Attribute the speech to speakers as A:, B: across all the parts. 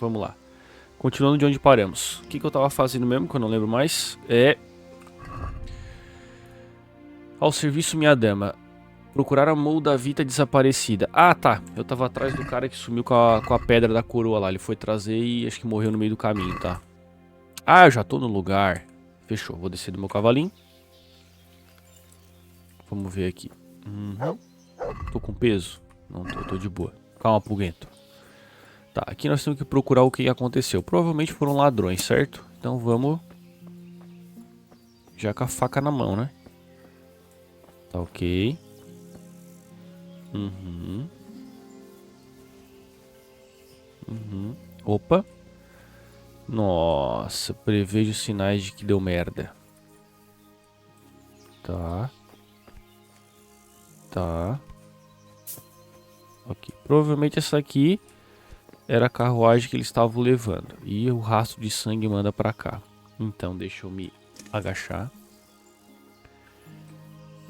A: Vamos lá. Continuando de onde paramos. O que eu tava fazendo mesmo, que eu não lembro mais? Ao serviço, minha dama. Procurar a moldavita desaparecida. Ah, tá. Eu tava atrás do cara que sumiu com a pedra da coroa lá. Ele foi trazer e acho que morreu no meio do caminho, tá? Ah, eu já tô no lugar. Fechou. Vou descer do meu cavalinho. Vamos ver aqui. Tô com peso? Não tô de boa. Calma, pulguento. Tá, aqui nós temos que procurar o que aconteceu. Provavelmente foram ladrões, certo? Então vamos... já com a faca na mão, né? Tá ok. Opa. Nossa, prevejo sinais de que deu merda. Tá. Tá. Ok. Provavelmente essa aqui era a carruagem que eles estavam levando. E o rastro de sangue manda pra cá. Então deixa eu me agachar.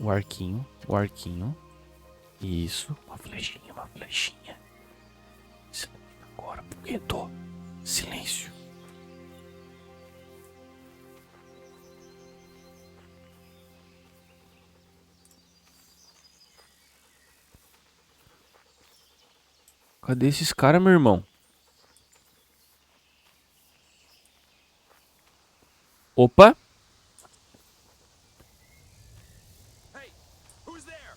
A: O arquinho. O arquinho. Isso. Uma flechinha, uma flechinha. Agora, Pugueto. Silêncio. Cadê esses caras, meu irmão? Opa!
B: Hey, who's there?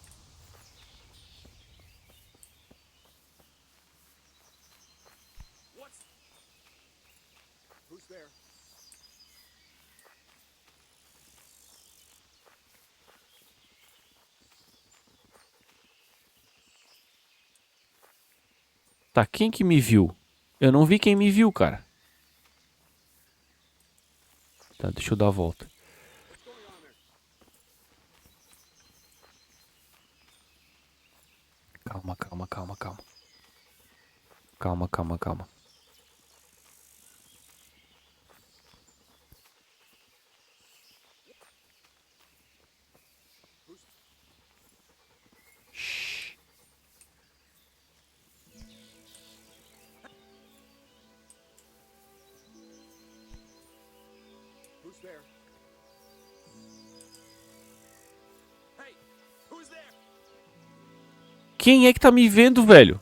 B: Who's there?
A: Tá, quem que me viu? Eu não vi quem me viu, cara. Tá, deixa eu dar a volta. Calma, calma, calma, calma. Calma, calma, calma. Shhh.
B: Who's there? Hey, who's there?
A: Quem é que tá me vendo, velho?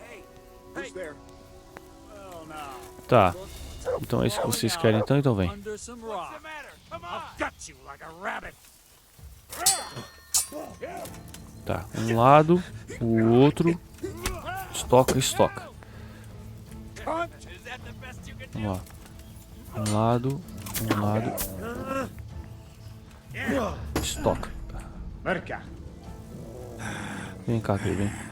B: Hey, who's there? Well, now.
A: Tá. Então é isso que vocês querem, então vem.
B: Under some rock. What's the matter? Come on. I'll gut you like a rabbit.
A: Tá, um lado, o outro. Estoca, estoca.
B: Is that the best you can do?
A: Vamos lá. Um lado, um lado. Estoca.
B: Merca.
A: Vem cá, querido, vem.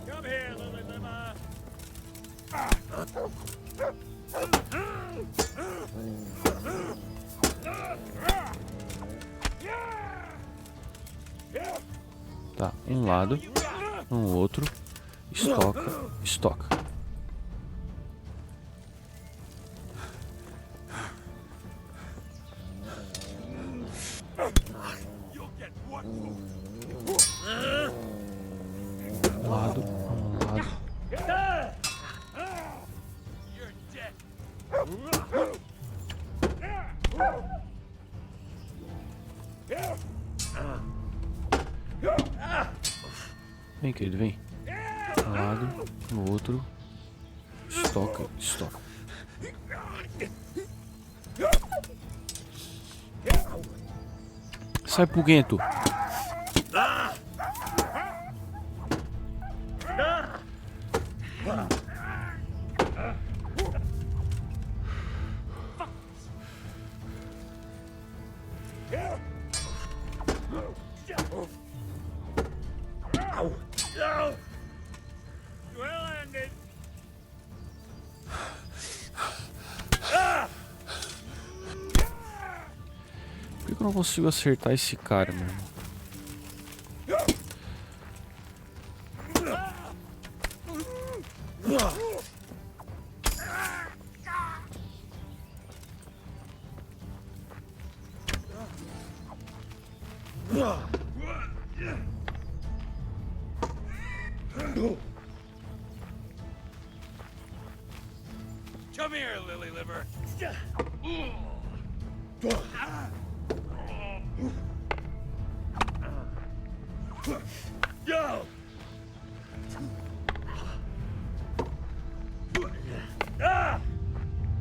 B: Come here, Lily Lima.
A: Tá, um lado, um outro. Estoca, estoca.
B: You'll get one.
A: Um lado, um lado.
B: You're dead.
A: Vem, querido, vem. Um lado, no outro. Estoca, estoca. Sai, Puguento.
B: Well ended.
A: eu não consigo acertar esse cara, meu irmão?
B: Come here, lily liver. Yo!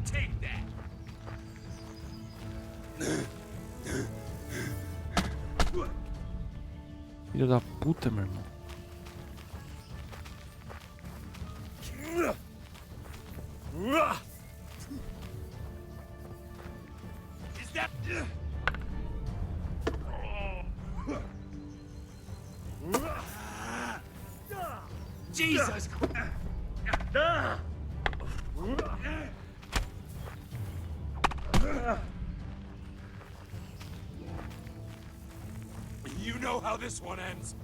B: Take that.
A: Filho da puta, meu irmão.
B: Is that? Jesus! You know how this one ends.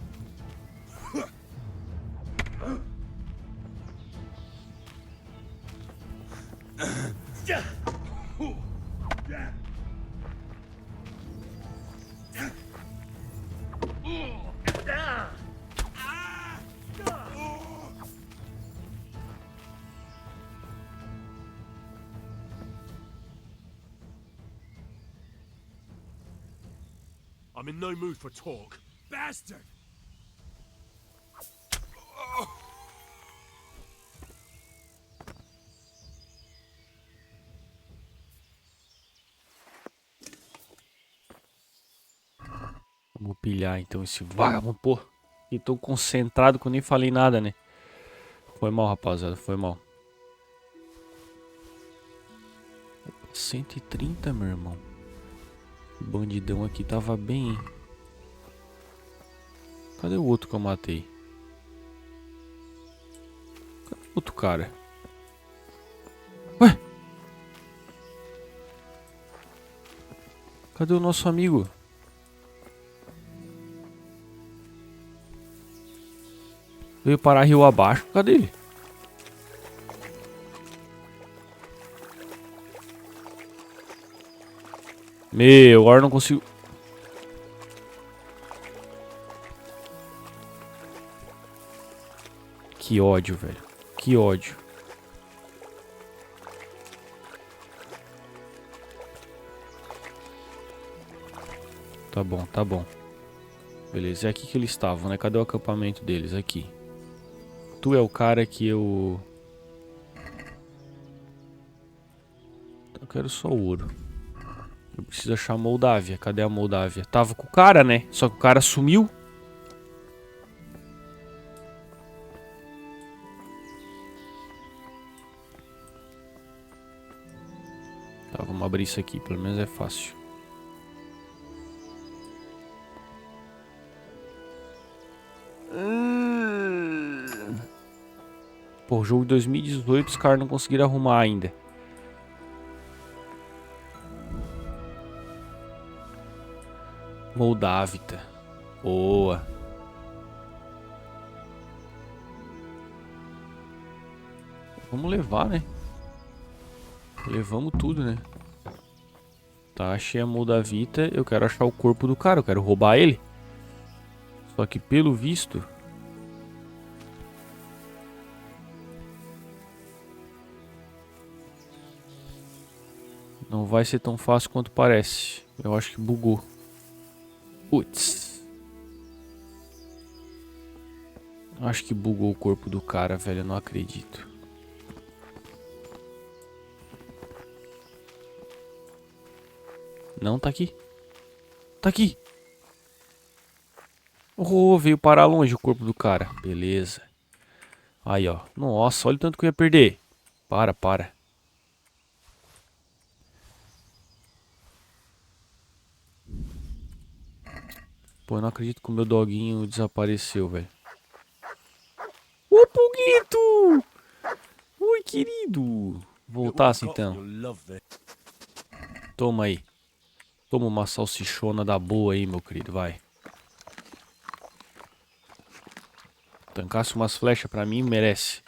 B: I'm in no mood for talk. Bastard!
A: Vou pilhar então esse vagabundo, pô. E tô concentrado que eu nem falei nada, né? Foi mal, rapaziada, foi mal. 130, meu irmão. O bandidão aqui tava bem, hein? Cadê o outro que eu matei? Cadê o outro cara? Ué? Cadê o nosso amigo? Veio parar rio abaixo. Cadê ele? Meu, agora eu não consigo. Que ódio, velho. Que ódio. Tá bom, tá bom. Beleza, é aqui que eles estavam, né? Cadê o acampamento deles? Aqui. Tu é o cara que eu... Eu quero só ouro. Eu preciso achar a Moldávia. Cadê a Moldávia? Tava com o cara, né? Só que o cara sumiu. Tá, vamos abrir isso aqui. Pelo menos é fácil. Pô, jogo de 2018 os caras não conseguiram arrumar ainda. Moldávita. Boa. Vamos levar, né? Levamos tudo, né? Tá, achei a Moldavita. Eu quero achar o corpo do cara. Eu quero roubar ele. Só que pelo visto... não vai ser tão fácil quanto parece. Eu acho que bugou. Putz. Acho que bugou o corpo do cara, velho. Eu não acredito. Não, tá aqui. Tá aqui. Oh, veio parar longe o corpo do cara. Beleza. Aí, ó. Nossa, olha o tanto que eu ia perder. Para. Pô, eu não acredito que o meu doguinho desapareceu, velho. Ô, Puguito! Oi, querido. Voltasse então. Toma aí. Toma uma salsichona da boa aí, meu querido, vai. Tancasse umas flechas pra mim, merece.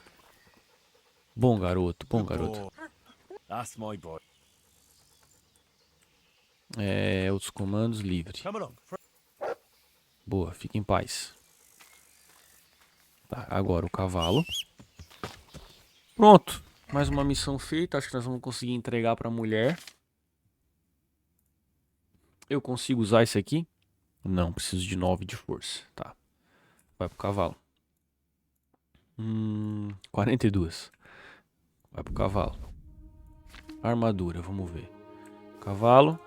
A: Bom garoto, bom garoto.
B: That's my boy.
A: Outros comandos, livre.
B: Come along.
A: Boa, fica em paz. Tá, agora o cavalo. Pronto, mais uma missão feita. Acho que nós vamos conseguir entregar pra mulher. Eu consigo usar esse aqui? Não, preciso de 9 de força. Tá, vai pro cavalo. 42. Vai pro cavalo. Armadura, vamos ver. Cavalo.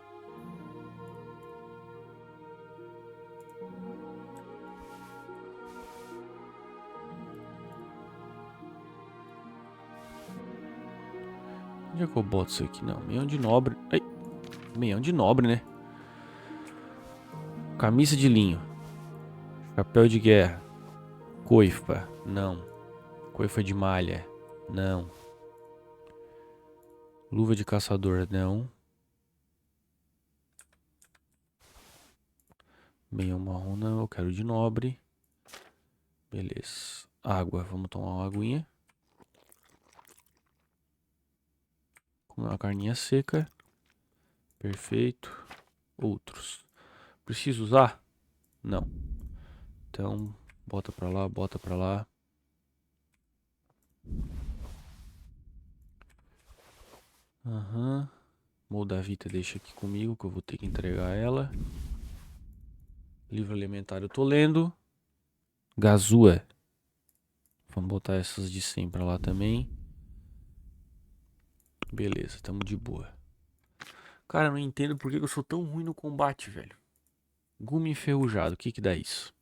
A: Onde é que eu boto isso aqui? Não, meião de nobre. Ai, meião de nobre, né? Camisa de linho. Chapéu de guerra. Coifa. Não. Coifa de malha. Não. Luva de caçador. Não. Meião marrom não. Eu quero de nobre. Beleza. Água. Vamos tomar uma aguinha. Comer uma carninha seca. Perfeito. Outros. Preciso usar? Não. Então, bota pra lá, bota pra lá. Aham. Moldavita deixa aqui comigo que eu vou ter que entregar ela. Livro alimentar eu tô lendo. Gazua. Vamos botar essas de 100 pra lá também. Beleza, tamo de boa. Cara, eu não entendo por que eu sou tão ruim no combate, velho. Gume enferrujado, o que que dá isso?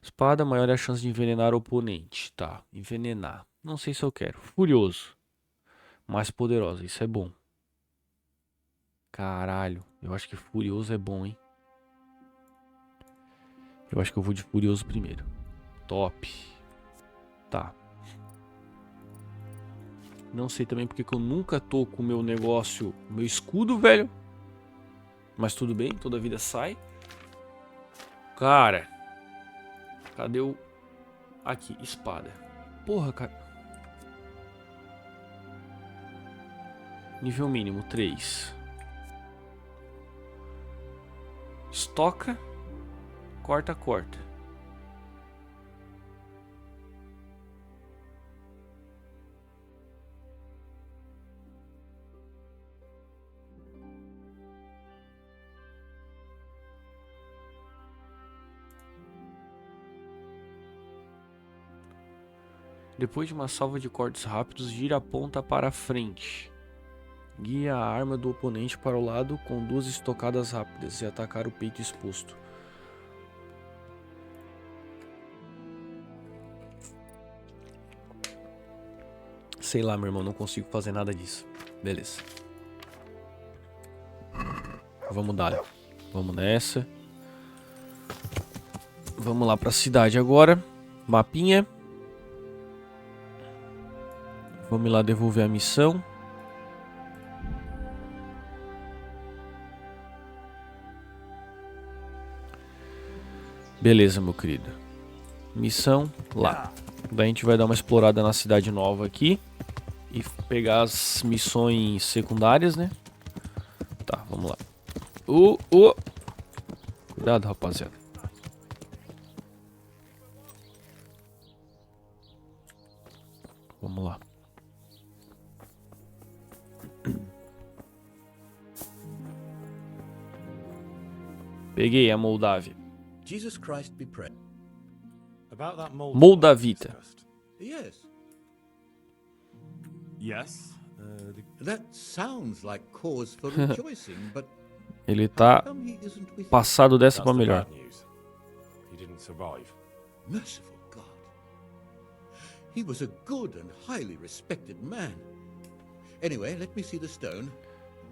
A: Espada, maior é a chance de envenenar o oponente. Tá, envenenar. Não sei se eu quero. Furioso. Mais poderosa, isso é bom. Caralho, eu acho que furioso é bom, hein? Eu acho que eu vou de furioso primeiro. Top. Tá. Não sei também porque que eu nunca tô com o meu negócio, o meu escudo, velho. Mas tudo bem, toda a vida sai. Cara. Cadê o... Aqui, espada. Porra, cara. Nível mínimo, 3. Estoca. Corta, corta. Depois de uma salva de cortes rápidos, gira a ponta para frente. Guia a arma do oponente para o lado com 2 estocadas rápidas e atacar o peito exposto. Sei lá, meu irmão, não consigo fazer nada disso. Beleza. Vamos dar. Vamos nessa. Vamos lá pra cidade agora. Mapinha. Vamos lá devolver a missão. Beleza, meu querido. Missão lá. Daí a gente vai dar uma explorada na cidade nova aqui. E pegar as missões secundárias, né? Tá, vamos lá. Cuidado, rapaziada. Vamos lá. Peguei a Moldávia.
C: Jesus Christ be praised.
B: About that
A: Moldavita.
C: Yes,
B: Yes.
C: that sounds like cause for rejoicing, but
A: Ele tá
C: come he isn't with you?
A: passado dessa
B: That's
A: pra
B: the
A: melhor.
B: bad news. He didn't survive.
C: Merciful God. He was a good and highly respected man. Anyway, let me see the stone,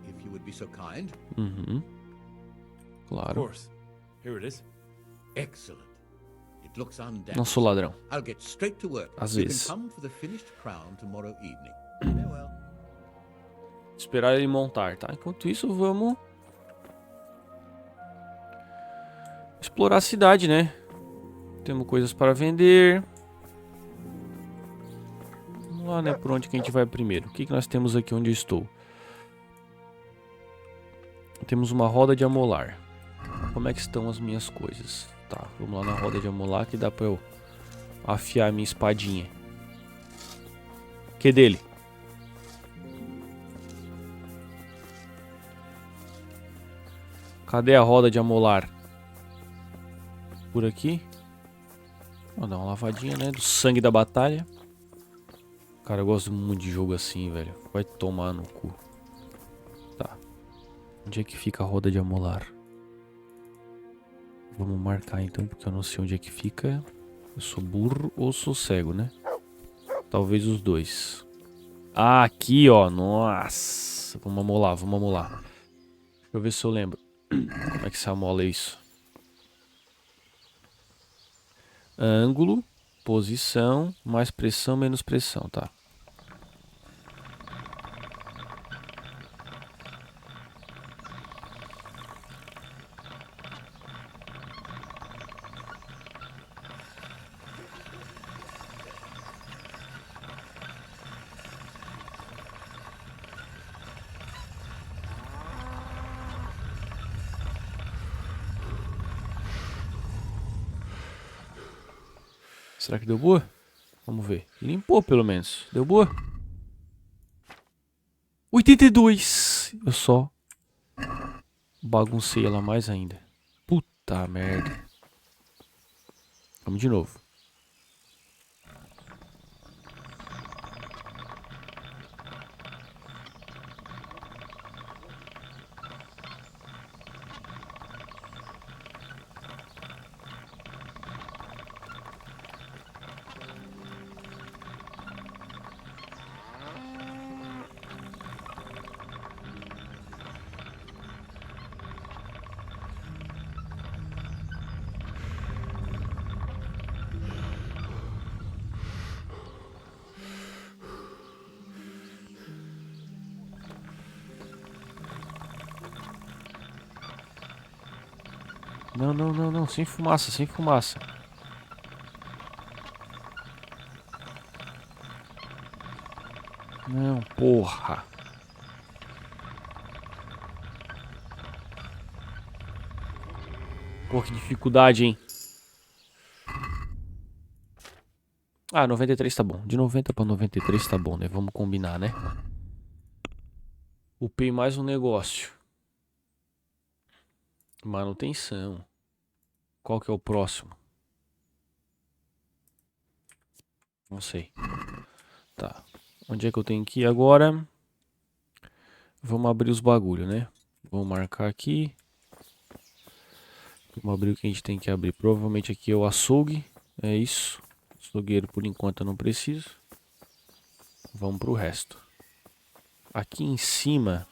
C: if you would be so kind.
B: Of
A: Claro.
B: course. Here it is.
C: Excellent. It looks undamaged.
A: Não sou ladrão.
C: I'll get straight to work.
A: Às
C: You
A: vezes.
C: can come for the finished crown tomorrow evening. Farewell.
A: Esperar ele montar, tá? Enquanto isso, vamos explorar a cidade, né? Temos coisas para vender. Vamos lá, né? Por onde que a gente vai primeiro? O que que nós temos aqui onde eu estou? Temos uma roda de amolar. Como é que estão as minhas coisas? Tá, vamos lá na roda de amolar que dá pra eu afiar a minha espadinha. Que dele? Cadê a roda de amolar? Por aqui. Vou dar uma lavadinha, né? Do sangue da batalha. Cara, eu gosto muito de jogo assim, velho. Vai tomar no cu. Tá. Onde é que fica a roda de amolar? Vamos marcar então, porque eu não sei onde é que fica. Eu sou burro ou sou cego, né? Talvez os dois. Ah, aqui, ó. Nossa. Vamos amolar, vamos amolar. Deixa eu ver se eu lembro. Como é que se amola isso? Ângulo, posição, mais pressão, menos pressão, tá? Será que deu boa? Vamos ver. Limpou pelo menos. Deu boa? 82! Eu só baguncei ela mais ainda. Puta merda. Vamos de novo. Não, não, não, não. Sem fumaça, sem fumaça. Não, porra. Pô, que dificuldade, hein? Ah, 93 tá bom. De 90 pra 93 tá bom, né? Vamos combinar, né? Upei mais um negócio. Manutenção. Qual que é o próximo? Não sei. Tá. Onde é que eu tenho que ir agora? Vamos abrir os bagulho, né? Vamos marcar aqui. Vamos abrir o que a gente tem que abrir. Provavelmente aqui é o açougue. É isso. Açougueiro por enquanto eu não preciso. Vamos pro resto. Aqui em cima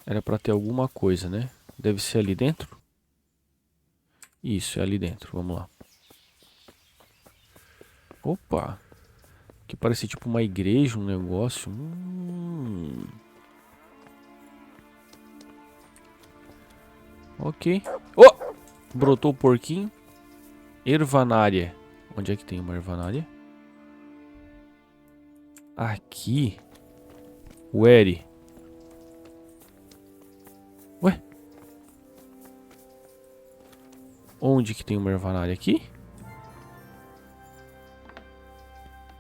A: era pra ter alguma coisa, né? Deve ser ali dentro. Isso, é ali dentro. Vamos lá. Opa! Que parece tipo uma igreja, um negócio. Ok. Oh! Brotou o porquinho. Ervanária. Onde é que tem uma ervanária? Aqui. Uere. Ué? Onde que tem uma ervanária? Aqui?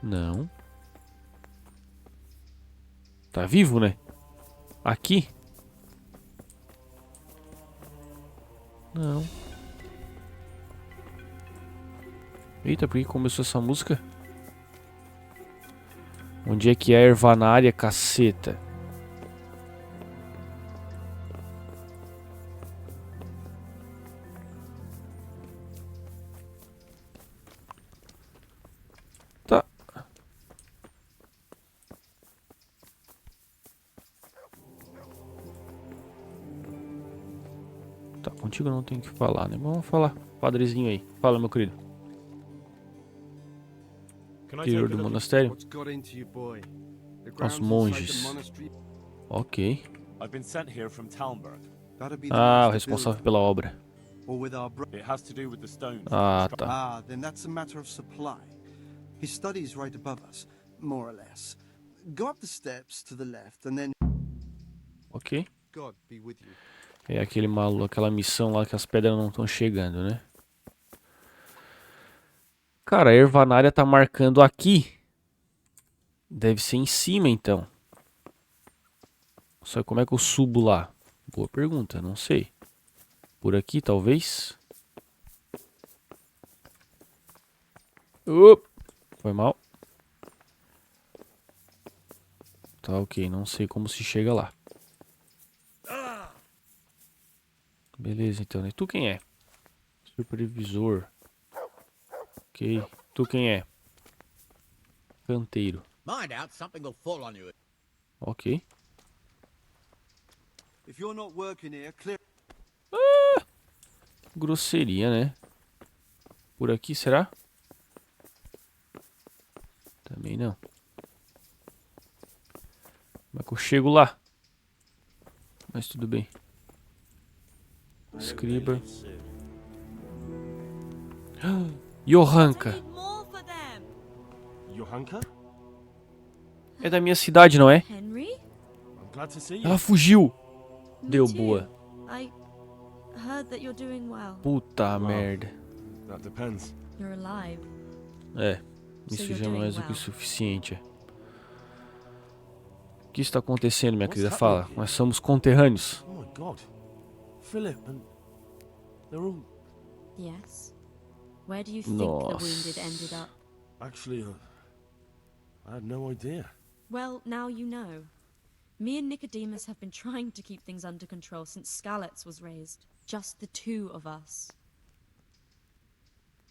A: Não. Tá vivo, né? Aqui? Não. Eita, por que começou essa música? Onde é que é a ervanária, caceta? Tá. Tá, contigo eu não tenho que falar, né? Vamos falar. Padrezinho aí. Fala, meu querido. Interior do monastério. Os monges. Ok.
B: I've been sent here from Talmberg.
D: That'd be the
A: Ah, o
D: master
A: responsável
D: builder.
A: pela obra.
D: Or with our
B: It has to do with the stones.
A: Ah, tá.
D: Ah, then that's a matter of supply. His study's right above us, more or less. Go up the steps to the left and then...
A: Ok.
D: God be with you.
A: É aquele maluco, aquela missão lá que as pedras não estão chegando, né? Cara, a ervanária tá marcando aqui. Deve ser em cima, então. Só que como é que eu subo lá? Boa pergunta, não sei. Por aqui, talvez? Foi mal. Tá, ok. Não sei como se chega lá. Beleza, então. E tu quem é? Supervisor. Ok. Tu quem é? Canteiro.
C: Mind out, something will fall on you.
A: Ok.
D: If you're not working here, clear...
A: Grosseria, né? Por aqui, será? Também não. Como é que eu chego lá? Mas tudo bem. Escriba. Johanka.
E: Need more for them.
B: Johanka?
A: É da minha cidade, não é?
E: Henry?
B: I'm glad to see you.
A: Ela fugiu.
E: Me
A: Deu
E: too.
A: boa.
E: I heard that you're doing well.
A: Puta
B: Wow.
A: merda.
B: That depends.
E: You're alive.
A: É.
E: So
A: Isso
E: you're
A: já é
E: doing
A: mais do que o
E: well.
A: suficiente. O que está acontecendo, minha
B: What's
A: querida?
B: happening
A: Fala.
B: here?
A: Nós somos conterrâneos.
B: Oh my god. Philip and... They're all...
E: Yes. Where do you think
A: Nossa.
E: the wounded ended up?
B: Actually, I had no idea.
E: Well, now you know. Me and Nicodemus have been trying to keep things under control since Skalitz was raised. Just the two of us.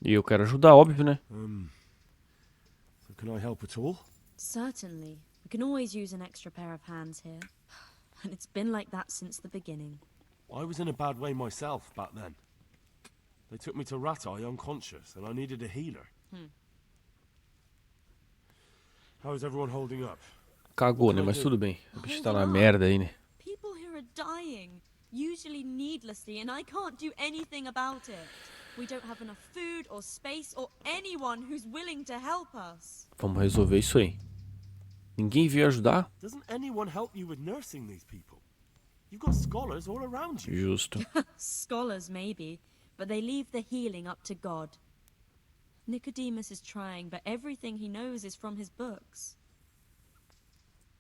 A: E eu quero ajudar, óbvio, né?
B: So can I help at all?
E: Certainly. We can always use an extra pair of hands here. And it's been like that since the beginning.
B: I was in a bad way myself back then. They took me to Ratai unconscious, and I needed a healer. How is everyone holding up?
A: Cagou, né? Mas tudo bem. O bicho tá na merda aí, né?
E: People here are dying, usually needlessly, and I can't do anything about it. We don't have enough food or space or anyone who's willing to help us.
A: Vamos resolver isso aí. Ninguém veio ajudar?
B: Doesn't anyone help you with nursing these people? You've got scholars all around you.
A: Justo.
E: Scholars, maybe, but they leave the healing up to God. Nicodemus is trying, but everything he knows is from his books.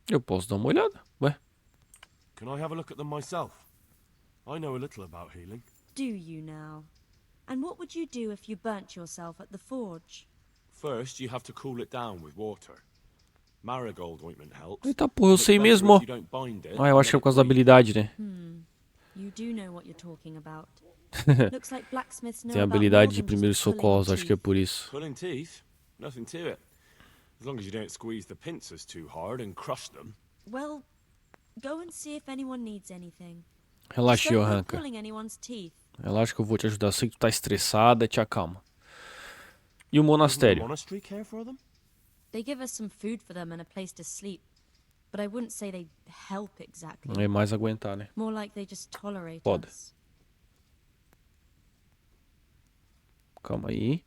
A: Eu posso dar uma olhada? Ué?
B: Can I have a look at them myself? I know a little about healing.
E: Do you now? And what would you do if you burnt yourself at the forge?
B: First, you have to cool it down with water. Marigold ointment helps.
A: Eita porra, eu
B: Looks
A: sei
B: better
A: mesmo, ó.
B: if you don't bind it
A: Ah, eu
B: and
A: acho que é
B: let
A: por causa da
B: it breathe.
A: habilidade, né?
E: You do know what you're talking about. Looks like blacksmiths know
A: Tem a
E: about
A: habilidade
E: more
A: de
E: than
A: primeiros
E: just pulling
A: socorros, acho que é
E: teeth.
A: por isso.
B: Pulling teeth? Nothing to it. As long as you don't squeeze the pincers too hard and crush them.
E: Well, go and see if anyone needs anything.
A: Relaxa,
E: Don't be
A: Johanka.
E: pulling anyone's teeth.
A: Relaxa que eu vou te ajudar. Eu sei que tu tá estressada, te acalma. E o
B: Doesn't the
A: monastério?
B: monastery care for them?
E: They give us some food for them and a place to sleep. But I wouldn't say they help exactly.
A: Não é mais aguentar, né?
E: More like they just tolerate
A: Foda.
E: us.
A: Calma aí.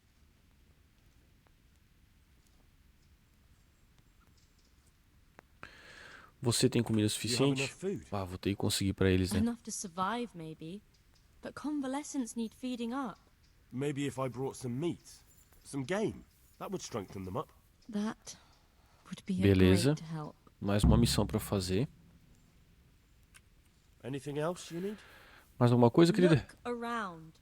A: Você tem comida
B: Do you have
A: suficiente?
B: enough food?
A: Ah, vou ter que conseguir pra eles, né?
E: Enough to survive, maybe. But convalescents need feeding up.
B: Maybe if I brought some meat, some game, that would strengthen them up.
E: That would be a
A: Beleza.
E: great help.
A: Mais uma missão pra fazer.
B: Anything else you need?
A: Mais alguma coisa, querida?
E: Look around.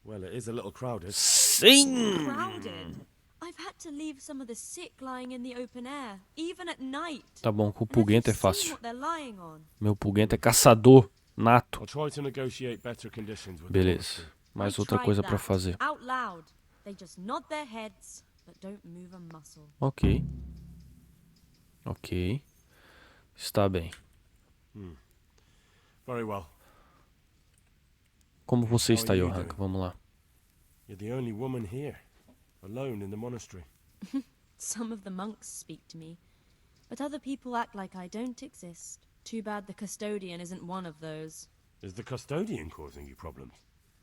B: Well, it is a little crowded.
A: Sim!
E: Crowded. I've had to leave some of the sick lying in the open air, even at night.
A: Tá bom, com o
E: And have you
A: pulguento é
E: seen
A: fácil.
E: what they're lying on?
A: Meu pulguento é caçador nato.
B: I'll try to negotiate better conditions with the
A: Beleza.
B: monastery.
A: Mais
E: I
A: outra
E: tried
A: coisa pra
E: that.
A: fazer.
E: Out loud. They just nod their heads, but don't move a muscle.
A: Ok. Ok. Está bem.
B: Very well.
A: Como você
B: How
A: está,
B: are you
A: Johanka?
B: doing?
A: Vamos lá.
B: You're the only woman here, alone in the monastery.
E: Some of the monks speak to me, but other people act like I don't exist. Too bad the custodian isn't one of those.
B: Is the custodian causing you problems?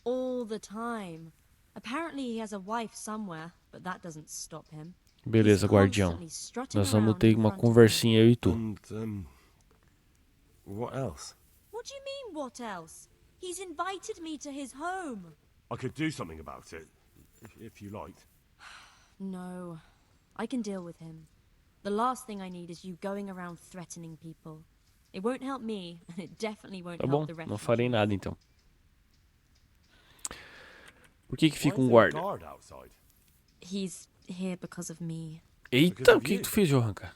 E: All the time. Apparently he has a wife somewhere, but that doesn't stop him.
A: Beleza,
E: He's
A: guardião.
E: constantly strutting
A: Nós vamos
E: around
A: ter
E: in
A: uma
E: front of me.
A: conversinha eu e tu.
B: And, what else?
E: What do you mean, what else? He's invited me to his home.
B: I could do something about it, if you liked.
E: No, I can deal with him. The last thing I need is you going around threatening people. It won't help me, and it definitely won't
A: Tá bom,
E: help the
A: não
E: refugees.
A: farei nada então. Por que
B: Why
A: fica
B: is
A: um
B: there a
A: guarda?
B: guard outside?
E: He's here because of me.
A: Eita, o que tu fez, Johanka?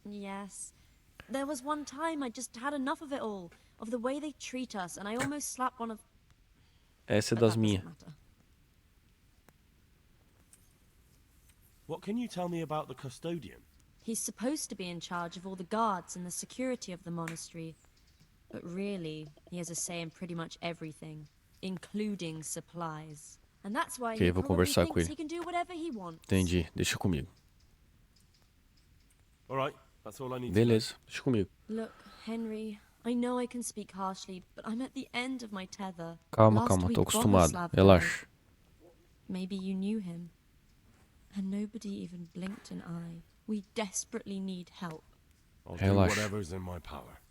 E: Yes. There was one time I just had enough of it all, of the way they treat us, and I almost slapped one of...
A: Essa é
E: But
A: das
E: that
A: minhas.
E: doesn't matter.
B: What can you tell me about the custodian?
E: He's supposed to be in charge of all the guards and the security of the monastery. But really, he has a say in pretty much everything, including supplies. And that's why
A: Ok,
E: he
A: vou
E: probably
A: conversar com
E: thinks
A: ele.
E: he can do whatever he wants.
A: Entendi, deixa comigo.
B: All right, that's all I need to know.
A: Beleza, deixa comigo.
E: Look, Henry, I know I can speak harshly, but I'm at the end of my tether.
A: Calma,
E: Last
A: calma,
E: week,
A: tô acostumado.
E: Bohuslav died.
A: Relaxa.
E: Maybe you knew him. And nobody even blinked an eye. We desperately need help.
B: I'll do
A: Relaxa.
B: whatever's in my power.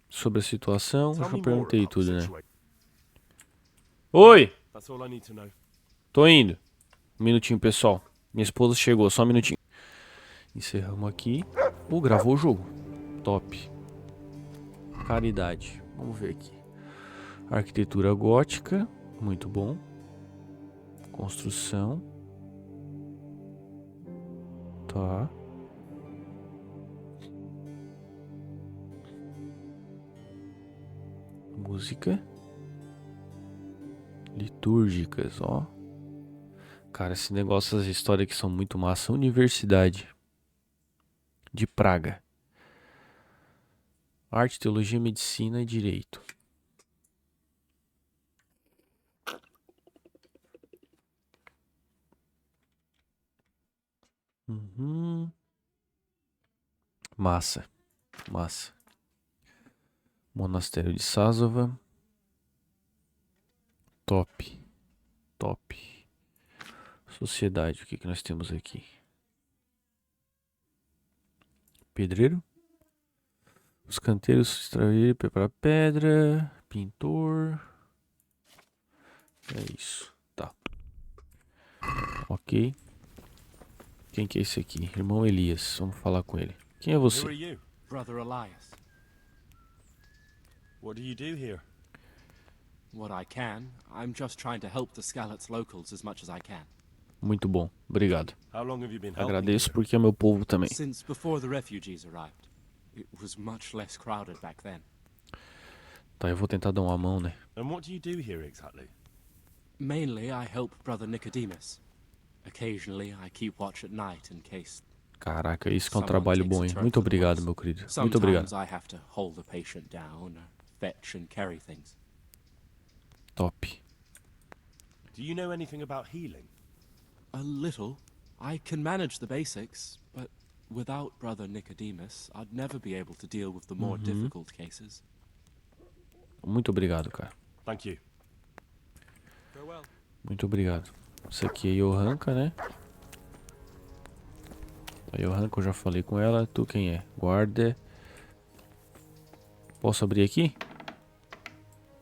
A: Sobre a situação,
B: Tell
A: eu já
B: me more
A: perguntei
B: about the
A: tudo, né?
B: situation.
A: Oi!
B: That's all I need to know.
A: Tô indo. Um minutinho, pessoal. Minha esposa chegou, só um minutinho. Encerramos aqui. Gravou o jogo. Top. Caridade. Vamos ver aqui. Arquitetura gótica. Muito bom. Construção. Tá. Música. Litúrgicas, ó. Cara, esse negócio, as histórias aqui são muito massa. Universidade de Praga. Arte, teologia, medicina e direito. Massa. Massa. Monastério de Sázova. Top. Top. Sociedade, o que que nós temos aqui? Pedreiro. Os canteiros extrair, preparar pedra. Pintor. É isso. Tá. Ok. Quem que é esse aqui? Irmão Elias. Vamos falar com ele. Quem é
B: Who are
A: você?
B: you?
F: Brother Elias.
B: What do you do here?
F: What I can. I'm just trying to help the Skalitz locals as much as I can.
A: Muito bom. Obrigado.
B: How long have you been helping
A: Agradeço
B: here?
A: porque é meu povo também.
F: Since before the refugees arrived. It was much less crowded back then.
A: Tá, eu vou tentar dar uma mão, né?
B: And what do you do here exactly?
F: Mainly, I help Brother Nicodemus. Occasionally, I keep watch at night in case.
A: Caraca, isso que é um
F: Someone
A: trabalho
F: takes a
A: bom, hein?
F: turn
A: Muito
F: for the
A: obrigado,
F: worse.
A: meu querido. Muito obrigado.
F: Sometimes I have to hold the patient down, or fetch and carry things.
A: Top.
B: Do you know anything about healing?
F: A little. I can manage the basics, but without Brother Nicodemus, I'd never be able to deal with the more difficult cases.
A: Muito obrigado, cara.
B: Thank you.
F: Farewell.
A: Muito obrigado. Isso aqui é Johanka, né? A Johanka, eu já falei com ela. Tu quem é? Guarda. Posso abrir aqui?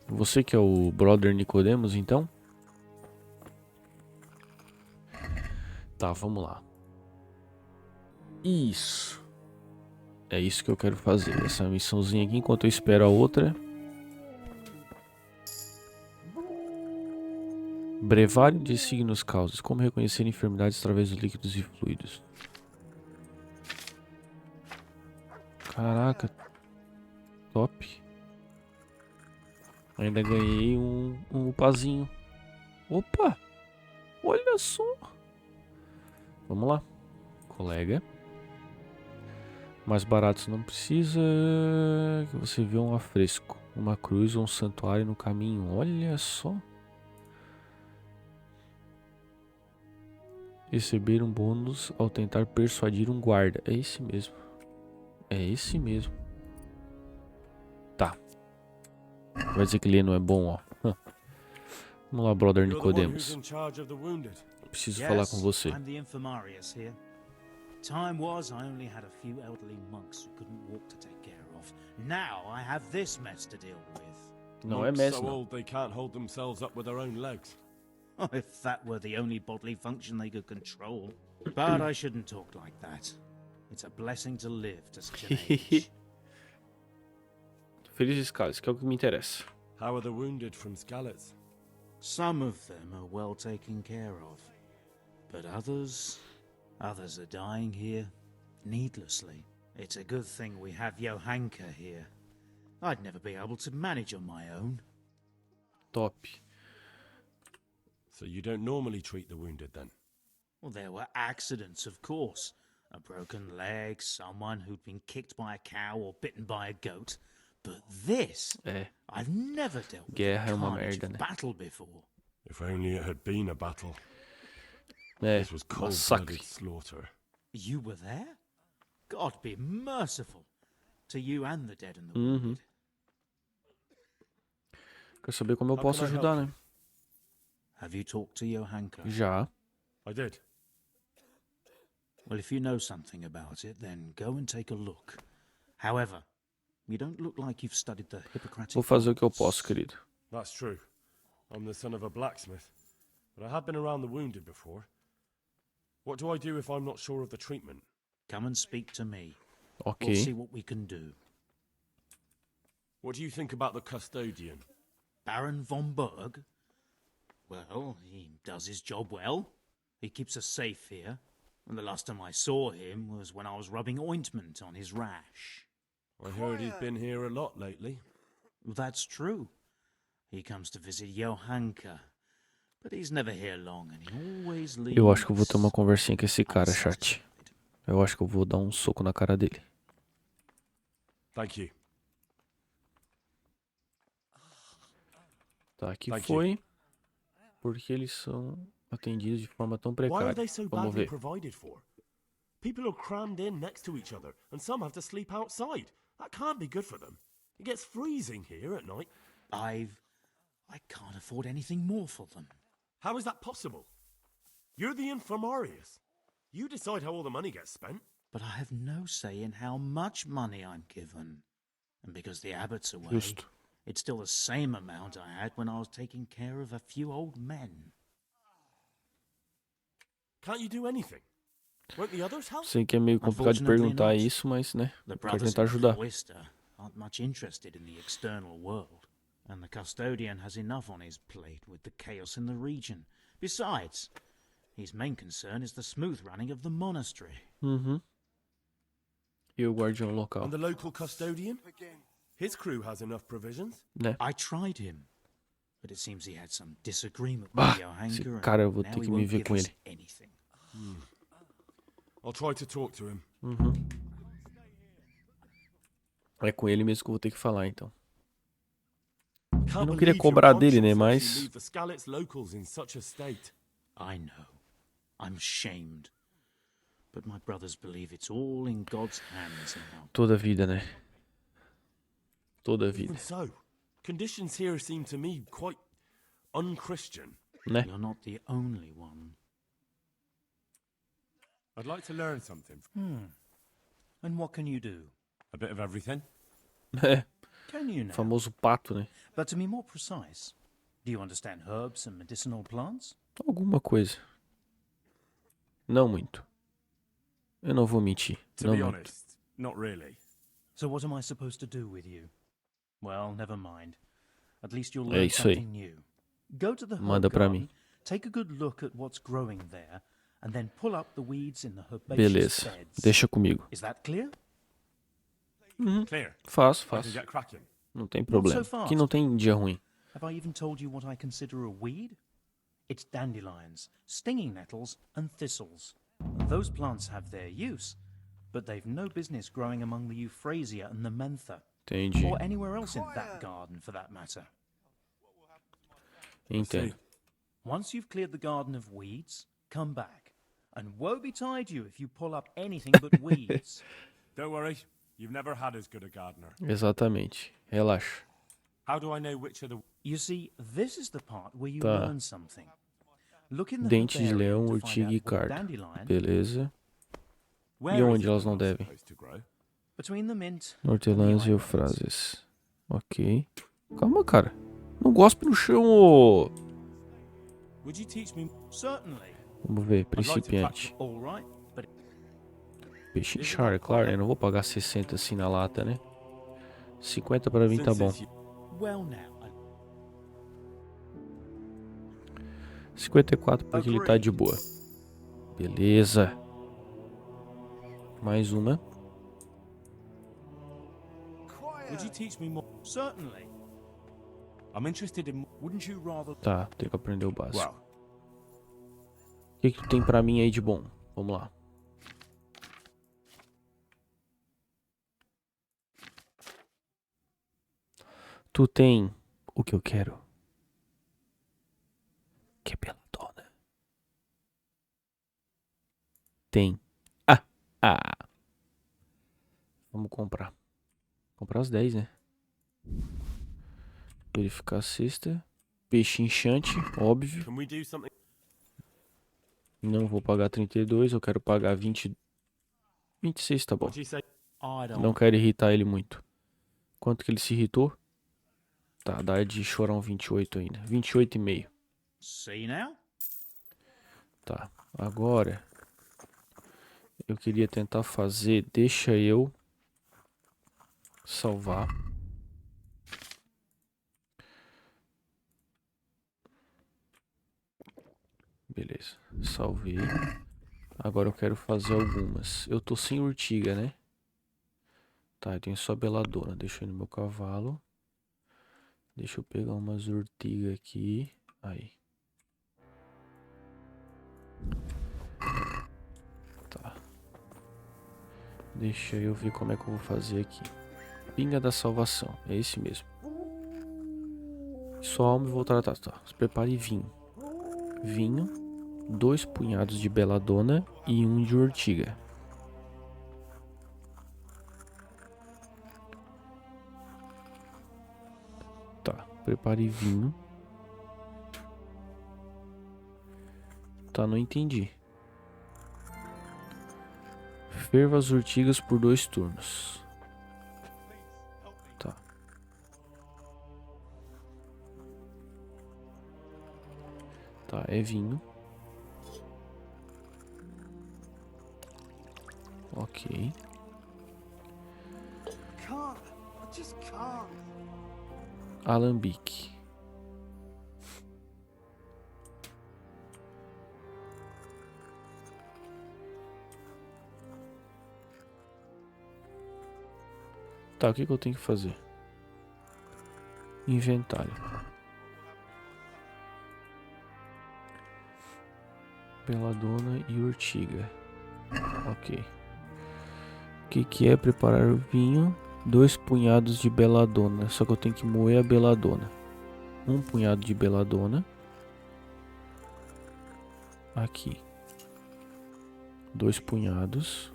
A: Você que é o Brother Nicodemus, então? Tá, vamos lá. Isso. É isso que eu quero fazer. Essa missãozinha aqui, enquanto eu espero a outra. Brevário de signos causas. Como reconhecer enfermidades através dos líquidos e fluidos. Caraca. Top. Ainda ganhei um upazinho. Opa. Olha só. Vamos lá. Colega. Mais baratos não precisa. Que você vê um afresco. Uma cruz ou um santuário no caminho. Olha só. Receber um bônus ao tentar persuadir um guarda. É esse mesmo. É esse mesmo. Vai dizer que ele não é bom, ó. Vamos lá, brother
B: You're the one who's
A: Nicodemus.
B: in charge of the wounded.
A: Preciso falar com você.
G: I'm the infirmarius here. Time was I only had a few elderly monks who couldn't walk to take care of. Now I have this mess to deal with.
A: Não é
B: Monks
A: mestre,
B: so
A: não.
B: old they can't hold themselves up with their own legs.
G: Oh, if that were the only bodily function they could control. But I shouldn't talk like that. It's a blessing to live to such an age.
A: Feliz Escales, que é o que me interessa.
B: How are the wounded from Skalitz?
G: Some of them are well taken care of. But others are dying here needlessly. It's a good thing we have Johanka here. I'd never be able to manage on my own.
A: Top.
B: So you don't normally treat the wounded then?
G: Well, there were accidents, of course. A broken leg, someone who'd been kicked by a cow or bitten by a goat. But this,
A: É.
G: I've never dealt with
A: Guerra
G: the
A: é uma
G: carnage
A: merda,
G: of
A: né?
G: battle before.
B: If only it had been a battle.
A: É,
B: This was
A: massacre.
B: cold-blooded slaughter.
G: You were there? God be merciful to you and the dead and the wounded.
A: Quero saber como eu
B: How
A: posso
B: can I
A: ajudar,
B: help?
A: né?
G: Have you talked to Johanka?
A: Já.
B: I did.
G: Well, if you know something about it, then go and take a look. However, you don't look like you've studied the Hippocratic
A: Vou fazer o que eu
G: Oaths.
A: posso, querido.
B: That's true. I'm the son of a blacksmith. But I have been around the wounded before. What do I do if I'm not sure of the treatment?
G: Come and speak to me.
A: Ok.
G: We'll see what we can do.
B: What do you think about the custodian?
G: Baron von Berg? Well, he does his job well. He keeps us safe here. And the last time I saw him was when I was rubbing ointment on his rash.
B: I heard he's been here a lot lately.
G: Well, that's true. He comes to visit Johanka. But he's never here long and he always leaves.
A: Eu acho que eu vou ter uma conversinha com esse cara, chat. Eu acho que eu vou dar um soco na cara dele.
B: Thank you.
A: Tá, aqui
B: Thank
A: foi. Porque eles são atendidos de forma tão
B: Why
A: precária.
B: are they so
A: Vamos
B: badly
A: ver.
B: provided for? People are crammed in next to each other, and some have to sleep outside. That can't be good for them. It gets freezing here at night.
G: I can't afford anything more for them.
B: How is that possible? You're the infirmarius. You decide how all the money gets spent.
G: But I have no say in how much money I'm given. And because the abbot's away,
A: Justo.
G: it's still the same amount I had when I was taking care of a few old men.
B: Can't you do anything? Won't the others help?
A: Sei que é meio complicado de
G: Unfortunately
A: perguntar
G: not.
A: isso, mas, né?
G: The
A: Quero
G: brothers
A: tentar
G: in the
A: ajudar.
G: cloister aren't much interested in the external world. And the custodian has enough on his plate with the chaos in the region. Besides, his main concern is the smooth running of the monastery.
A: Uhum. E o guardião local,
B: And the local custodian? His crew has enough provisions.
A: né?
G: I tried him, but it seems he had some disagreement
A: Bah,
G: with Johanka,
A: esse
G: and
A: cara eu vou
G: now
A: ter
G: he
A: que me
G: won't
A: ver
G: give
A: com
G: us
A: ele.
G: anything.
B: I'll try to talk to him.
A: É com ele mesmo que eu vou ter que falar, então.
B: Can't
A: Eu não queria
B: believe
A: cobrar
B: your
A: dele, né?
B: conscience lets you
A: Mas
B: leave the Skalitz locals in such a state.
G: I know. I'm shamed. But my brothers believe it's all in God's hands now.
A: toda a vida, né? Toda a vida,
B: Even so, conditions here seem to me quite unchristian.
A: né?
G: You're not the only one.
B: I'd like to learn something.
G: And what can you do?
B: A bit of everything.
A: É,
G: Can you now?
A: famoso pato, né?
G: But to be more precise, do you understand herbs and medicinal plants?
A: Alguma coisa. Não muito. Eu não vou mentir.
B: To
A: Não
B: be
A: muito.
B: honest, not really.
G: So what am I supposed to do with you? Well, never mind. At least you'll
A: É
G: learn
A: isso aí.
G: something new. Go to the herb
A: Manda pra
G: garden,
A: mim.
G: take a good look at what's growing there, and then pull up the weeds in the herbaceous
A: Beleza.
G: beds.
A: Deixa comigo.
G: Is that clear?
B: Clear.
A: Faço,
B: I can
A: faço.
B: get cracking.
A: Não tem problema.
G: fast.
A: Aqui não tem dia ruim.
G: Have I even told you what I consider a weed? It's dandelions, stinging nettles, and thistles. Those plants have their use, but they've no business growing among the euphrasia and the mentha,
A: Entendi.
G: or anywhere else in that garden for that matter.
A: Entendo.
G: Once you've cleared the garden of weeds, come back. And woe betide you if you pull up anything but weeds.
B: Don't worry, you've never had as good a gardener.
A: Exatamente. Relaxa.
B: How do I know which are the...
G: You see, this is the part where you
A: Tá.
G: learn something. Look in the
A: Dente de
G: herbarium
A: leão,
G: to find
A: urtiga e
G: out what
A: carta.
G: dandelion
A: Beleza. E
B: Where is
A: onde
B: it
A: elas
B: they're
A: não
B: not
A: devem?
B: supposed to grow?
G: between the mint and the
A: Hortelãs e
G: islands.
A: eufrases. Ok. Calma, cara. Não gospe no chão, ô.
B: Would you teach me...
G: Certainly.
A: Vamos ver,
B: I'd like to
A: principiante.
G: All right, but
A: Peixe inchar, é claro, né? Não vou pagar 60 assim na lata, né? 50 pra mim tá
B: Since
A: bom.
B: it's you-
G: well now.
A: 54 porque ele tá de boa. Beleza. Mais uma.
B: Would you teach me more?
G: Certainly.
B: I'm interested in...
G: Wouldn't you rather?
A: Tá, tem que aprender o básico.
B: Well,
A: O que tu tem pra mim aí de bom? Vamos lá. Tu tem o que eu quero. Que é beladona. Tem. Ah. Vamos comprar. Comprar as 10, né? Verificar a cesta. Peixe inchante, óbvio.
B: can we do something...
A: Não vou pagar 32, eu quero pagar 20. 26 tá bom.
B: Would you say...
G: I don't.
A: Não quero irritar ele muito. Quanto que ele se irritou? Tá, dá de chorar um 28 ainda. 28,5.
G: See now?
A: Tá, agora eu queria tentar fazer, deixa eu salvar. Beleza, salvei. Agora eu quero fazer algumas. Eu tô sem urtiga, né? Tá, eu tenho só beladona. Deixa eu ir no meu cavalo. Deixa eu pegar umas urtigas aqui. Aí. Tá. Deixa eu ver como é que eu vou fazer aqui. Pinga da salvação. É esse mesmo. Só alma e voltar a tá. Prepare vinho. Vinho. 2 punhados de beladona e 1 de urtiga. Tá. Prepare vinho. Tá, não entendi. Ferva as urtigas por 2 turnos. Tá. Tá, é vinho. Ok.
D: Can't. I just can't.
A: Alambique. Tá, o que eu tenho que fazer? Inventário. Beladona e urtiga. Ok. O que é preparar o vinho? 2 punhados de beladona. Só que eu tenho que moer a beladona. 1 punhado de beladona. Aqui. 2 punhados.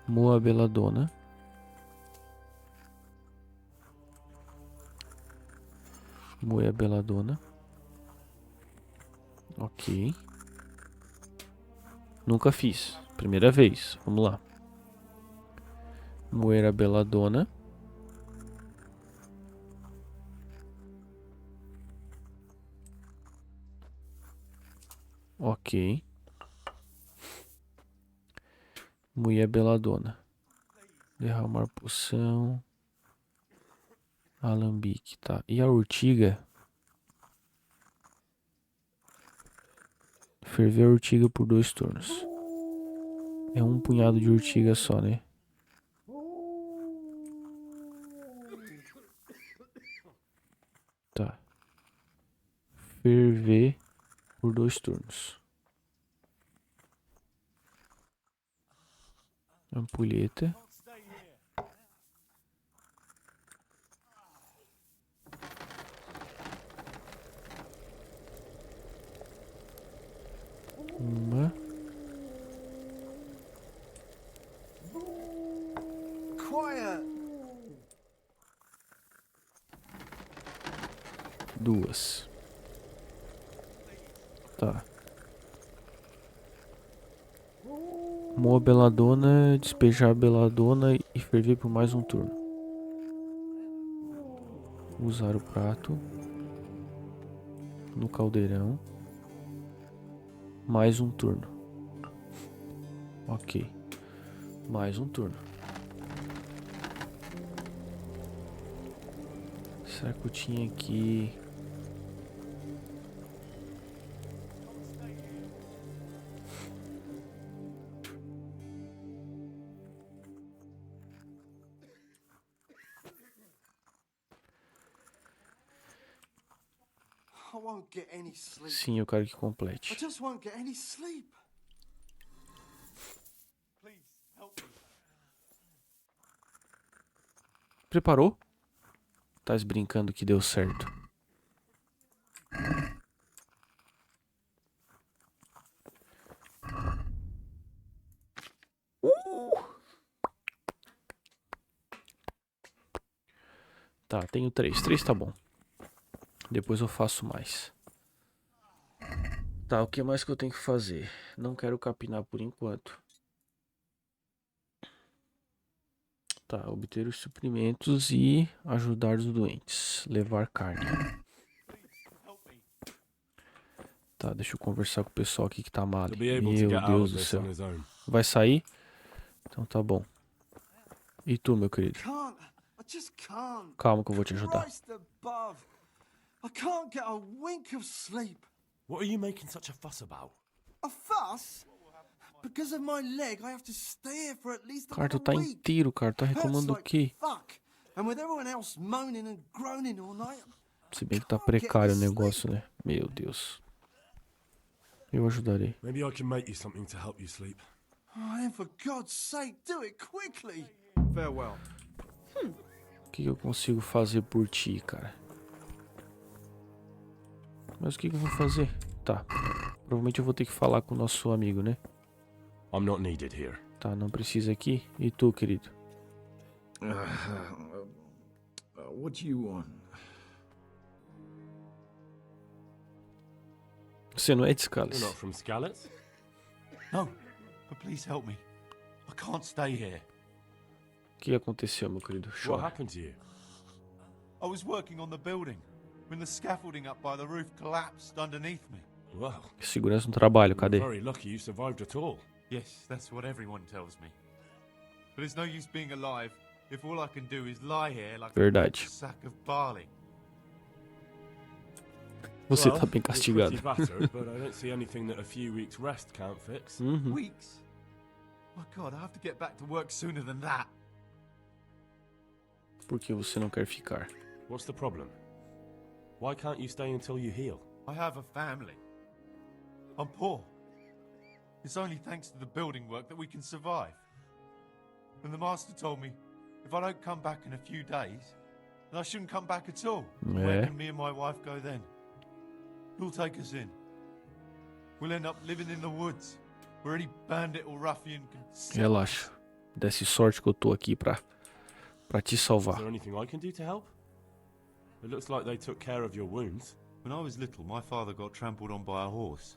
A: Moa a beladona. Moer a beladona. Ok. Nunca fiz. Primeira vez. Vamos lá. Moer a beladona. Ok. Moer a beladona. Derramar poção. Alambique, tá. E a urtiga? Ferver a urtiga por 2 turnos. É 1 punhado de urtiga só, né? Tá. Ferver por 2 turnos. Ampulheta. Uma. 2. Tá. Moa a beladona, despejar a beladona e ferver por mais um turno. Usar o prato no caldeirão. Mais um turno. Ok. Mais um turno. Será que eu tinha aqui...
D: I won't get any sleep.
A: Sim, eu quero que
D: I
A: complete.
D: just won't get any sleep.
A: Preparou? Tá brincando que deu certo. Tá, tenho 3. 3 tá bom. Depois eu faço mais. Tá, o que mais que eu tenho que fazer? Não quero capinar por enquanto. Tá, obter os suprimentos e ajudar os doentes. Levar carne. Tá, deixa eu conversar com o pessoal aqui que tá mal.
B: He'll be able to
A: Meu
B: get out
A: Deus
B: of
A: do
B: this
A: céu.
B: on his own.
A: Vai sair? Então tá bom. E tu, meu querido?
D: Can't. I just can't.
A: Calma que eu vou te ajudar.
D: Christ above. I can't get a wink of sleep.
B: What are you making such a fuss about?
D: A fuss? Because of my leg, I have to stay here for at least
A: Cara, tu
D: another
A: tá
D: week.
A: inteiro, cara. Tá
D: Hurts
A: reclamando do
D: like
A: quê?
D: fuck. And with everyone else moaning and groaning all night.
A: Se bem que tá precário o negócio, né? Meu Deus. Eu ajudarei.
B: Maybe I can make you something to help you sleep.
D: Oh, then for God's sake, do it quickly. Farewell.
A: O que eu consigo fazer por ti, cara? Mas o que eu vou fazer? Tá. Provavelmente eu vou ter que falar com o nosso amigo, né?
B: I'm not needed here.
A: Tá, não precisa aqui. E tu, querido?
C: What do you want?
A: Você não é de
B: You're
A: Scales?
B: not from Skalitz?
H: No, but please help me. I can't stay here.
A: O que aconteceu, meu querido?
B: What
A: Chora.
B: happened to you?
H: I was working on the building when the scaffolding up by the roof collapsed underneath me.
B: Well,
A: Segurança no trabalho,
B: you're
A: cadê?
B: very lucky you survived at all.
H: Yes, that's what everyone tells me. But it's no use being alive if all I can do is lie here like
A: Verdade.
H: a sack of barley.
A: Você
B: Well,
A: tá bem
B: you're
A: castigado.
B: pretty battered, but I don't see anything that a few weeks rest can't fix.
A: Uhum.
H: Weeks? My God, I have to get back to work sooner than that.
A: Por que você não quer ficar?
B: What's the problem? Why can't you stay until you heal?
H: I have a family. I'm poor. It's only thanks to the building work that we can survive. And the master told me if I don't come back in a few days, then I shouldn't come back at all. Where
A: É.
H: can me and my wife go then? Who'll take us in? We'll end up living in the woods, where any bandit or ruffian can sell us.
A: Relaxa. Desse sorte que eu tô aqui pra te
B: Is
A: salvar.
B: there anything I can do to help? It looks like they took care of your wounds.
H: When I was little, my father got trampled on by a horse,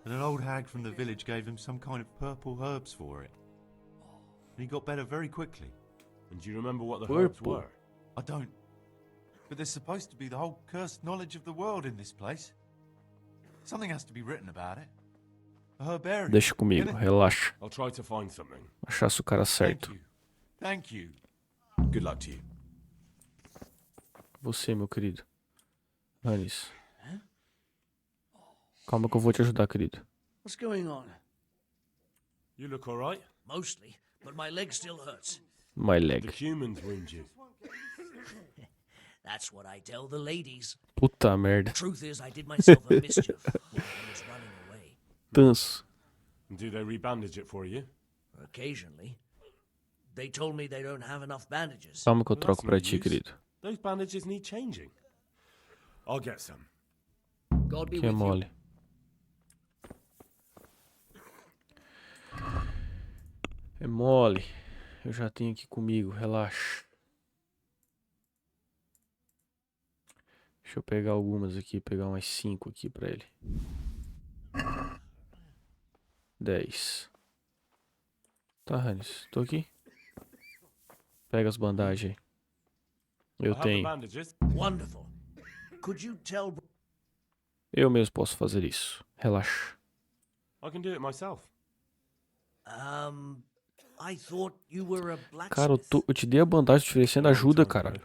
H: and an old hag from the village gave him some kind of purple herbs for it. And he got better very quickly.
B: And do you remember what the herbs
A: Purple.
B: were?
H: I don't. But there's supposed to be the whole cursed knowledge of the world in this place. Something has to be written about it. A herbarium.
A: Deixa comigo, relaxa.
B: I'll try to find something.
A: Achasse o cara
H: Thank
A: certo.
H: you. Thank you.
B: Good luck to you.
A: Você, meu querido. Hannes. Calma que eu vou te ajudar, querido.
I: What's going on?
B: You look alright.
I: Mostly, but my leg still hurts.
A: My
B: The
A: leg.
B: humans wound you.
I: That's what I tell the ladies.
A: Puta merda.
I: Truth is, I did myself a mischief while I was running away.
A: Tanso.
B: And do they rebandage it for you?
I: Occasionally. They told me they don't have enough bandages.
A: Calma que eu
B: Well,
A: troco
B: that's
A: pra
B: no
A: ti,
B: use.
A: querido.
B: Those bandages need changing. I'll get some.
I: God be
A: Que é
I: with you.
A: mole. É mole. Eu já tenho aqui comigo, relaxa. Deixa eu pegar algumas aqui, pegar umas 5 aqui pra ele. 10. Tá, Hannes, tô aqui. Pega as bandagens aí. Eu
B: I have the
A: tenho.
B: bandages.
I: Wonderful. Could you tell...
A: Eu mesmo posso fazer isso. Relaxa.
B: I can do it myself.
I: I thought you were a
A: Cara,
I: blacksmith.
A: eu te dei a bandagem te oferecendo ajuda, caralho.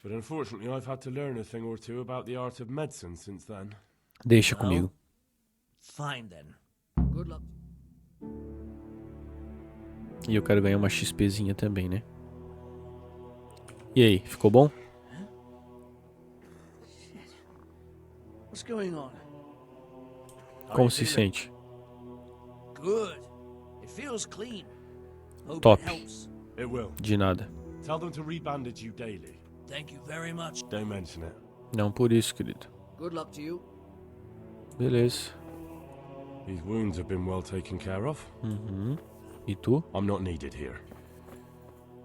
B: But unfortunately, I've had to learn a thing or two about the art of medicine since then.
A: Deixa
I: Well,
A: comigo.
I: Fine then. Good luck.
A: E eu quero ganhar uma XPzinha também, né? E aí, ficou bom?
I: What's going on?
A: Como se sente?
I: Good. It feels clean. Hope
A: Top.
I: it helps.
B: It will.
A: De nada.
B: Tell them to rebandage you daily.
I: Thank you very much.
B: Don't mention it.
A: Não por isso, querido.
I: Good luck to you.
A: Beleza.
B: These wounds have been well taken care of.
A: Uhum. E tu?
B: I'm not needed here.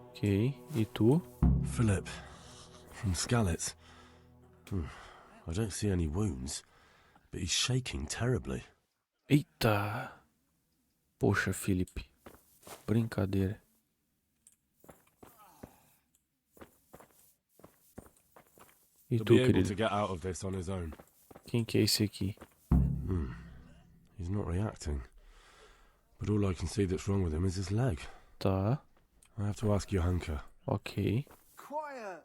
A: Ok. E tu?
B: Philip, from Skalitz. I don't see any wounds, but he's shaking terribly.
A: Eita. Poxa, Felipe. Brincadeira. E
B: He'll
A: tu,
B: be able
A: querido?
B: to get out of this on his own.
A: Quem que é esse aqui?
B: He's not reacting. But all I can see that's wrong with him is his leg.
A: Tá.
B: I have to ask Johanka.
A: Ok.
D: Quiet!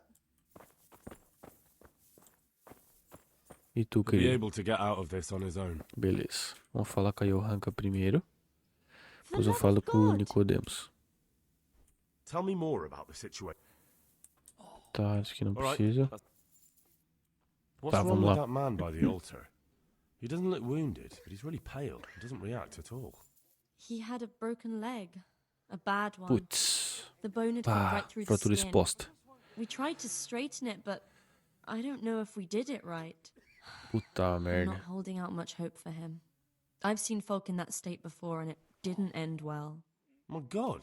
A: E tu,
B: He'll be
A: querido?
B: able to get out of this on his own.
A: Beleza. Vamos falar com a Johanka primeiro.
E: For
A: Depois eu
E: love
A: falo
E: of
A: com o
E: God.
A: Nicodemos.
B: Tell me more about the situation.
A: Tá, isso aqui não
B: Alright.
A: precisa.
B: What's
A: Tá,
B: wrong
A: vamos
B: with
A: lá.
B: that man by the altar? He doesn't look wounded, but he's really pale. He doesn't react at all.
E: He had a broken leg. A bad one.
A: Putz.
E: The bone had gone
A: Ah,
E: right through the
A: fratura
E: skin.
A: exposta.
E: We tried to straighten it, but I don't know if we did it right.
A: Puta
E: I'm
A: merda.
E: not holding out much hope for him. I've seen folk in that state before, and it didn't end well.
B: My God.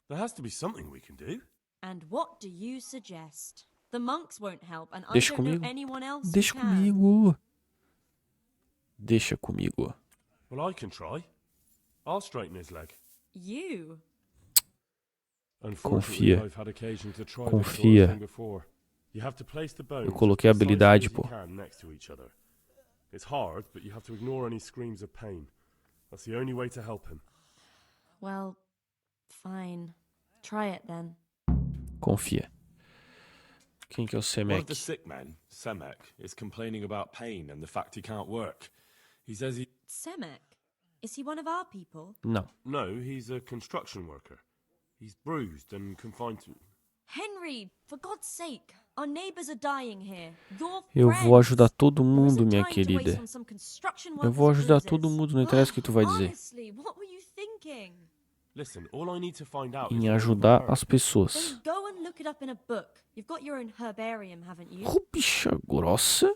B: There has to be something we can do.
E: And what do you suggest? The monks won't help, and
A: Deixa
E: I don't
A: comigo.
E: know anyone else
A: Deixa
E: who can.
A: comigo. Deixa comigo.
B: Well, I can try. I'll straighten his leg.
E: You?
B: Unfortunately,
A: Confia.
B: I've had occasion to try
A: Confia.
B: this sort of thing before. You have to place the bones
A: Eu coloquei a
B: as precisely
A: habilidade,
B: as you
A: pô.
B: can next to each other. It's hard, but you have to ignore any screams of pain. That's the only way to help him.
E: Well, fine. Try it then.
A: Confia. Quem que é o
H: One of
A: Semek?
H: the sick men, Semek, is complaining about pain and the fact he can't work. He says he...
E: Semek? Is he one of our people?
A: Não.
B: No, he's a construction worker. He's bruised and confined to...
E: Henry, for God's sake, our neighbors are dying here. Your
A: Eu
E: friends.
A: vou ajudar todo
E: There
A: mundo,
E: isn't
A: minha
E: time to waste
A: querida.
E: on some construction
A: Eu
E: workers'
A: vou ajudar
E: bruises.
A: todo mundo, não interessa o que tu vai dizer.
E: Honestly, what were you thinking?
B: Listen, all I need to find out is...
A: Em
B: the name of the
A: ajudar
B: herb.
A: as pessoas.
E: Then go and look it up in a book. You've got your own herbarium, haven't you?
A: Oh, bicha grossa.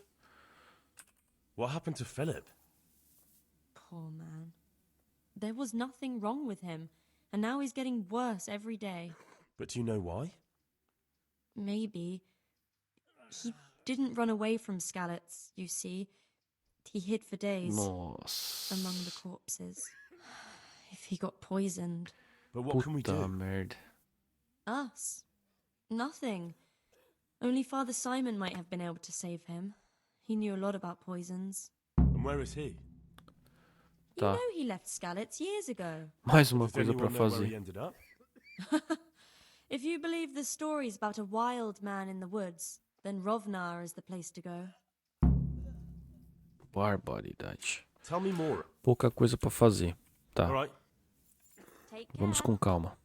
B: What happened to Philip?
E: Poor man. There was nothing wrong with him, and now he's getting worse every day.
B: But do you know why?
E: Maybe. He didn't run away from Skalitz, you see. He hid for days
A: Nossa.
E: among the corpses. If he got poisoned.
B: But what can we
A: Puta
B: do?
A: merda.
E: Us? Nothing. Only Father Simon might have been able to save him. He knew a lot about poisons.
B: And where is he?
E: You
A: Tá.
E: know he left Skalitz years ago.
A: Mais uma
B: Does
A: coisa pra
B: anyone know where he
A: fazer.
B: ended up?
E: If you believe the stories about a wild man in the woods, then Rovnar is the place to go.
A: Barbaridade.
B: Tell me more.
A: Pouca coisa pra fazer. Tá,
B: All right.
E: Take care.
A: vamos com calma.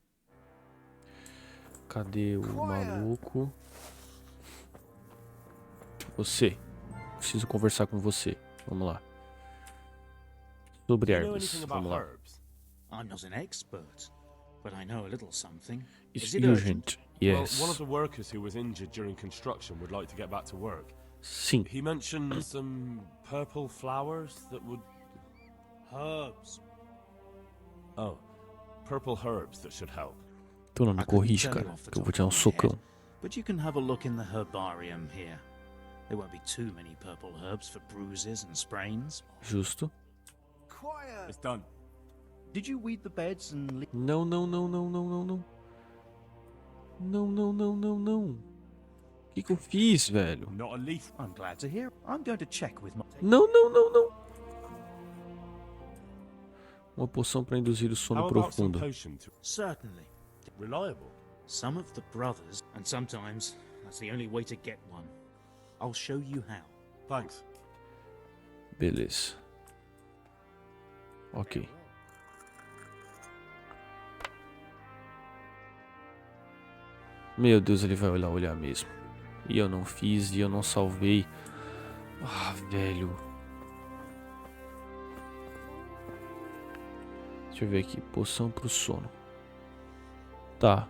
A: Cadê o maluco? Você. Preciso conversar com você. Vamos lá. Sobre
B: Do you know
A: ervas.
B: anything about
A: Vamos lá.
B: herbs?
G: I'm not an expert, but I know a little something.
A: It's
G: Is it urgent?
A: urgent. Yes.
B: Well, one of the workers who was injured during construction would like to get back to work.
A: Sim.
B: He mentioned some purple flowers that would...
G: Herbs.
B: Oh, purple herbs that should help.
A: Tu não me
G: I couldn't
A: corrige,
G: tell you
A: cara.
G: off the
A: Que eu
G: top
A: vou te dar um
G: of my
A: socão.
G: head, but you can have a look in the herbarium here. There won't be too many purple herbs for bruises and sprains.
A: Justo.
D: Quiet!
H: It's done.
G: Did you weed the beds and leave?
A: Não, não, não, não, não, não, não. Não, não, não, não, não. O que que eu fiz, velho?
H: Not a leaf.
G: I'm glad to hear. I'm going to check with my...
A: Não, não, não, não. Uma poção para induzir o sono
B: How about some
A: profundo.
B: potion to...
G: Certainly.
B: Reliable.
G: Some of the brothers, and sometimes that's the only way to get one. I'll show you how.
B: Thanks.
A: Beleza. Ok. Meu Deus, ele vai olhar mesmo. E eu não fiz, e eu não salvei. Ah, velho. Deixa eu ver aqui. Poção pro sono. Tá.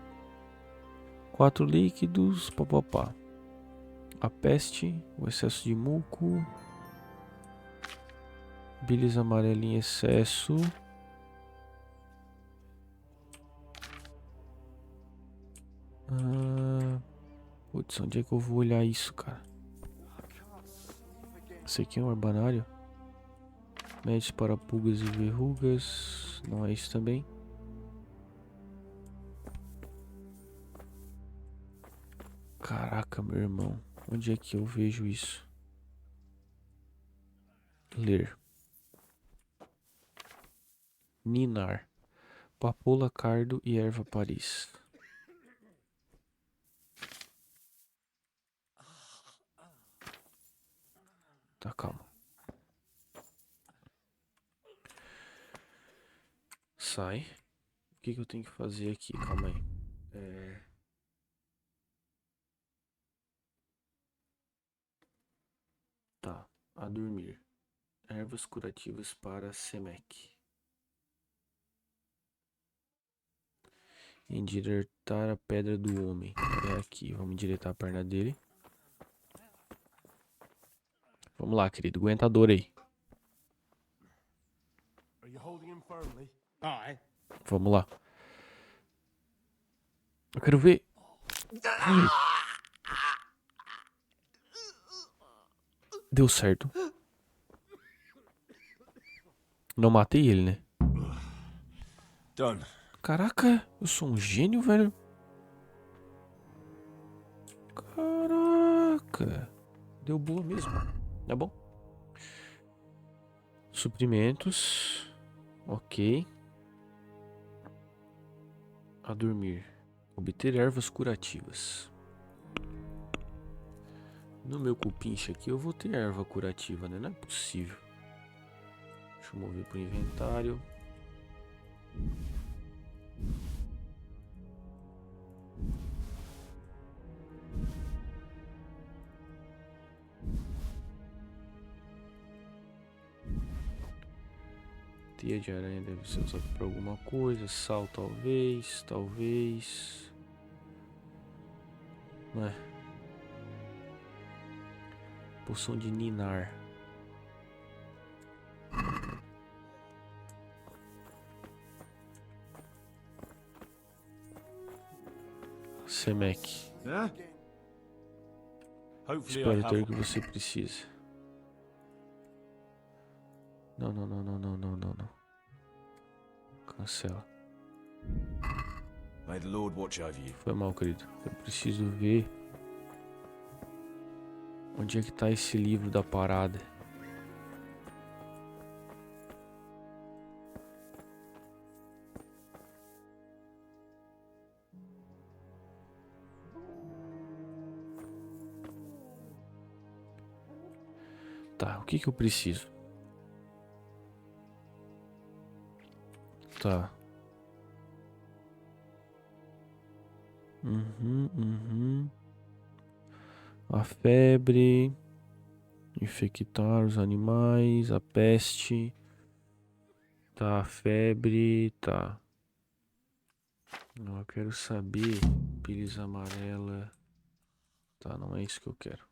A: 4 líquidos. Papapá. A peste. O excesso de muco. Bilis amarela em excesso. Putz, onde é que eu vou olhar isso, cara? Esse aqui é um herbanário. Médios para pulgas e verrugas. Não é isso também. Caraca, meu irmão. Onde é que eu vejo isso? Ler. Ninar. Papoula, cardo e erva Paris. Tá, calma. Sai. O que que eu tenho que fazer aqui? Calma aí. Tá. A dormir. Ervas curativas para Semek. Endireitar a pedra do homem. É aqui. Vamos endireitar a perna dele. Vamos lá, querido. Aguenta a dor aí.
B: Are you holding him firmly?
G: Aye.
A: Vamos lá. Eu quero ver. Ai. Deu certo. Não matei ele, né?
B: Done.
A: Caraca, eu sou um gênio, velho. Caraca. Deu boa mesmo. Tá bom? Suprimentos. Ok. A dormir. Obter ervas curativas. No meu cupincha aqui eu vou ter erva curativa, né? Não é possível. Deixa eu mover pro inventário. Teia de aranha deve ser usada para alguma coisa. Sal talvez. Talvez. Não é. Poção de ninar. Semek.
B: Yeah? Hopefully I
A: Espero ter
B: have
A: o que você precisa. Não, não, não, não, não, não, não, não. Cancela.
B: May the Lord watch over you.
A: Foi mal, querido. Eu preciso ver onde é que tá esse livro da parada. Tá, o que que eu preciso? Tá. A febre. Infectar os animais. A peste. Tá, a febre. Tá. Não, eu quero saber. Bilis amarela. Tá, não é isso que eu quero.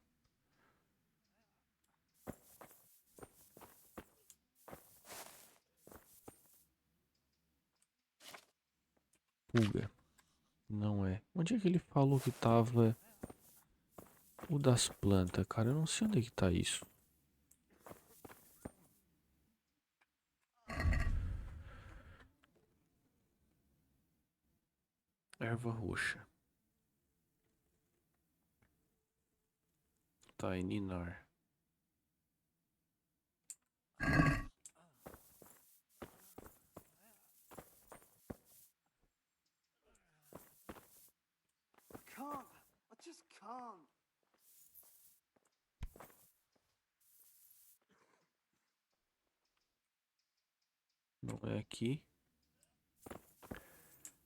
A: Pulga. Não é. Onde é que ele falou que tava? O das plantas, cara, eu não sei onde é que tá isso. Erva roxa. Tá, e ninar.
D: Can't. I just can't.
A: Não é aqui.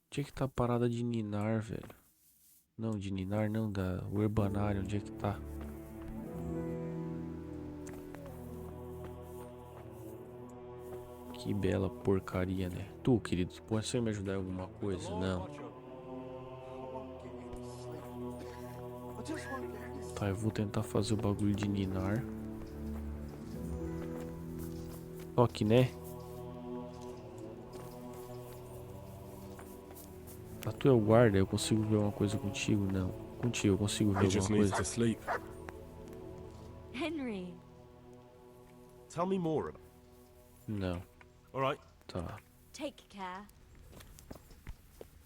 A: Onde é que tá a parada de ninar, velho? Não, de ninar não, da urbanária, onde é que tá? Que bela porcaria, né? Tu, querido, pode você me ajudar em alguma coisa? Não.
D: I just won't get any sleep.
A: Tá, eu vou tentar fazer o bagulho de ninar. Só que, né? Tá, tu é o guarda, eu consigo ver uma coisa contigo? Não. Contigo, eu consigo ver
J: He
A: alguma
J: just needs
A: coisa?
J: to sleep.
E: Henry.
B: Tell me more about.
A: Não.
B: All right.
A: Tá.
E: Take care.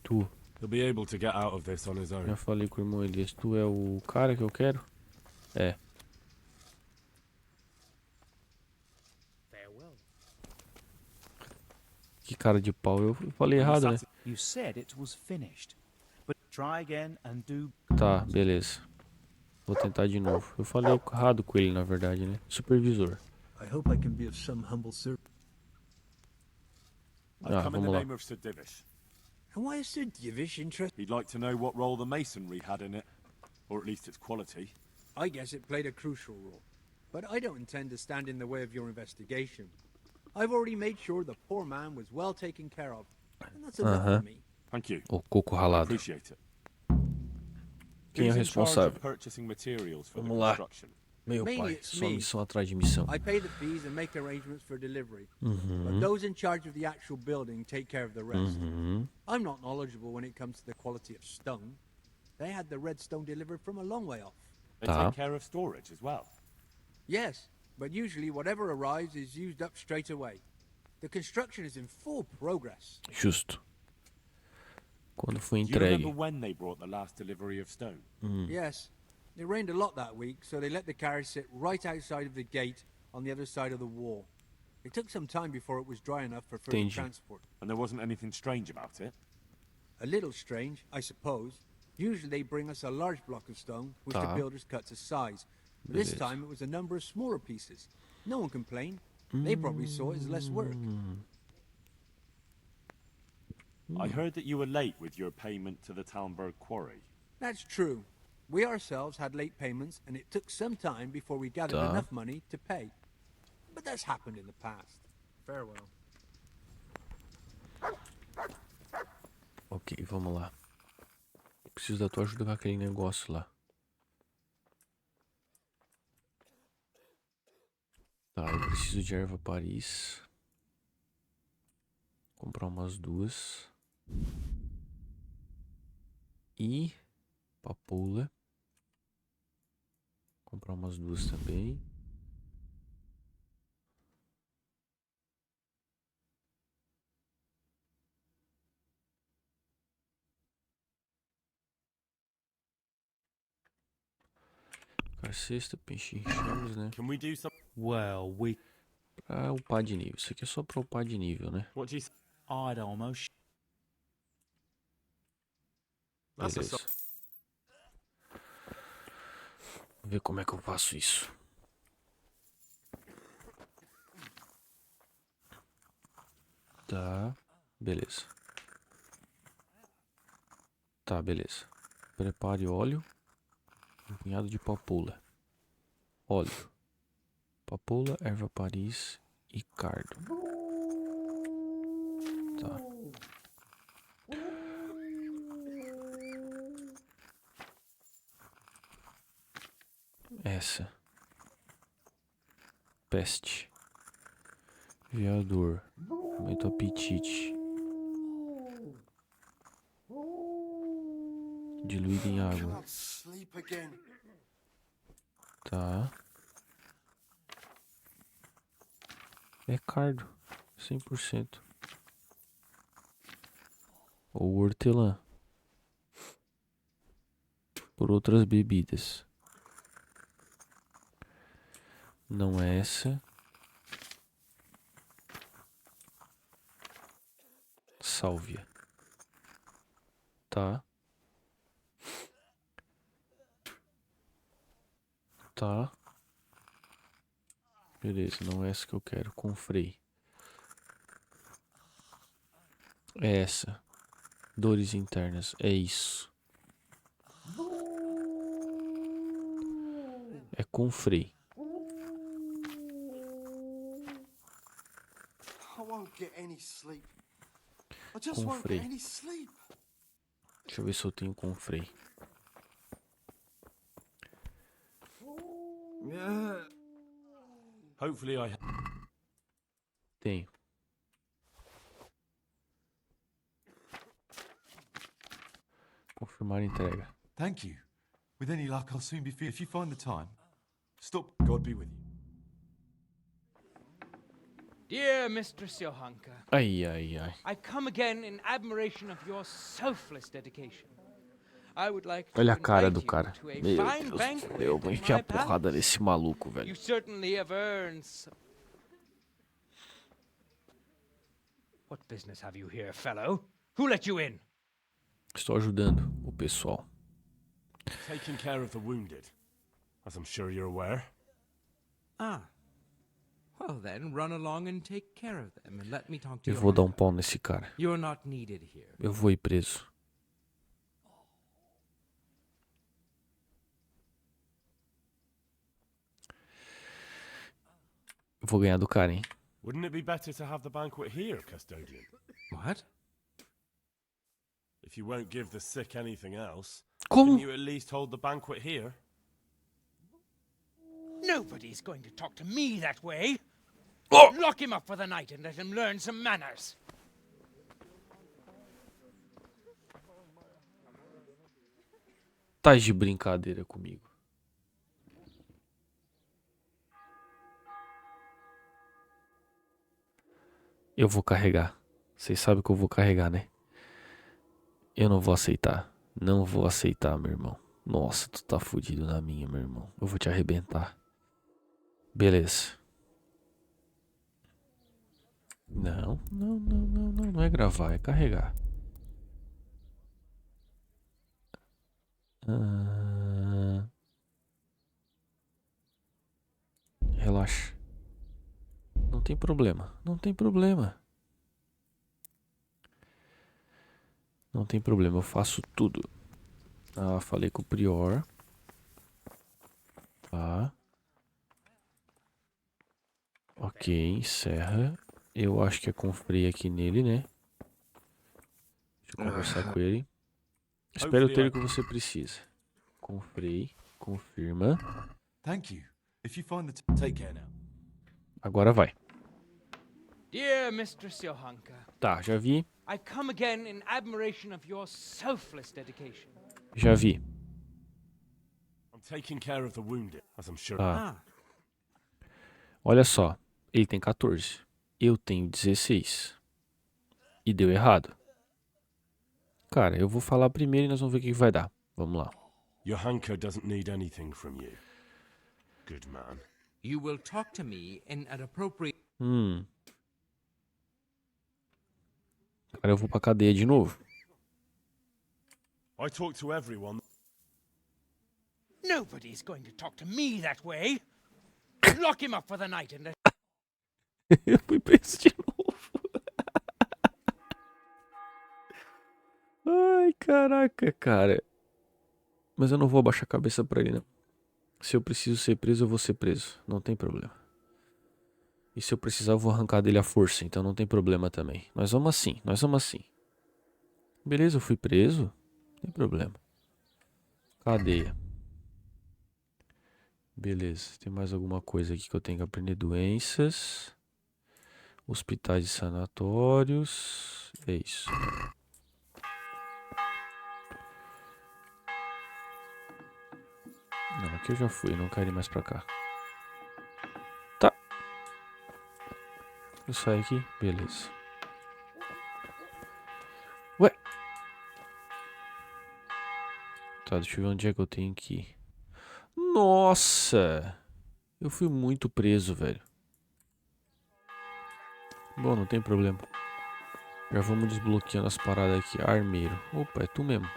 A: Tu,
J: He'll be able to get out of this on his own.
A: já falei com o irmão Elias. Tu é o cara que eu quero? É.
I: Farewell.
A: Que cara de pau. Eu falei errado, né?
G: You said it was finished. But try again and do.
A: Tá, beleza. Vou tentar de novo. Eu falei errado com ele, na verdade, né? Supervisor.
K: I hope I can be of some humble service.
H: I've
A: Ah,
H: come in the
A: vamos lá.
H: name of Sir Divish.
K: And why is Sir Divish interested?
H: He'd like to know what role the masonry had in it, or at least its quality.
K: I guess it played a crucial role. But I don't intend to stand in the way of your investigation. I've already made sure the poor man was well taken care of. And that's enough for me.
H: Thank you.
A: O coco ralado.
H: Appreciate it.
A: Quem é o
H: Who's in charge of
A: responsável?
H: purchasing materials for the
A: Vamos lá.
H: construction?
A: Meu
K: Mainly
A: pai,
K: it's
A: só
K: me.
A: missão atrás de missão.
K: I pay the fees and make arrangements for delivery.
A: Uhum.
K: But those in charge of the actual building take care of the rest.
A: Uhum.
K: I'm not knowledgeable when it comes to the quality of stone. They had the red stone delivered from a long way off.
H: They
A: Tá.
H: take care of storage as well.
K: Yes, but usually whatever arrives is used up straight away. The construction is in full progress.
A: Justo. Quando foi
H: Do you remember
A: entregue.
H: when they brought the last delivery of stone?
K: Yes, it rained a lot that week, so they let the carriage sit right outside of the gate on the other side of the wall. It took some time before it was dry enough for further
A: Entendi.
K: transport.
H: And there wasn't anything strange about it?
K: A little strange, I suppose. Usually they bring us a large block of stone, which the
A: Tá.
K: builders cut to size. But this
A: Beleza.
K: time it was a number of smaller pieces. No one complained. They probably saw it as less work.
H: I heard that you were late with your payment to the Talmberg quarry.
K: That's true. We ourselves had late payments, and it took some time before we gathered
A: Tá.
K: enough money to pay. But that's happened in the past. Farewell.
A: Ok, vamos lá. Eu preciso da tua ajuda com aquele negócio lá. Tá, eu preciso de erva Paris. Comprar umas duas. E papoula. Comprar umas duas também. Cesta, pechinchamos, né?
B: Can we do something?
G: Well, we.
A: Pra upar de nível. Isso aqui é só pra upar de nível, né?
B: What do you?
G: I'd almost.
B: That's a
A: Beleza. Vamos ver como é que eu faço isso. Tá, beleza. Tá, beleza. Prepare óleo. Um punhado de papoula. Óleo. Papoula, erva Paris e cardo. Tá. Essa. Peste. Veador. Aumenta o apetite. Diluído em água.
D: Can't sleep again.
A: Tá. É cardo. 100%. Ou hortelã. Por outras bebidas. Não é essa. Sálvia. Tá. Tá. Beleza, não é essa que eu quero. Com freio. É essa. Dores internas. É isso. É com freio.
D: I won't get any sleep. I just
A: Com
D: won't
A: freio.
D: get any sleep.
A: Deixa eu ver se eu tenho com freio.
J: Hopefully I...
A: Tenho. Confirmar a entrega.
H: Thank you. With any luck, I'll soon be free. If you find the time, stop. God be with you.
L: Dear Mistress Johanka,
A: Ai, ai, ai.
L: I come again in admiration of your selfless dedication. I would like to
A: Olha a cara
L: invite
A: do
L: you
A: cara.
L: to a
A: Meu
L: fine
A: Deus,
L: banquet
A: eu vou
L: in
A: enfiar
L: my
A: a porrada
L: palace.
A: nesse maluco, velho.
L: You certainly have earned some... What business have you here, fellow? Who let you in?
A: Estou ajudando o pessoal.
J: Taking care of the wounded, as I'm sure you're aware.
L: Ah. Well then, run along and take care of them and let me talk to
A: Eu
L: you.
A: vou dar um pau nesse cara.
L: You're not needed here.
A: Eu vou ir preso. Eu vou ganhar do cara, hein?
J: Wouldn't it be better to have the banquet here, custodian?
L: What?
J: If you won't give the sick anything else,
A: Como?
J: can you at least hold the banquet here?
L: Nobody's going to talk to me that way.
A: Oh!
L: Lock him up for the night and let him learn some manners.
A: Tá de brincadeira comigo. Eu vou carregar. Vocês sabem que eu vou carregar, né? Eu não vou aceitar. Não vou aceitar, meu irmão. Nossa, tu tá fudido na minha, meu irmão. Eu vou te arrebentar. Beleza. Não, não, não, não, não. Não é gravar, é carregar. Relaxa. Não tem problema. Não tem problema. Não tem problema, eu faço tudo. Ah, falei com o prior. Tá. Ok, encerra. Eu acho que é com freio aqui nele, né? Deixa eu conversar com ele. Espero ter o que você precisa. Com freio. Confirma.
H: Thank you. If you find the take care now.
A: Agora vai.
L: Dear Mistress Johanka,
A: Tá, já vi.
L: I come again in admiration of your selfless dedication.
A: Já vi.
J: I'm taking care of the wounded, as I'm sure.
A: Ah. Olha só. Ele tem 14. Eu tenho 16. E deu errado. Cara, eu vou falar primeiro e nós vamos ver o que vai dar. Vamos lá.
J: Johanka doesn't need anything from you. Good man.
L: You will talk to me in an appropriate...
A: Agora eu vou pra cadeia de novo.
J: I talk to everyone.
L: Nobody's going to talk to me that way. Lock him up for the night and let...
A: Eu fui preso de novo. Ai, caraca, cara. Mas eu não vou abaixar a cabeça pra ele, não. Se eu preciso ser preso, eu vou ser preso. Não tem problema. E se eu precisar, eu vou arrancar dele à força. Então não tem problema também. Nós vamos assim, nós vamos assim. Beleza, eu fui preso. Não tem problema. Cadeia. Beleza, tem mais alguma coisa aqui que eu tenho que aprender? Doenças. Hospitais e sanatórios. É isso. Não, aqui eu já fui, eu não quero ir mais pra cá. Tá. Eu saio aqui? Beleza. Ué? Tá, deixa eu ver onde é que eu tenho que ir. Nossa! Eu fui muito preso, velho. Bom, não tem problema. Já vamos desbloqueando as paradas aqui. Armeiro. Opa, é tu mesmo.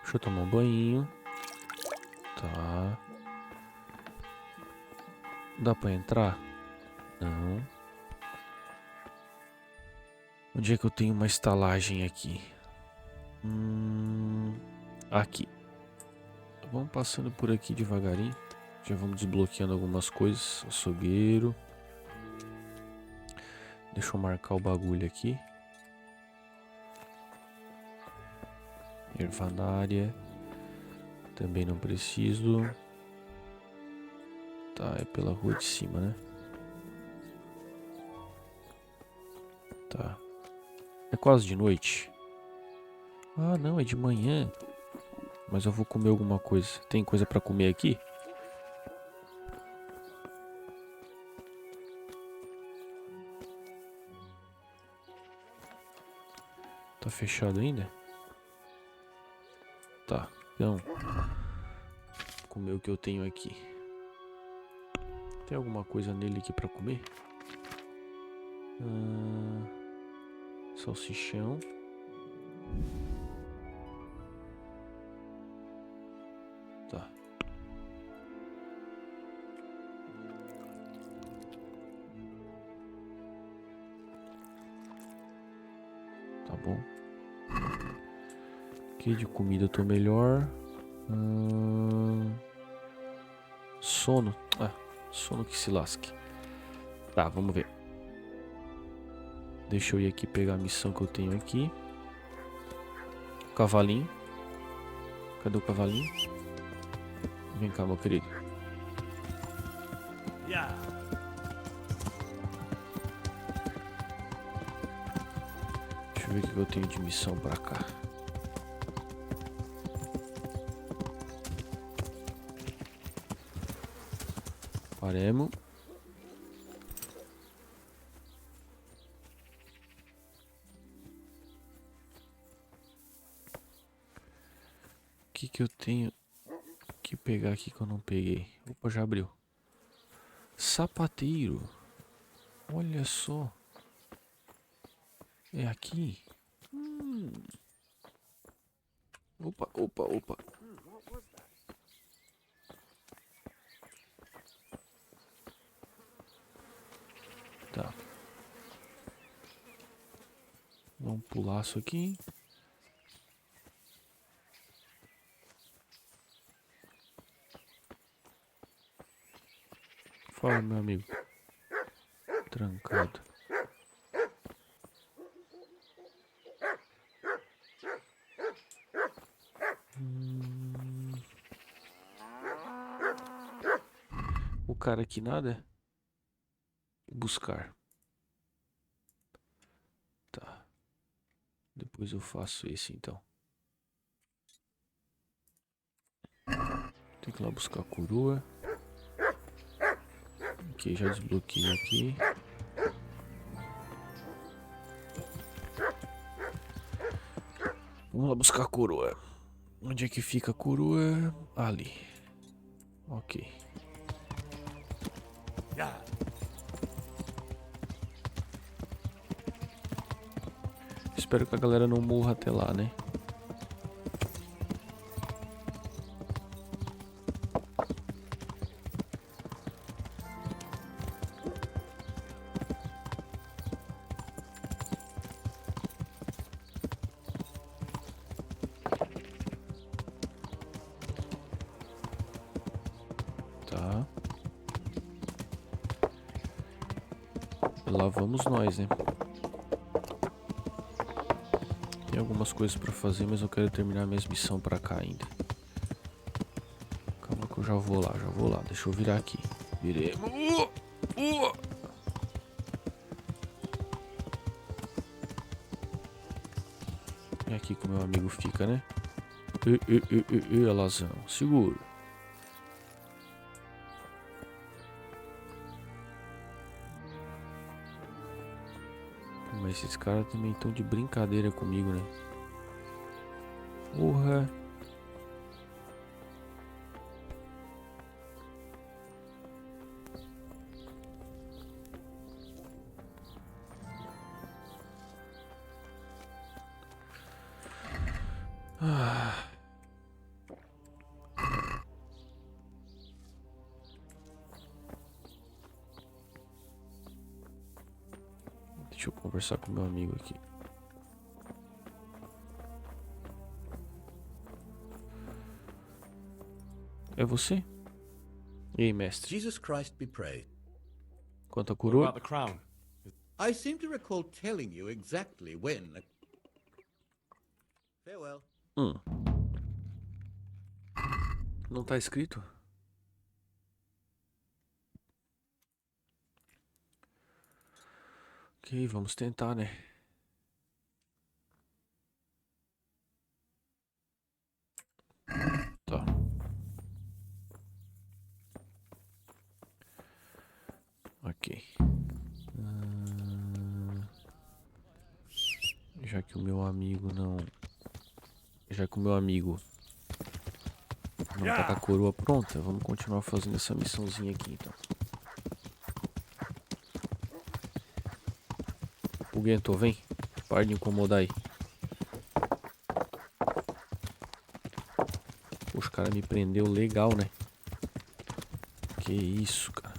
A: Deixa eu tomar um banho. Tá. Dá pra entrar? Não. Onde é que eu tenho uma estalagem aqui? Aqui. Vamos passando por aqui devagarinho. Já vamos desbloqueando algumas coisas. Açougueiro. Deixa eu marcar o bagulho aqui. Ervanária. Também não preciso. Tá, é pela rua de cima, né? Tá. É quase de noite. Ah, não, é de manhã. Mas eu vou comer alguma coisa. Tem coisa pra comer aqui? Tá fechado ainda? Tá, então. Vou comer o que eu tenho aqui. Tem alguma coisa nele aqui pra comer? Salsichão. Tá. Tá bom. Aqui de comida eu tô melhor. Sono. Ah, sono que se lasque. Tá, vamos ver. Deixa eu ir aqui pegar a missão que eu tenho aqui. Cavalinho. Cadê o cavalinho? Vem cá, meu querido. Deixa eu ver o que eu tenho de missão pra cá. Paremos. O que eu tenho que pegar aqui que eu não peguei? Opa, já abriu. Sapateiro. Olha só. É aqui? Opa, opa, opa. Tá. Vamos pular isso aqui. Fala, meu amigo. Trancado. O cara aqui nada? Buscar. Tá. Depois eu faço esse então. Tem que ir lá buscar a coroa. Ok, já desbloqueei aqui. Vamos lá buscar a coroa. Onde é que fica a coroa? Ali. Ok. Espero que a galera não morra até lá, né? Tá. Lá vamos nós, né? Tem algumas coisas pra fazer, mas eu quero terminar minhas missões pra cá ainda. Calma que eu já vou lá, Deixa eu virar aqui. Virei. É aqui que o meu amigo fica, né? Alazão. Seguro. Mas esses caras também estão de brincadeira comigo, né? Porra. Deixa eu conversar com meu amigo aqui. É você? E aí, mestre?
C: Jesus Christ be praised.
A: Quanto a
J: What
A: coroa?
J: about the crown?
C: I seem to recall telling you exactly when. Farewell.
A: Não tá escrito? Ok, vamos tentar, né? Tá. Ok. Já que o meu amigo não... Já que o meu amigo não tá com a coroa pronta, vamos continuar fazendo essa missãozinha aqui, então. Pulguento, vem. Para de incomodar aí. Os caras me prendeu legal, né? Que isso, cara.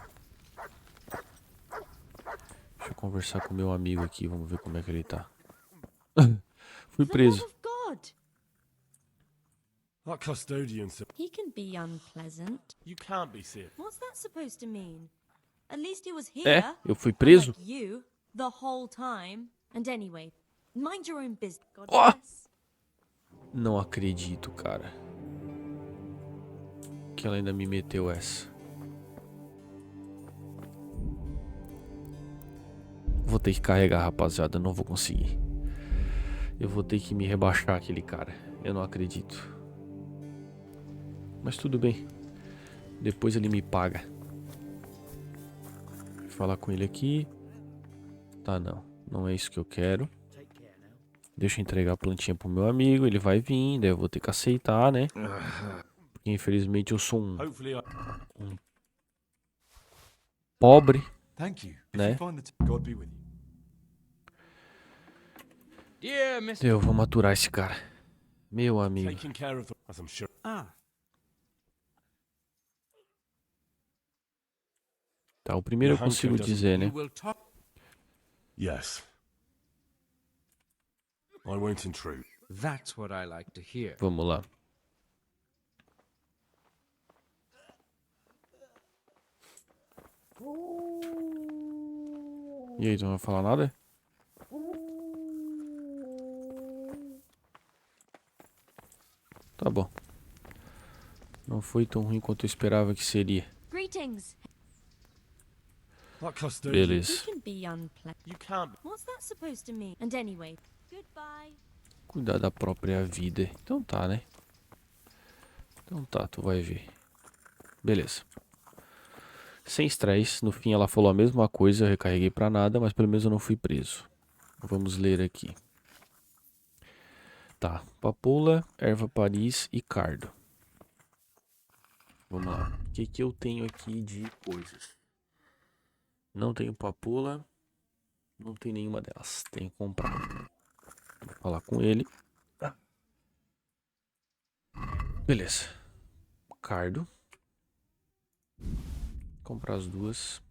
A: Deixa eu conversar com o meu amigo aqui, vamos ver como é que ele tá. Fui preso.
J: That custodian said
E: He can be unpleasant.
J: you can't be serious.
E: What's that supposed to mean? At least he was
A: É,
E: here,
A: eu fui preso.
E: unlike you, the whole time. And anyway, mind your own business. God
A: Ó.
E: bless.
A: Não acredito, cara. Que ela ainda me meteu essa. Vou ter que carregar, rapaziada. Não vou conseguir. Eu vou ter que me rebaixar aquele cara. Eu não acredito. Mas tudo bem. Depois ele me paga. Vou falar com ele aqui. Tá, não. Não é isso que eu quero. Deixa eu entregar a plantinha pro meu amigo. Ele vai vir. Daí eu vou ter que aceitar, né? Porque infelizmente eu sou
J: Hopefully
A: um pobre.
H: Thank you. If
A: Né?
H: you find the God be with you.
L: Dear Mr.
A: Eu vou maturar esse cara. Meu amigo.
J: taking care of the, as I'm sure.
A: Tá, o primeiro eu consigo dizer, né?
L: You will talk.
J: Yes. I won't intrude.
L: That's what I like to hear.
A: Vamos lá. E aí, tu não vai falar nada? Tá bom. Não foi tão ruim quanto eu esperava que seria.
E: Greetings.
J: That custodian.
E: He
A: Beleza.
E: can be unpleasant.
J: You can't be.
E: What's that supposed to mean? And anyway, goodbye.
A: Cuidar da própria vida. Então tá, né? Então tá, tu vai ver. Beleza. Sem estresse. No fim ela falou a mesma coisa. Eu recarreguei pra nada, mas pelo menos eu não fui preso. Vamos ler aqui. Tá. Papoula, erva Paris e cardo. Vamos lá. O que que eu tenho aqui de coisas? Não tenho papoula. Não tem nenhuma delas. Tenho que comprar. Vou falar com ele. Beleza. Cardo. Comprar as duas.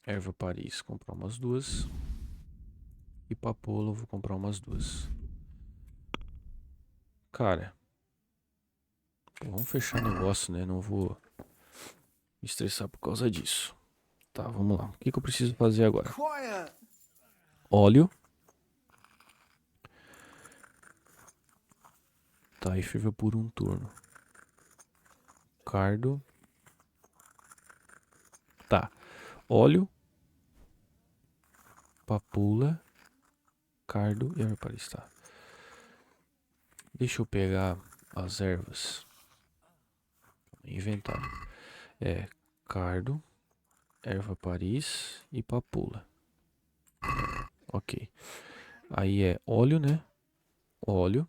A: Erva Paris. Comprar umas duas. E papoula eu vou comprar umas duas. Cara. Pô, vamos fechar o negócio, né? Não vou me estressar por causa disso. Tá, vamos lá. O que que eu preciso fazer agora?
D: Quiet.
A: Óleo. Tá, e ferveu por um turno. Cardo. Tá. Óleo. Papoula. Cardo e erva Paris, tá. Deixa eu pegar as ervas. Inventário. É cardo, erva Paris e papula. Ok. Aí é óleo, né? Óleo.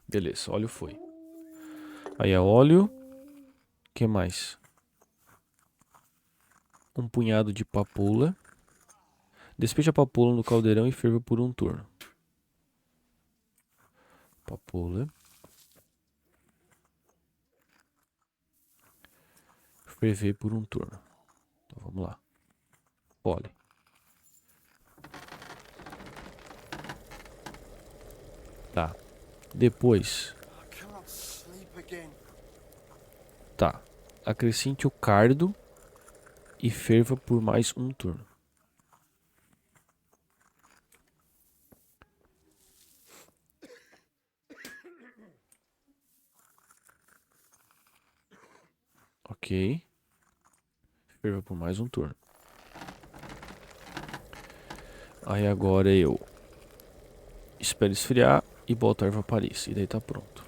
A: Beleza, óleo foi. Aí é óleo. O que mais? Um punhado de papula. Despeje a papula no caldeirão e ferva por um turno. Papula. Ferver por um turno. Então vamos lá. Óleo. Tá. Depois. Tá. Acrescente o cardo e ferva por mais um turno. Ok. Ferva por mais um turno. Aí agora eu espero esfriar e boto a erva Paris. E daí tá pronto.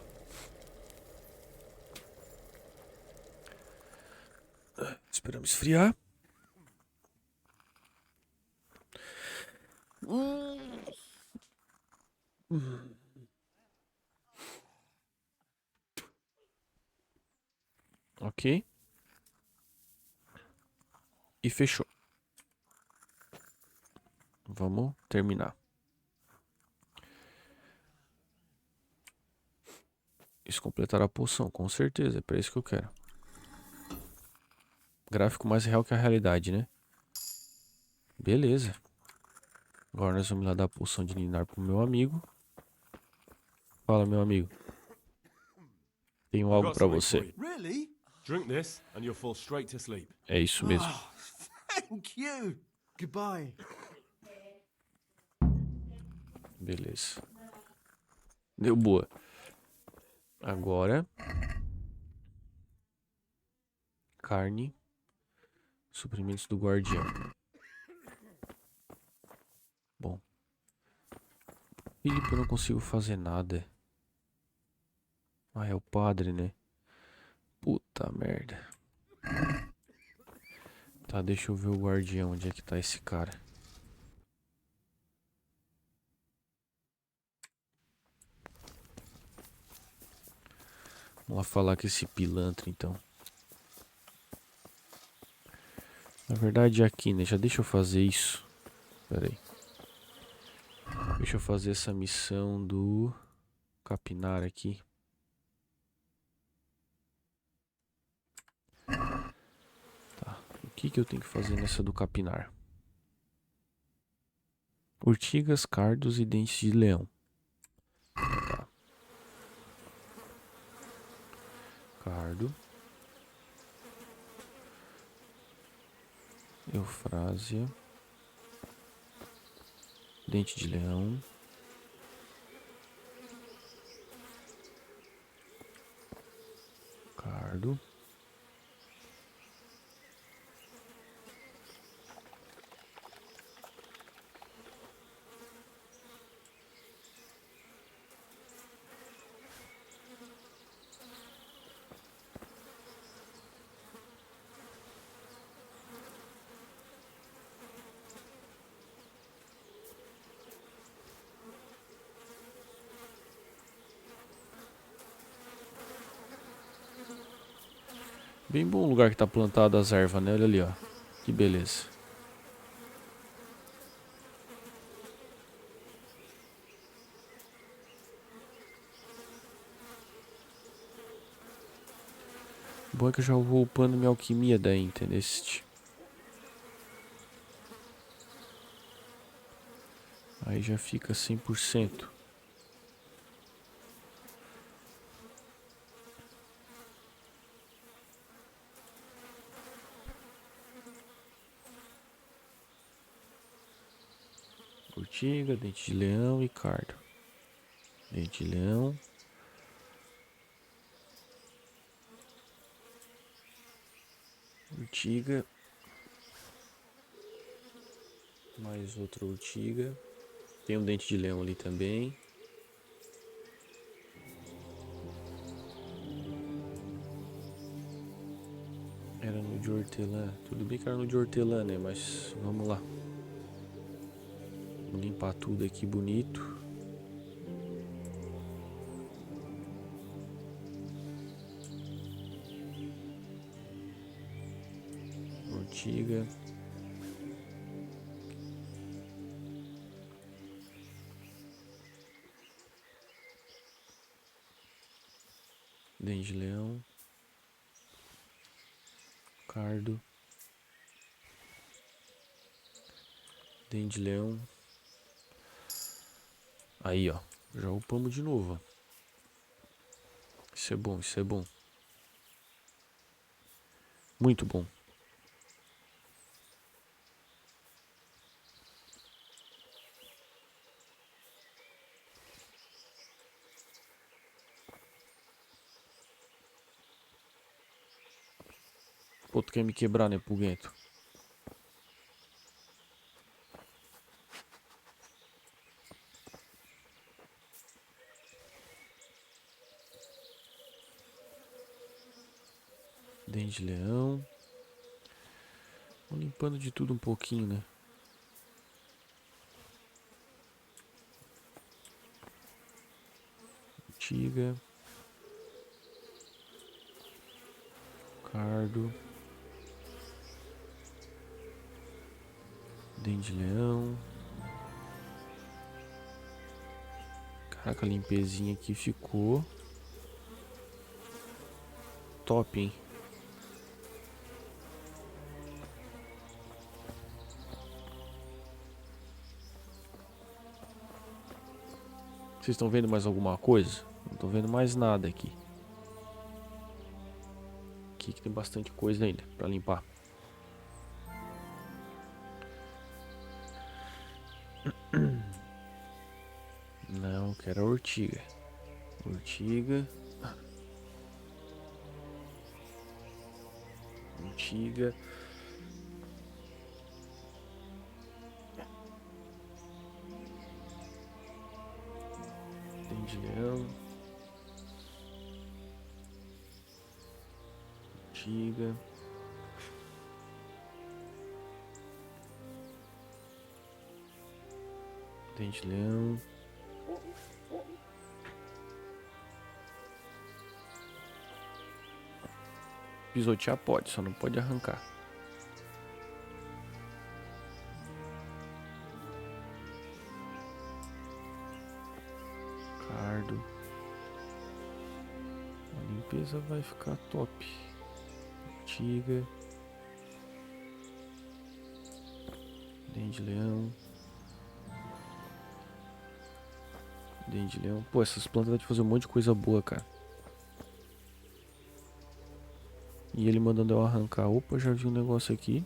A: Esperamos esfriar. Ok. E fechou. Vamos terminar. Isso completar a poção, com certeza. É pra isso que eu quero. Gráfico mais real que a realidade, né? Beleza. Agora nós vamos lá dar a poção de ninar pro meu amigo. Fala, meu amigo. Tenho algo pra você.
D: Really?
J: Drink this and you'll fall straight to sleep.
A: É isso mesmo.
D: Thank you. Goodbye.
A: Beleza. Deu boa. Agora. Carne. Suprimentos do guardião. Bom. Filipe, eu não consigo fazer nada. Ah, é o padre, né? Puta merda. Tá, deixa eu ver o guardião. Onde é que tá esse cara? Vamos lá falar com esse pilantra, então. Na verdade, aqui, né? Já deixa eu fazer isso. Pera aí. Deixa eu fazer essa missão do Capinar aqui. Tá. O que eu tenho que fazer nessa do Capinar? Urtigas, cardos e dentes de leão. Tá. Cardo. Eufrásia. Dente de leão. Cardo. Bem bom o lugar que tá plantado as ervas, né? Olha ali, ó. Que beleza. Bom é que eu já vou upando minha alquimia daí, entendeu? Aí já fica 100%. Urtiga, dente de leão e cardo. Dente de leão. Urtiga. Mais outra urtiga. Tem um dente de leão ali também. Era no de hortelã. Tudo bem que era no de hortelã, né? Mas vamos lá. Vou limpar tudo aqui bonito. Urtiga. Dente de leão. Cardo. Dente de leão. Aí, ó. Já upamos de novo, ó. Isso é bom, isso é bom. Muito bom. Pô, tu quer me quebrar, né, Pulguento? Dente de leão. Vou limpando de tudo um pouquinho, né? Urtiga. Cardo. Dente de leão. Caraca, a limpezinha aqui ficou top, hein? Vocês estão vendo mais alguma coisa? Não tô vendo mais nada aqui. Aqui que tem bastante coisa ainda pra limpar. Não, quero a urtiga. Urtiga. Urtiga. Dente de leão. Urtiga. Dente de leão. Pisotear pode, só não pode arrancar. Cardo. A limpeza vai ficar top. Urtiga. Dente de leão. Dente de leão. Pô, essas plantas dão de fazer um monte de coisa boa, cara. E ele mandando eu arrancar. Opa, já vi um negócio aqui.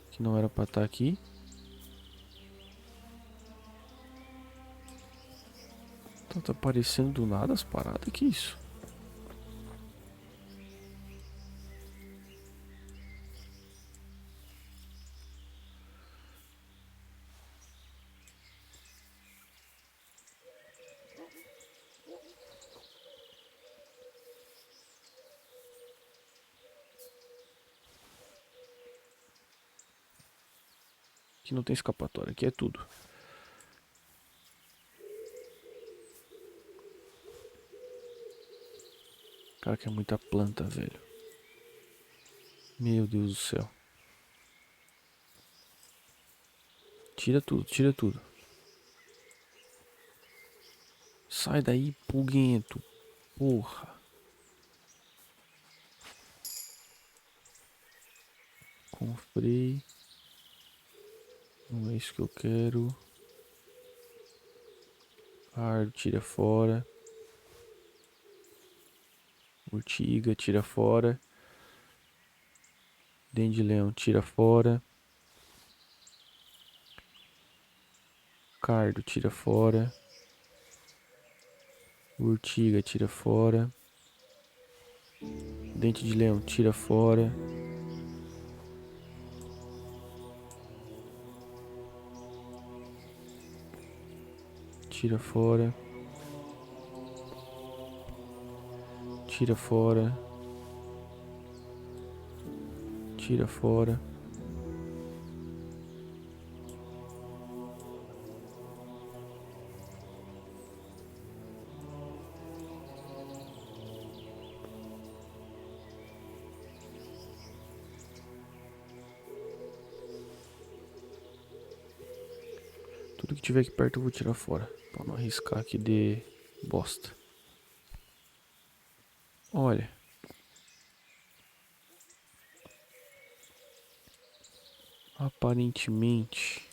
A: Que não era pra estar aqui. Tá aparecendo do nada as paradas. Que isso? Aqui não tem escapatória. Aqui é tudo. Cara, que é muita planta, velho. Meu Deus do céu. Tira tudo, tira tudo. Sai daí, pulguento. Porra. Comprei. Não é isso que eu quero. Cardo, tira fora. Urtiga, tira fora. Dente de leão, tira fora. Cardo, tira fora. Urtiga, tira fora. Dente de leão, tira fora. Tira fora. Tira fora. Tira fora. Tudo que tiver aqui perto eu vou tirar fora. Pra não arriscar aqui de bosta. Olha. Aparentemente.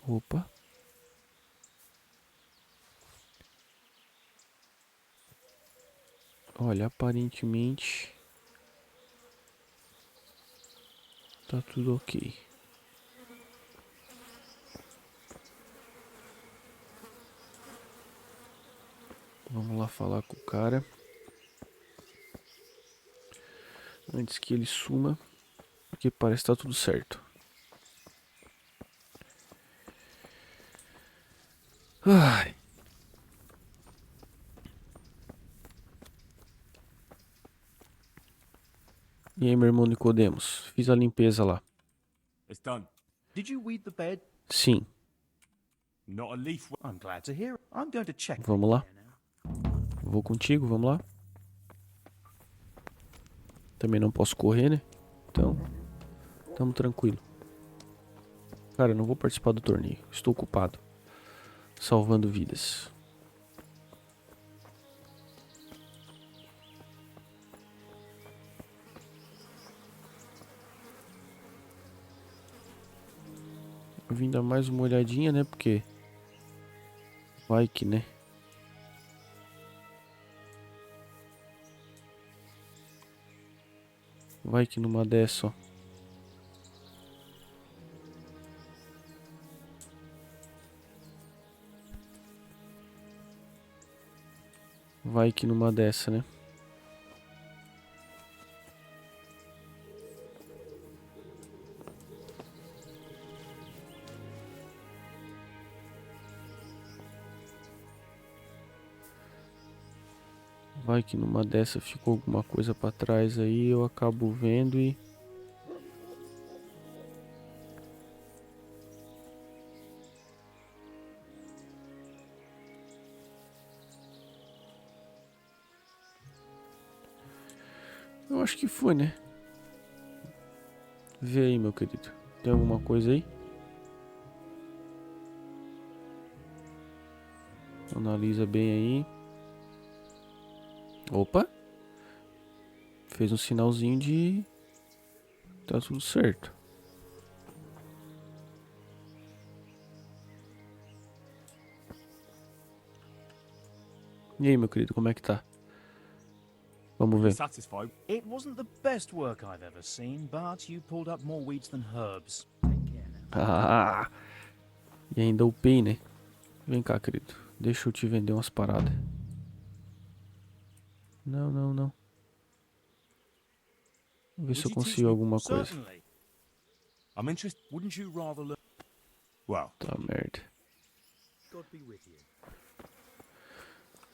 A: Opa. Olha, aparentemente. Tá tudo ok. Vamos lá falar com o cara. Antes que ele suma. Porque parece que tá tudo certo. Ai. E aí, meu irmão Nicodemos? Fiz a limpeza lá.
J: It's done.
M: Did you weed the bed?
A: Sim.
J: Not a leaf.
M: I'm glad to hear it. I'm going to check.
A: Vamos lá. Vou contigo, vamos lá. Também não posso correr, né? Então, tamo tranquilo. Cara, eu não vou participar do torneio. Estou ocupado. Salvando vidas. Eu vim dar mais uma olhadinha, né? Porque vai que, né? Vai que numa dessa, ó. Vai que numa dessa, né? Vai que numa dessa ficou alguma coisa pra trás aí, eu acabo vendo e... Eu acho que foi, né? Vê aí, meu querido. Tem alguma coisa aí? Analisa bem aí. Opa! Fez um sinalzinho de... Tá tudo certo. E aí, meu querido, como é que tá? Vamos ver.
J: Satisfied.
M: It wasn't the best work I've ever seen, but you pulled up more weeds than herbs.
A: Ah! E ainda upei, né? Vem cá, querido. Deixa eu te vender umas paradas. Não, não, não. Vou ver se eu consigo alguma coisa.
J: Certainly. I'm interested. Wouldn't you rather learn? Well,
A: Tá, merda.
M: God be with you.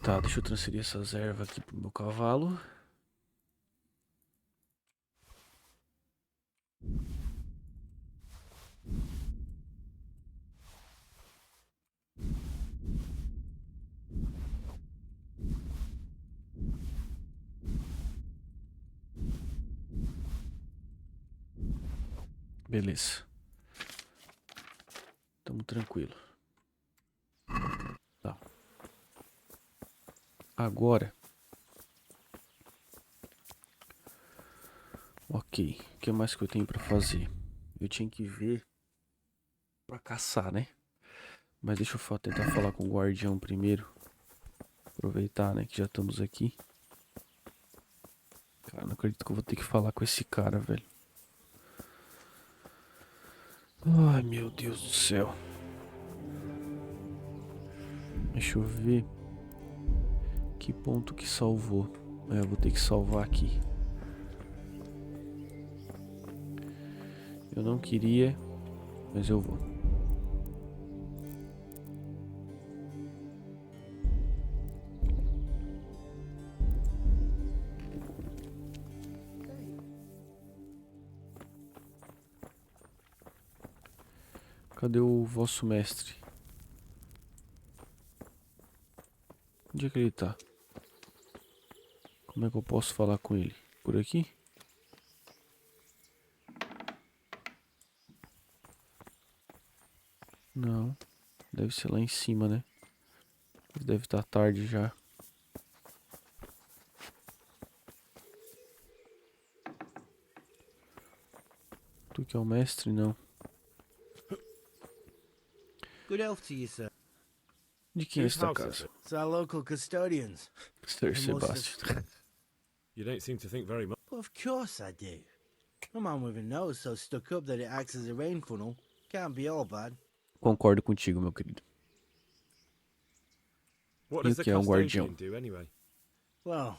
A: Tá, deixa eu transferir essas ervas aqui pro meu cavalo. Beleza. Tamo tranquilo. Tá. Agora. Ok. O que mais que eu tenho pra fazer? Eu tinha que ver pra caçar, né? Mas deixa eu tentar falar com o guardião primeiro. Aproveitar, né, que já estamos aqui. Cara, não acredito que eu vou ter que falar com esse cara, velho. Ai, meu Deus do céu. Deixa eu ver. Que ponto que salvou. É, eu vou ter que salvar aqui. Eu não queria, mas eu vou. Cadê o vosso mestre? Onde é que ele tá? Como é que eu posso falar com ele? Por aqui? Não. Deve ser lá em cima, né? Deve estar tarde já. Tu que é o mestre, não.
N: Good health to you, sir.
A: De quem é esta casa?
N: It's our local custodians.
A: Sir Sebastian.
J: You don't seem to think very much.
N: But of course I do. A man with a nose so stuck up that it acts as a rain funnel can't be all bad.
A: Concordo contigo, meu querido.
J: What
A: E
J: does
A: o
J: the
A: que é um guardião?
J: custodian do anyway?
N: Well,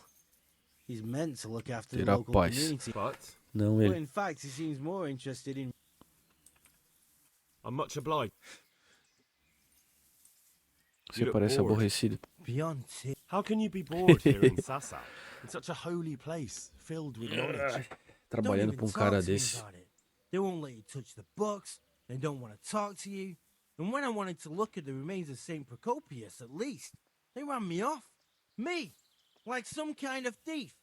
N: he's meant to look after the
A: Ter a
N: local
A: paz.
N: community.
J: But
A: Não
N: But
A: ele.
N: in fact, he seems more interested in...
J: I'm much obliged.
A: Você
J: look
A: parece
J: bored.
A: aborrecido.
N: Beyond it.
B: How can you be bored here in Sasau? It's such a holy place, filled with knowledge.
A: Trabalhando
N: Don't
A: pra um
N: even
A: cara
N: talk to me
A: desse.
N: about it. They won't let you touch the books. They don't want to talk to you. And when I wanted to look at the remains of St. Procopius, at least, they ran me off. Me! Like some kind of thief.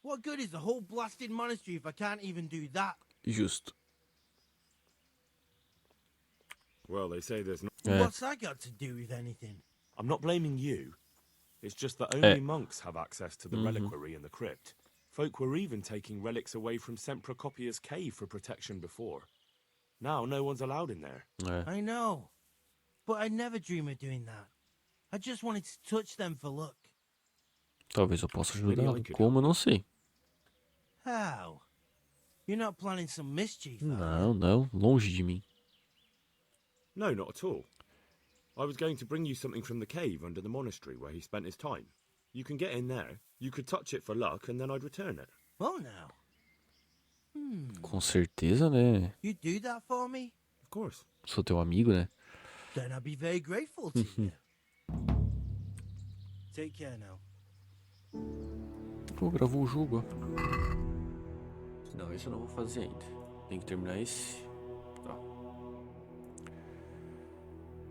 N: What good is the whole blasted monastery if I can't even do that?
A: Justo.
J: Well, they say there's no.
N: What's that got to do with anything?
B: I'm not blaming you. It's just that
A: Eh.
B: only monks have access to the reliquary in the crypt. Folk were even taking relics away from St. Procopius' cave for protection before. Now no one's allowed in there.
N: I know. But I'd never dream of doing that. I just wanted to touch them for luck.
A: Talvez eu possa ajudá-lo. Como, eu não sei.
N: How? You're not planning some mischief, are you?
A: Não, não. Longe de mim.
B: No, not at all. I was going to bring you something from the cave under the monastery where he spent his time. You can get in there, you could touch it for luck, and then I'd return it.
N: Well, now.
A: Com certeza, né?
N: You do that for me?
B: Of course.
A: Sou teu amigo, né?
N: Then I'd be very grateful to you. Take care now.
A: Pô, gravou o jogo, ó. Não, esse eu não vou fazer ainda. Tem que terminar esse. Tá.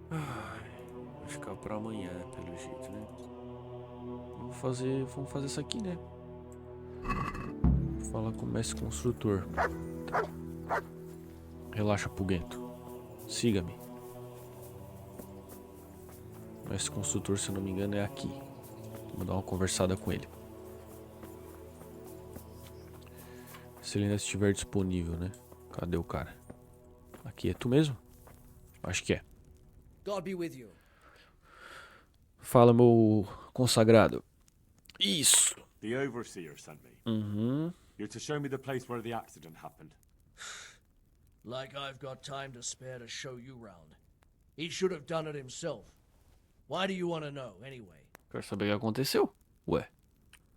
A: Vai ficar pra amanhã, pelo jeito, né? Vamos fazer isso aqui, né? Vou falar com o mestre construtor. Tá. Relaxa, Puguento. Siga-me. O mestre construtor, se eu não me engano, é aqui. Vou dar uma conversada com ele. Se ele ainda estiver disponível, né? Cadê o cara? Aqui é tu mesmo? Acho que é.
I: God be with you.
A: Fala, meu consagrado. Isso.
B: The overseer sent me.
A: Uhum.
B: You're to show me the place where the accident happened.
I: Like I've got time to spare to show you round. He should have done it himself. Why do you want to know, anyway?
A: Quero saber o que aconteceu. Ué.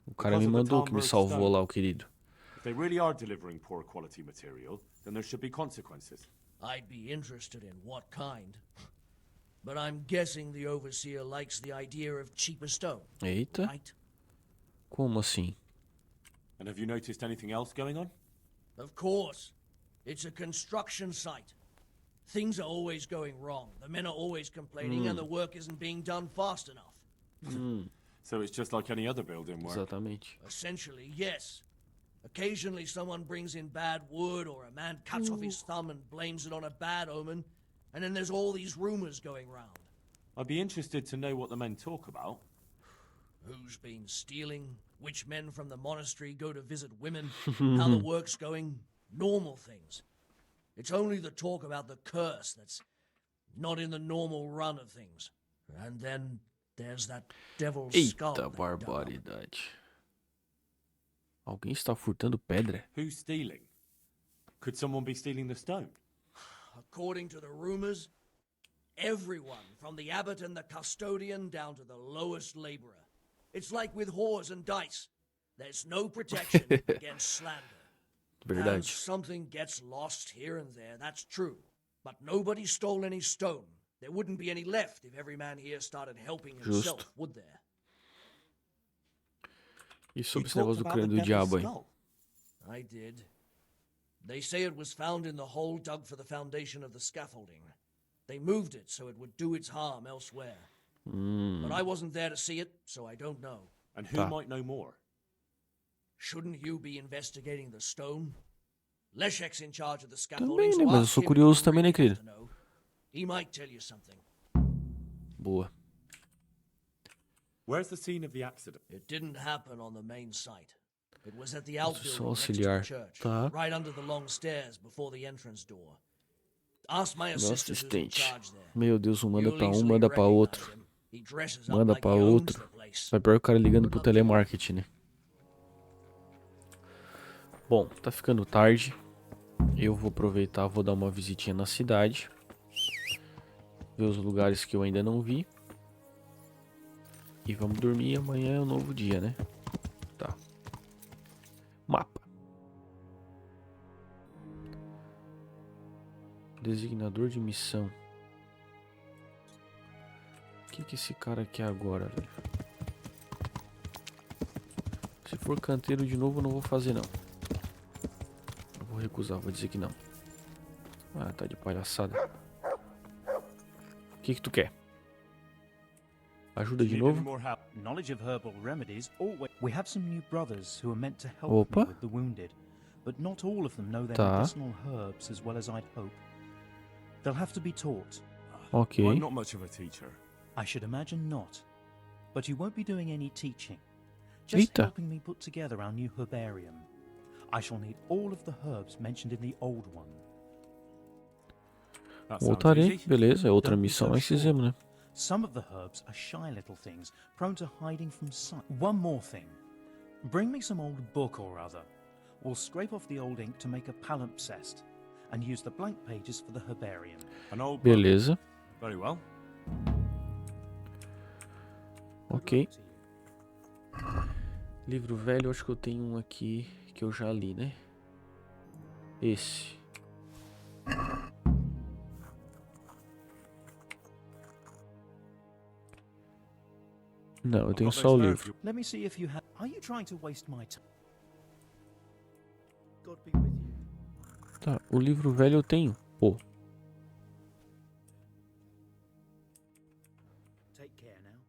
A: O cara me mandou que me salvou lá, o querido.
B: If they really are delivering poor quality material, then there should be consequences.
I: I'd be interested in what kind. But I'm guessing the overseer likes the idea of cheaper stone.
A: Eita.
I: Right?
A: Como assim?
B: And have you noticed anything else going on?
I: Of course. It's a construction site. Things are always going wrong. The men are always complaining and the work isn't being done fast enough.
B: So it's just like any other building work.
A: Exatamente.
I: Essentially, yes. Occasionally someone brings in bad wood or a man cuts off his thumb and blames it on a bad omen. And then there's all these rumors going round.
B: I'd be interested to know what the men talk about.
I: Who's been stealing? Which men from the monastery go to visit women? How the work's going? Normal things. It's only the talk about the curse that's not in the normal run of things. And then there's that devil's skull.
A: Eita barbaridade. Alguém está furtando pedra?
B: Who's stealing? Could someone be stealing the stone?
I: According to the rumors, everyone from the abbot and the custodian down to the lowest laborer. It's like with whores and dice. There's no protection against slander. And
A: Verdade.
I: something gets lost here and there, that's true. But nobody stole any stone. There wouldn't be any left if every man here started helping himself,
A: Justo.
I: would there?
A: E sobre esse negócio do crânio do diabo aí?
I: I did. They say it was found in the hole dug for the foundation of the scaffolding. They moved it so it would do its harm elsewhere. But I wasn't there to see it, so I don't know.
J: And who might know more?
I: Shouldn't you be investigating the stone? Leszek's in charge of the scaffolding,
A: Também, né?
I: so
A: Mas eu
I: ask
A: sou
I: him
A: curioso
I: if you
A: também, né,
I: really
A: querido?
I: want to know. He might tell you something.
A: Boa.
J: Where's the scene of the accident?
I: It didn't happen on the main site. It was at the
A: Só
I: outbuilding next to the
A: auxiliar.
I: church,
A: Tá.
I: right under the long stairs before the entrance door. Ask my
A: Meu
I: assistant who's in
A: assistente.
I: charge there.
A: Meu Deus, um manda
I: You'll
A: pra um,
I: easily
A: manda pra
I: recognize
A: outro.
I: him. He dresses up
A: Manda
I: like
A: pra
I: he owns
A: outro.
I: the place.
A: Vai pior o cara ligando pro telemarketing, né? Bom, tá ficando tarde. Eu vou aproveitar, vou dar uma visitinha na cidade. Ver os lugares que eu ainda não vi. E vamos dormir, amanhã é um novo dia, né? Tá. Mapa. Designador de missão. O que esse cara quer agora, velho? Se for canteiro de novo, eu não vou fazer, não. Eu vou recusar, vou dizer que não. Ah, tá de palhaçada. O que tu quer? Ajuda de novo?
M: Knowledge of herbal remedies always. We have some new brothers who are meant to help me with the wounded, but not all of them know their medicinal herbs as well as I'd hope. They'll have to be taught.
A: Okay.
J: I'm not much of a teacher.
M: I should imagine not. But you won't be doing any teaching. Just helping me put together our new herbarium. I shall need all of the herbs mentioned in the old one.
A: Voltarei, beleza, é outra missão nós fizemos, né?
M: Some of the herbs are shy little things, prone to hiding from sight. One more thing. Bring me some old book or other. We'll scrape off the old ink to make a palimpsest, and use the blank pages for the herbarium.
J: An old
A: Beleza.
J: book. Very well.
A: Ok. Livro velho, acho que eu tenho um aqui que eu já li, né? Esse. Não, eu tenho só o livro.
M: Let me see if you have. Are you trying to waste my time? God be with you.
A: Tá, o livro velho eu tenho. Pô.
M: Take care now.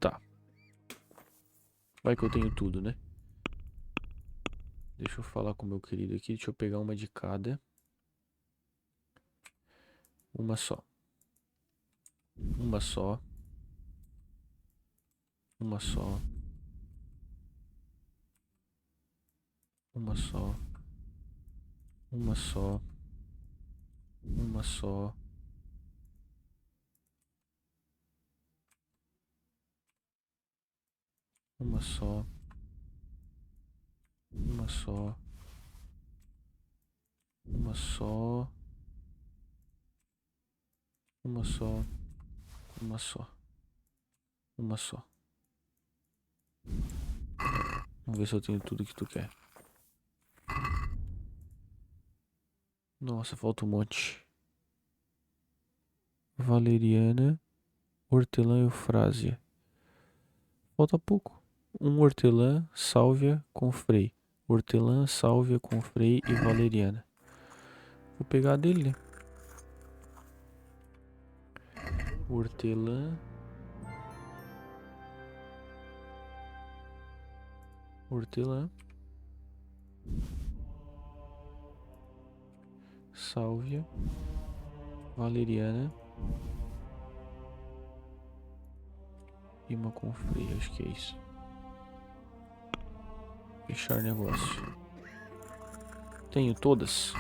A: Tá. Vai que eu tenho tudo, né? Deixa eu falar com o meu querido aqui. Deixa eu pegar uma de cada. Uma só. Uma só. Uma só. Uma só. Uma só. Uma só. Uma só. Uma só. Uma só. Uma só. Uma só. Uma só. Vamos ver se eu tenho tudo que tu quer. Nossa, falta um monte. Valeriana, hortelã e eufrásia. Falta pouco. Um hortelã, sálvia com frei. Hortelã, sálvia com frei e valeriana. Vou pegar dele, né? Hortelã. Hortelã. Sálvia. Valeriana. E uma com freio, acho que é isso. Fechar negócio. Tenho todas.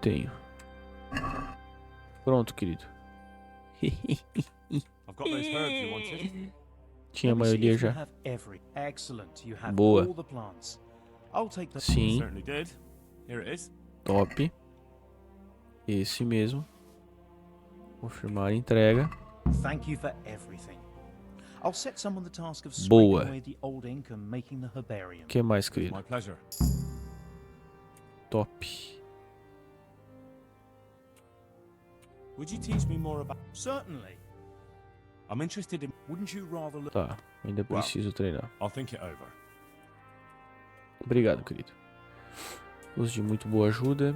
A: Tenho. Pronto, querido.
J: I've got those herbs you wanted.
A: Tinha a maioria já. Boa. Sim.
J: Certainly did. Here it is.
A: Top. Esse mesmo. Confirmar a entrega.
M: Thank you for everything. I'll set someone the task of
A: Boa.
M: scraping away the old ink and making the herbarium.
A: O que mais, querido?
J: My pleasure.
A: Top.
J: Would you teach me more about...
M: Certainly.
J: I'm interested in...
M: Wouldn't you rather look...
A: Tá, ainda preciso treinar.
J: I'll think it over.
A: Obrigado, querido. Uso de muito boa ajuda.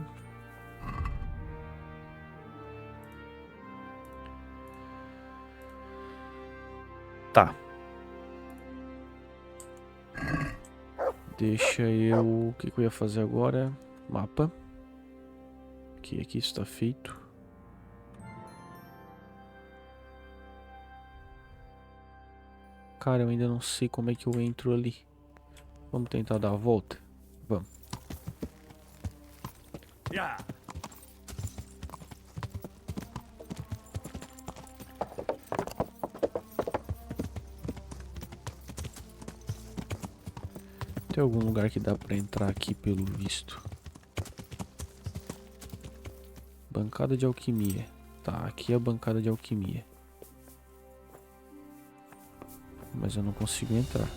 A: Tá. Deixa eu... O que eu ia fazer agora? Mapa. Aqui está feito. Cara, eu ainda não sei como é que eu entro ali. Vamos tentar dar a volta? Vamos.
J: Yeah.
A: Tem algum lugar que dá pra entrar aqui pelo visto? Bancada de alquimia. Tá, aqui é a bancada de alquimia. Mas eu não consigo entrar.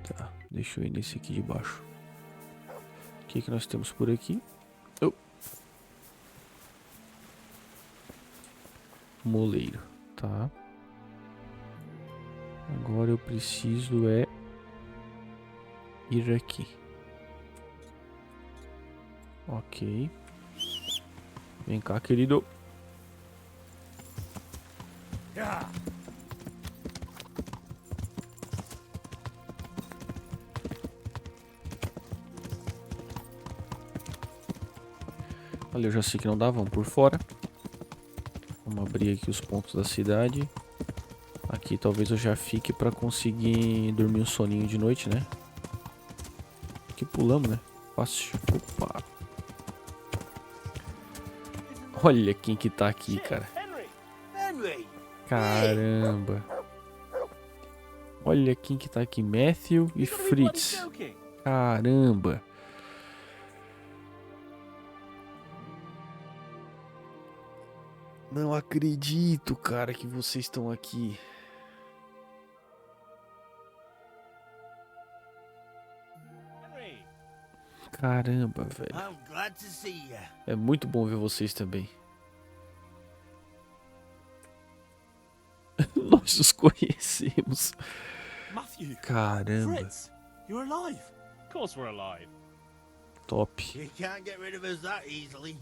A: Tá, deixa eu ir nesse aqui de baixo. O que nós temos por aqui? Oh. Moleiro, tá. Agora eu preciso ir aqui. Ok. Vem cá, querido.
J: Yeah.
A: Olha, eu já sei que não dá, vamos por fora. Vamos abrir aqui os pontos da cidade. Aqui talvez eu já fique pra conseguir dormir um soninho de noite, né? Aqui pulamos, né? Fácil. Opa. Olha quem que tá aqui, cara. Caramba. Olha quem que tá aqui. Matthew e Fritz. Caramba. Não acredito, cara, que vocês estão aqui. Caramba, velho. É muito bom ver vocês também. Nós os conhecemos.
J: Matthew.
A: Caramba.
J: Fritz, you're alive. Of course we're alive.
A: Top.
N: You can't get rid of us that easily.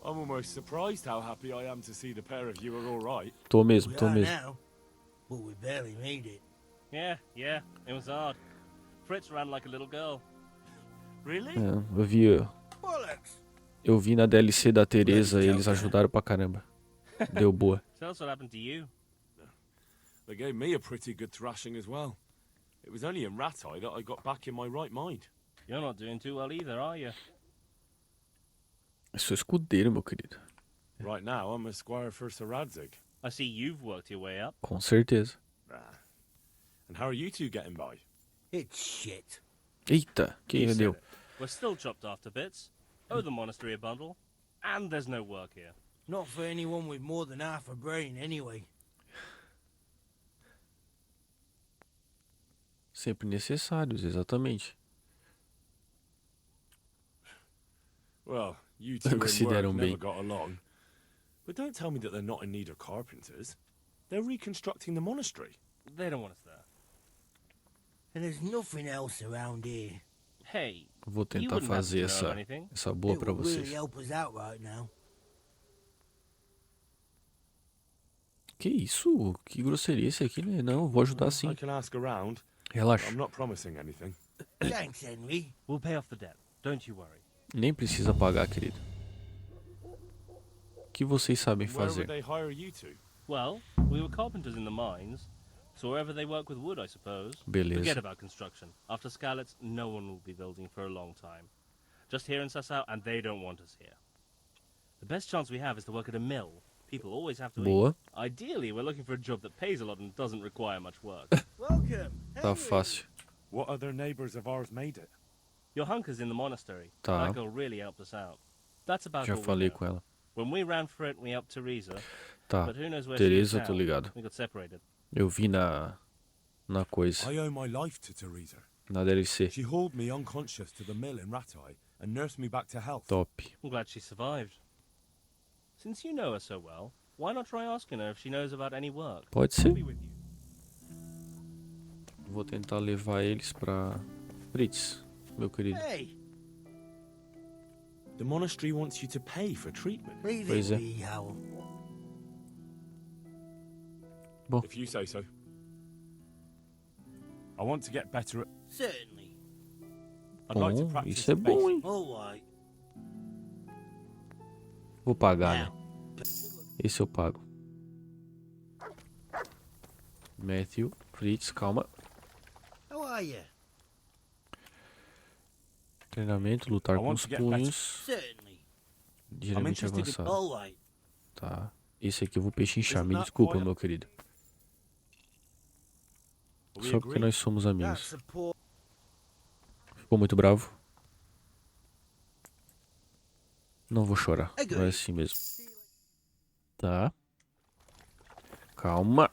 J: I'm almost surprised how happy I am to see the pair of you are all right.
A: Tô mesmo,
N: We
A: tô
N: are
A: mesmo.
N: now, but we barely made it.
O: Yeah, it was hard. Fritz ran like a little girl.
J: Really?
A: É, eu vi na DLC da Teresa e eles ajudaram pra caramba. Deu boa.
O: Tell us what happened to you.
J: They gave me a pretty good thrashing as well. It was only in Ratai that I got back in my right mind.
O: You're not doing too well either, are you?
A: Eu sou escudeiro, meu querido.
J: Right now, I'm a squire for Sir Radzig.
O: I see you've worked your way up.
A: Com certeza.
J: And how are you two getting by?
N: It's shit.
A: Eita, quem deu?
O: We're still chopped off to bits. Owe the monastery a bundle. And there's no work here.
N: Not for anyone with more than half a brain, anyway.
A: Sempre necessários, exatamente.
J: Well, you two in work
A: Consideram
J: never
A: bem.
J: got along. But don't tell me that they're not in need of carpenters. They're reconstructing the monastery.
O: They don't want us there.
N: And there's nothing else around here.
O: Hey,
A: Vou
O: you
A: tentar
O: wouldn't have
A: fazer
O: to know anything.
A: essa boa
N: It
A: pra
N: would really
A: vocês.
N: help us out right now.
A: Que isso? Que grosseria esse aqui, né? Não, vou ajudar sim.
J: I can ask around.
A: Relaxa.
J: I'm not promising anything.
N: Thanks, Henry.
O: We'll pay off the debt. Don't you worry.
A: Nem precisa pagar, querido. O que vocês sabem
J: Where would
A: fazer?
J: they hire you to?
O: Well, we were carpenters in the mines, so wherever they work with wood, I suppose.
A: Beleza.
O: Forget about construction. After Scarlet's, no one will be building for a long time. Just here in Sassau, and they don't want us here. The best chance we have is to work at a mill. People always have to
A: Boa.
O: eat. Ideally, we're looking for a job that pays a lot and doesn't require much work.
N: Welcome.
A: Tá fácil.
J: What other neighbors of ours made it?
O: Your hunker's in the monastery.
A: Tá.
O: That girl really helped us out. That's about
A: Já
O: all we
A: falei
O: know.
A: com ela.
O: When we ran for it, we helped Teresa.
A: Tá.
O: But who knows where
A: Teresa,
O: she is
A: tô
O: now.
A: ligado.
O: We got separated.
A: Eu vi na coisa,
J: I owe my life to Teresa.
A: na DLC.
J: She hauled me unconscious to the mill in Ratai and nursed me back to health.
A: Top.
O: I'm glad she survived. Since you know her so well, Why not try asking her if she knows about any work?
A: Pode
O: I'll
A: ser.
O: be with you.
A: Vou tentar levar eles pra Fritz, meu querido.
N: Hey,
J: The monastery wants you to pay for treatment.
N: leave
A: Pois
N: it
A: é.
N: be, Howell.
A: Bom,
J: If you say so. I want to get better at...
N: Certainly.
J: I'd like to
A: bom,
J: practice
A: isso é
J: the
A: bom,
J: basics.
A: hein?
N: All right.
A: Vou pagar, né?
N: Now,
A: Esse eu pago. Matthew, Fritz, calma.
N: how are you?
A: Treinamento, lutar
J: I
A: com
J: want
A: os
J: to get better.
A: punhos.
N: Certainly.
A: Geralmente
J: interested in-
A: avançado.
N: All right.
A: Tá. Esse aqui eu vou pechinchar.
J: Isn't
A: Me
J: that
A: desculpa,
J: quite a-
A: meu querido.
J: We
A: Só porque
J: agree?
A: nós somos amigos.
N: That's a poor.
A: Ficou muito bravo? Não vou chorar.
N: Agree.
A: Vai assim mesmo. Tá. Calma.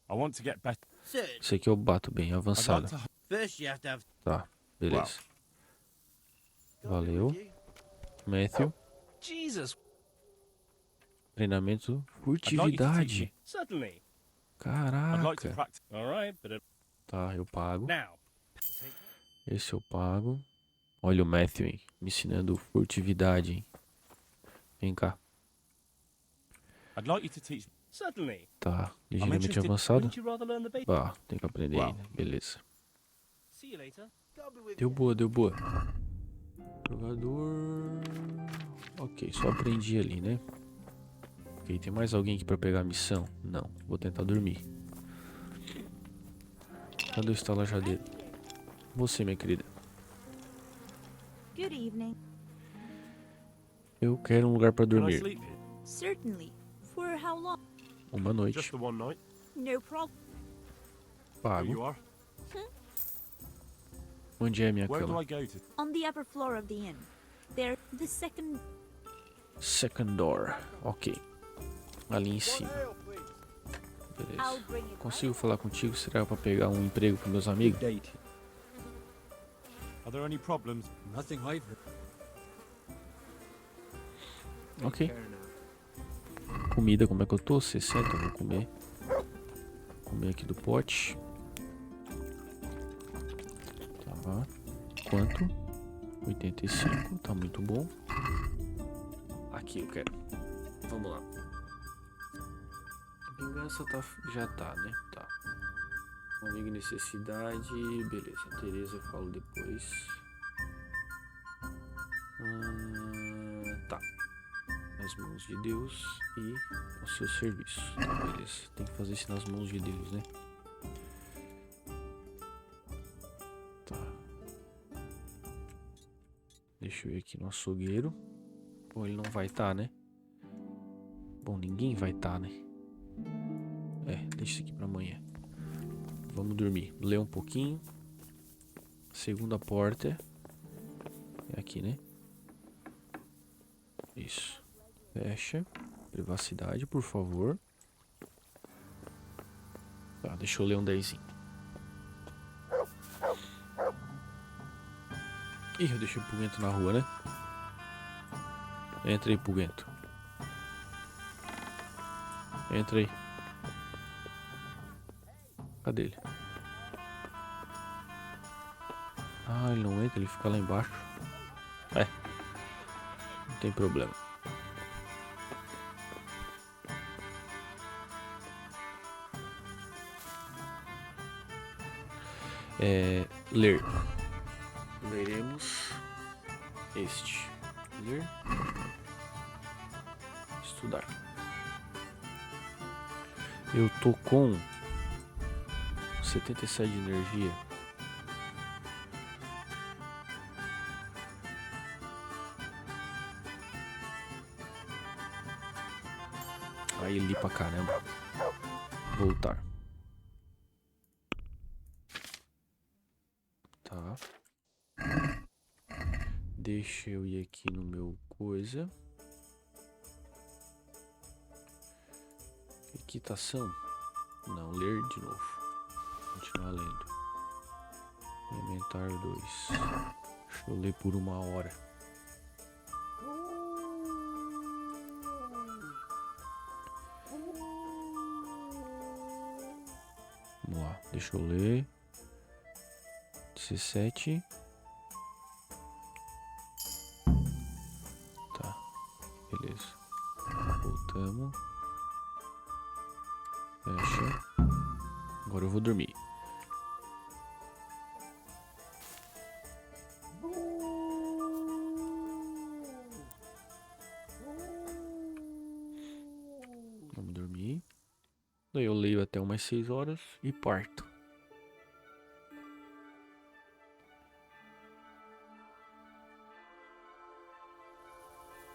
J: I want to get better.
N: Certainly.
A: Esse aqui eu bato bem,
J: I'd
A: avançado.
J: like to...
N: First, you have to have.
A: Tá, beleza. Valeu. Matthew.
O: Jesus.
A: Treinamento,
J: I'd like you to teach
A: furtividade.
J: me.
O: Certainly.
J: I'd like to
A: Caraca.
J: practice.
O: All right, but
A: Tá, eu pago.
O: now.
A: Esse eu pago. Olha o Matthew, hein? Me ensinando furtividade, hein? Vem cá.
J: I'd like you to teach...
O: Certainly.
A: Tá,
J: I'm
A: ligeiramente
J: interested-
A: avançado.
O: Wouldn't you rather learn the basics?
A: Ah, tem que aprender
J: Wow.
A: ainda. Beleza.
O: See you later.
A: Deu boa, deu boa. Jogador... Ok, só aprendi ali, né? Ok, tem mais alguém aqui pra pegar a missão? Não, vou tentar dormir. Cadê o estalajadeiro? Você, minha querida.
P: Good evening.
A: Eu quero um lugar pra
J: Can I
A: dormir.
J: sleep here?
P: Certainly. For how long?
A: Uma noite.
J: Just the one night?
P: No problem.
J: There you
A: Pago.
J: are.
A: Onde é a minha
J: Where do
A: cama?
J: I go to?
P: On the upper floor of the inn. There, the second.
A: Second door. Ok. Ali em cima.
P: I'll
A: Beleza.
P: bring it.
A: Consigo falar contigo? Será pra pegar um emprego com meus amigos?
J: Are there any problems?
K: Nothing I've heard.
A: Ok.
K: Care now.
A: Comida, como é que eu tô? 60, vou comer. Vou comer aqui do pote. Tá. Quanto? 85, tá muito bom. Aqui eu quero. Vamos lá. A vingança tá, já tá, né? Tá. Um amigo em necessidade. Beleza. Tereza eu falo depois. Tá. Nas mãos de Deus e ao seu serviço. Tá, beleza. Tem que fazer isso nas mãos de Deus, né? Tá. Deixa eu ir aqui no açougueiro. Bom, ele não vai estar, né? Bom, ninguém vai estar, né? É, deixa isso aqui pra amanhã. Vamos dormir. Ler um pouquinho. Segunda porta. É aqui, né? Isso. Fecha. Privacidade, por favor. Tá, deixa eu ler um 10. Ih, eu deixei o Pugento na rua, né? Entra aí, Pugento. Entra aí. Cadê ele? Ah, ele não entra, ele fica lá embaixo. É. Não tem problema. Ler. Leremos este. Ler. Estudar. Eu tô com 77 de energia. Aí li pra caramba. Voltar. Tá. Deixa eu ir aqui no meu coisa. Equitação. Não, ler de novo. Continuar lendo. Inventário 2. Deixa eu ler por 1 hora. Deixa eu ler. 17. Tá. Beleza. Voltamos. Fecha. Agora eu vou dormir. Vamos dormir. Daí eu leio até umas 6 horas e parto.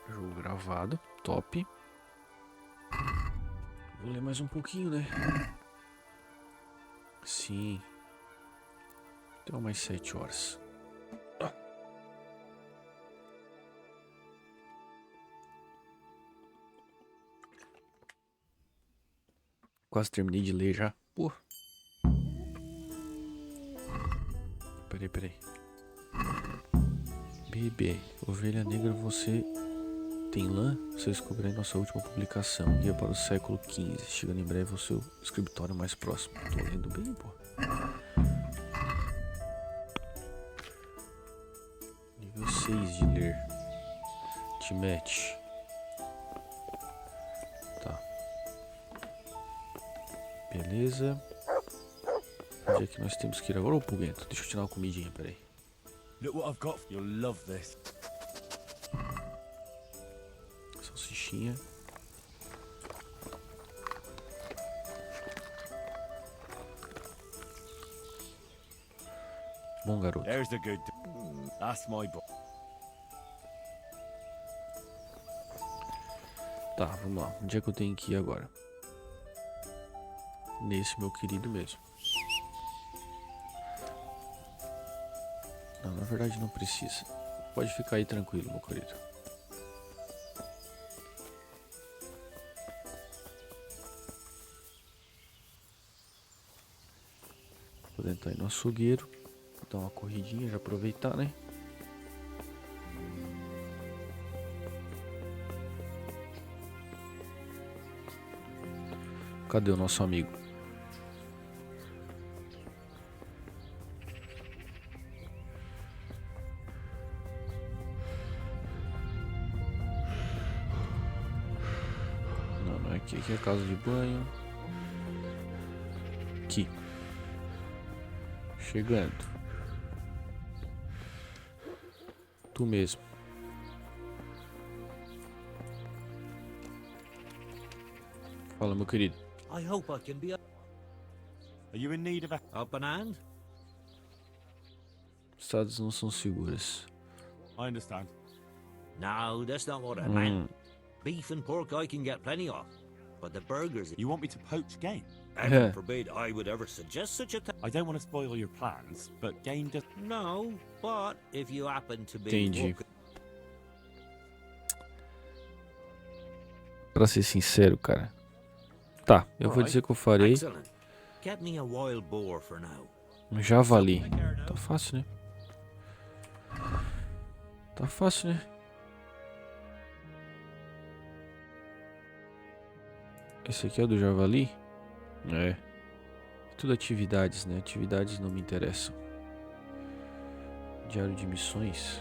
A: Jogo gravado, top. Vou ler mais um pouquinho, né? Sim. Até umas 7 horas. Quase terminei de ler já. Pô. Peraí. Bebê, ovelha negra, você tem lã? Você descobriu nossa última publicação. Guia para o século XV. Chegando em breve ao seu escritório mais próximo. Tô lendo bem, pô. Nível 6 de ler. Te mete. Tá. Beleza. Onde é que nós temos que ir agora? Ô, Pugento, deixa eu tirar uma comidinha, peraí.
J: Look what I've got. You'll love this.
A: Salsichinha. Bom, garoto.
J: There's the good. That's my boy.
A: Tá, vamos lá. Onde é que eu tenho que ir agora? Nesse meu querido mesmo. Não, na verdade não precisa. Pode ficar aí tranquilo, meu querido. Vou tentar ir no açougueiro. Dar uma corridinha, já aproveitar, né? Cadê o nosso amigo? Não é aqui. Aqui é a casa de banho. Aqui. Chegando. Tu mesmo. Fala, meu querido.
Q: I hope I can be
J: Are you in need of a
Q: up an hand?
A: Estradas não são seguras.
J: I understand.
Q: No, that's not what I meant. Beef and pork I can get plenty of, but the burgers.
J: You want me to poach game?
Q: Heaven forbid I would ever suggest such a thing.
J: I don't want to spoil your plans, but game does.
Q: No, but if you happen to be.
A: Entendi. Pra ser sincero, cara. Tá, eu vou dizer que eu farei.
Q: Get me a wild boar for now.
A: Um javali. Tá fácil, né? Tá fácil, né? Esse aqui é do javali? É. Tudo atividades, né? Atividades não me interessam. Diário de missões.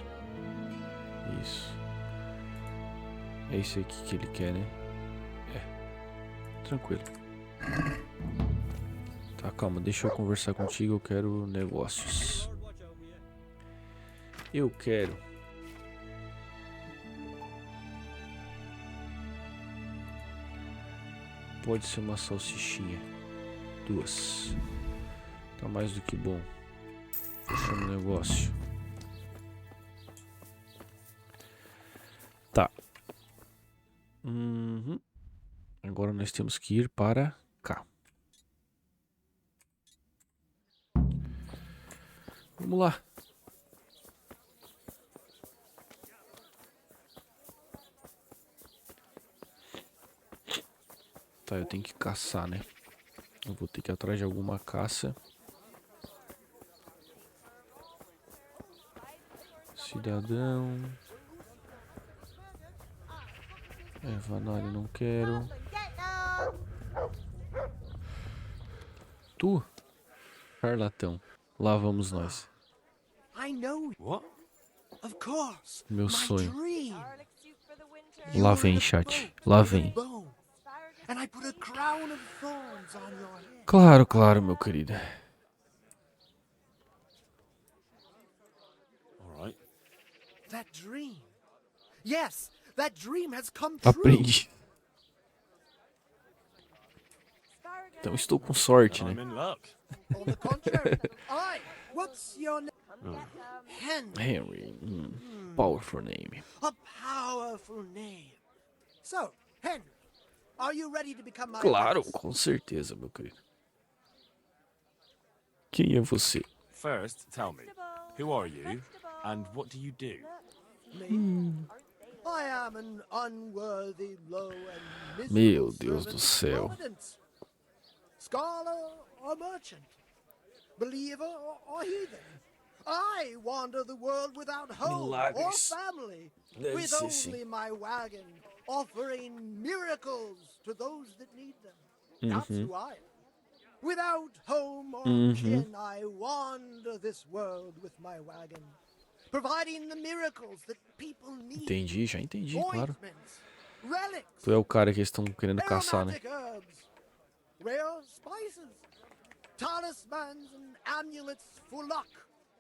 A: Isso. É esse aqui que ele quer, né? É. Tranquilo. Tá, calma. Deixa eu conversar contigo. Eu quero negócios. Eu quero. Pode ser uma salsichinha. 2. Tá mais do que bom. Fechando o negócio. Tá. Agora nós temos que ir para cá. Vamos lá. Tá, eu tenho que caçar, né? Eu vou ter que ir atrás de alguma caça. Cidadão. Vanário, não quero. Tu? charlatão. Lá vamos nós.
N: I know.
J: What?
N: Of course.
A: Meu
N: My
A: sonho.
N: dream.
A: Lá vem, chat. Lá vem.
N: Bone. And I put a crown of thorns on your head.
A: Claro, claro, meu querido.
J: All right.
N: That dream. Yes, that dream has come true.
A: Aprendi. Então estou com sorte, né?
J: I'm in luck.
N: On the contrary. What's your name?
A: Henry. Powerful name.
N: A powerful name. So, Henry, are you ready to become my
A: Claro,
N: boss?
A: com certeza, meu querido. Quem é você?
J: First, tell me, who are you, and what do you do?
N: Me? I am an unworthy, low and
A: Meu
N: miserable
A: Deus do
N: servant of
A: céu.
N: Providence. Scholar or merchant, believer or heathen. I wander the world without home or
A: Milagres.
N: family,
A: Deve
N: with
A: ser, sim.
N: only my wagon, offering miracles to those that need them. That's who I am. Without home or kin, I wander this world with my wagon, providing the miracles that people need.
A: Entendi, já entendi, claro.
N: Ointments, relics,
A: Tu é o cara que eles estão querendo caçar, né?
N: aromatic herbs, rare spices, talismans and amulets for luck.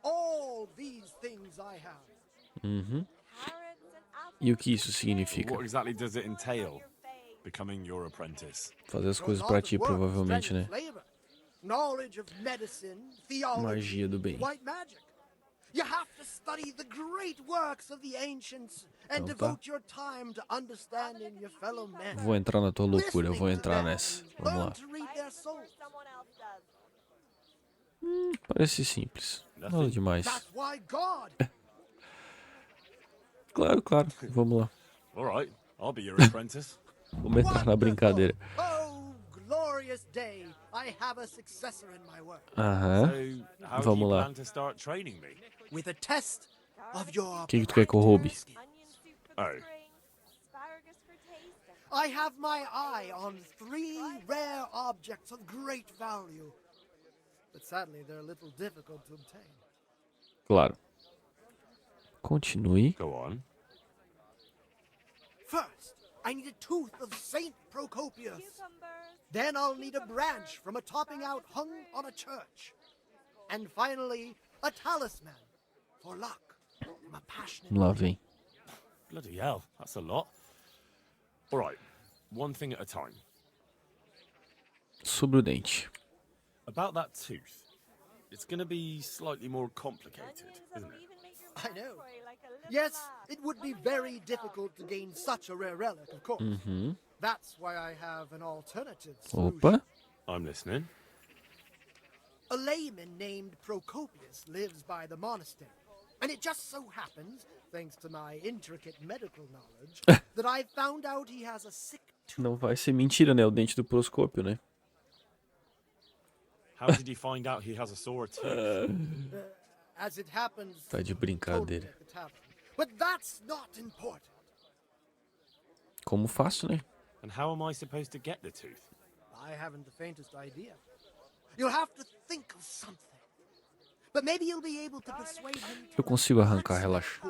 N: All these things I have.
A: E o que isso significa?
J: What exactly does it entail, becoming your apprentice?
A: Fazer as coisas pra ti, provavelmente, né?
N: Knowledge of medicine, theology,
A: Magia do bem.
N: white magic. You have to study the great works of the ancients and
A: Então tá.
N: devote your time to understanding your fellow men.
A: Vou entrar na tua loucura, eu vou entrar nessa. Vamos
N: Learn
A: lá.
N: to read their souls.
A: Parece simples. Nada demais.
N: That's why God.
A: Claro, claro. Vamos lá.
J: All right, I'll be your apprentice.
A: Vamos entrar na brincadeira.
N: Oh, glorious day! I have a successor in my work.
A: Aham.
J: So, how do you
A: Vamos lá.
J: plan to start training me?
N: With a test of your.
A: O que tu quer que eu roube?
J: Oh,
N: I have my eye on 3 rare objects of great value, but sadly they're a little difficult to obtain.
A: Claro. Continue.
J: go on.
N: First, I need a tooth of Saint Procopius. Then I'll need a branch from a topping out hung on a church. And finally, a talisman for luck. I'm a passionate.
A: Lá vem.
J: Bloody hell, that's a lot. All right, one thing at a time.
A: Sobre o dente.
J: About that tooth, it's going to be slightly more complicated, isn't it?
N: I know. Yes, it would be very difficult to gain such a rare relic, of course. That's why I have an alternative solution.
A: Opa.
J: I'm listening.
N: A layman named Procopius lives by the monastery. And it just so happens, thanks to my intricate medical knowledge, that I found out he has a sick tooth.
A: Não vai ser mentira, né? O dente do proscópio, né?
J: How did you find out he has a sore tooth?
N: As it happens,
A: Tá de
N: he told me
A: brincadeira.
N: at the tavern. But that's not important.
A: Como faço, né?
J: And how am I supposed to get the tooth?
N: I haven't the faintest idea. You'll have to think of something. But maybe you'll be able to persuade him to
A: Eu consigo arrancar, relaxa.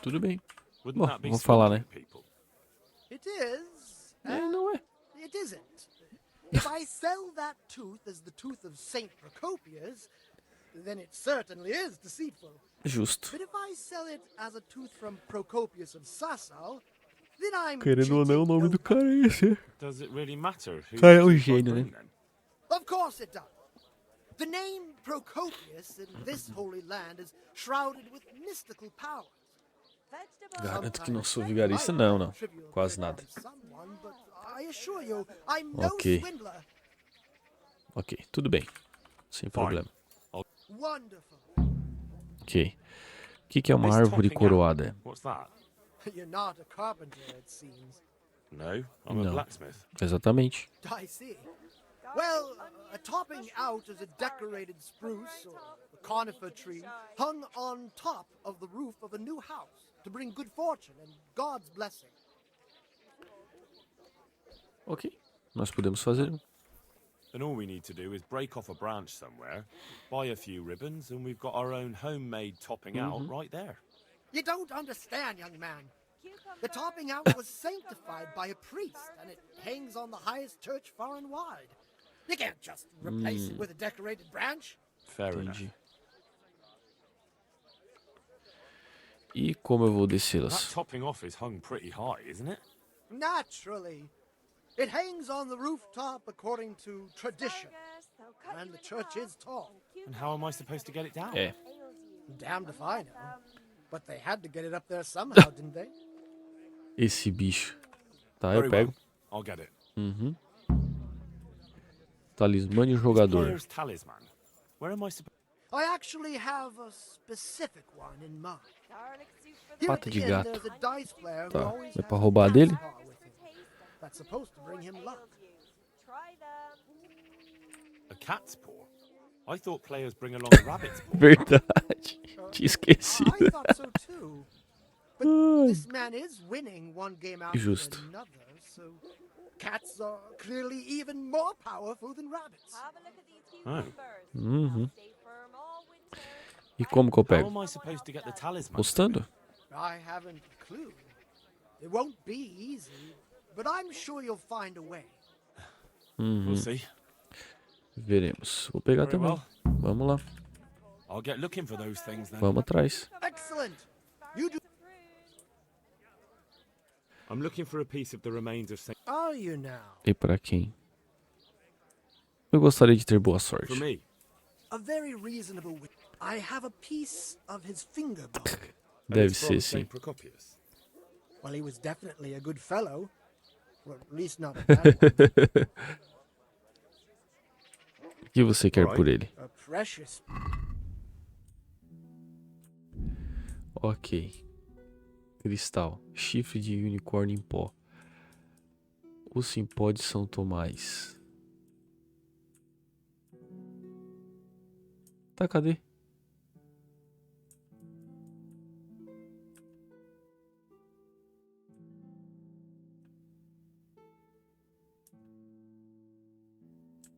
A: Tudo bem.
J: Wouldn't
A: Bom,
J: that be
A: vou falar,
J: swindling
A: né?
J: people?
N: It is.
A: É, não é.
N: It isn't. If I sell that tooth as the tooth of Saint Procopius, then it certainly is deceitful.
A: Justo.
N: But if I sell it as a tooth from Procopius of Sassau, then I'm
A: Querendo ou não, o nome do cara é esse.
J: Does it really matter who
A: Cara, é um
J: the tooth I
A: gênio,
J: bring
A: né?
J: then?
N: Of course it does. The name Procopius in this holy land is shrouded with mystical powers.
A: Garanto que não sou vigarista, não, não. Quase nada.
N: Someone, but I assure you, I'm no
A: Ok.
N: swindler.
A: Ok, tudo bem. Sem problema.
N: Wonderful.
A: Ok. O que é uma
J: This
A: árvore
J: topping out,
A: coroada?
J: What's that?
N: You're not a carpenter, it seems.
J: No, I'm a
A: Não.
J: blacksmith.
A: Exatamente.
N: I see. Well, a topping out is a decorated spruce or a conifer tree hung on top of the roof of a new house to bring good fortune and God's blessing.
A: Ok. Nós podemos fazer.
B: Then all we need to do is break off a branch somewhere, buy a few ribbons, and we've got our own homemade topping out right there.
R: You don't understand, young man. The topping out was sanctified by a priest, and it hangs on the highest church far and wide. You can't just replace it with a decorated branch.
B: Fair enough.
A: E como eu vou
B: That
A: descê-las?
B: topping off is hung pretty high, isn't it?
R: Naturally. It hangs on the rooftop according to tradition. And the church is tall.
B: And how am I supposed to get it down?
A: É.
R: Damned if I know. But they had to get it up there somehow, didn't they?
A: Esse bicho. Tá, eu
B: Very
A: pego.
B: well. I'll get it.
A: Talismã de
B: This
A: jogador.
B: player's talisman. Where am I supposed?
R: I actually have a specific one in mind. Here
A: Pata
R: at
A: de
R: the inn,
A: gato.
R: there's a dice player who
A: Tá.
R: always
A: É
R: has
A: pra
R: a
A: roubar
R: cat's
A: dele?
R: paw with him. That's supposed to bring him luck.
B: A cat's paw? I thought players bring along a rabbit's paw.
A: Verdade. Tinha
R: I
A: esquecido.
R: thought so too. But this man is winning one game after
A: Justo.
R: another, so cats are clearly even more powerful than rabbits.
B: Oh.
A: E como que eu
B: How
A: pego?
B: am I supposed to get the talisman?
A: Postando?
R: I haven't a clue. It won't be easy, but I'm sure you'll find a way.
B: We'll see.
A: Veremos. Vou pegar
B: Very
A: também.
B: well.
A: Vamos lá.
B: I'll get looking for those things then.
A: Vamos atrás.
R: Excellent. You do.
B: I'm looking for a piece of the remains of Saint.
R: Are you now?
A: E pra quem? Eu gostaria de ter boa sorte.
B: For me.
R: A very reasonable way. I have a piece of his finger bone.
B: And
A: Deve
B: it's from
A: ser, sim.
B: Saint Procopius.
R: Well, he was definitely a good fellow. Well, at least not a bad one.
A: O que você quer por ele?
R: A precious.
A: Ok. Cristal. Chifre de unicórnio em pó. O Simpó de São Tomás. Tá, cadê?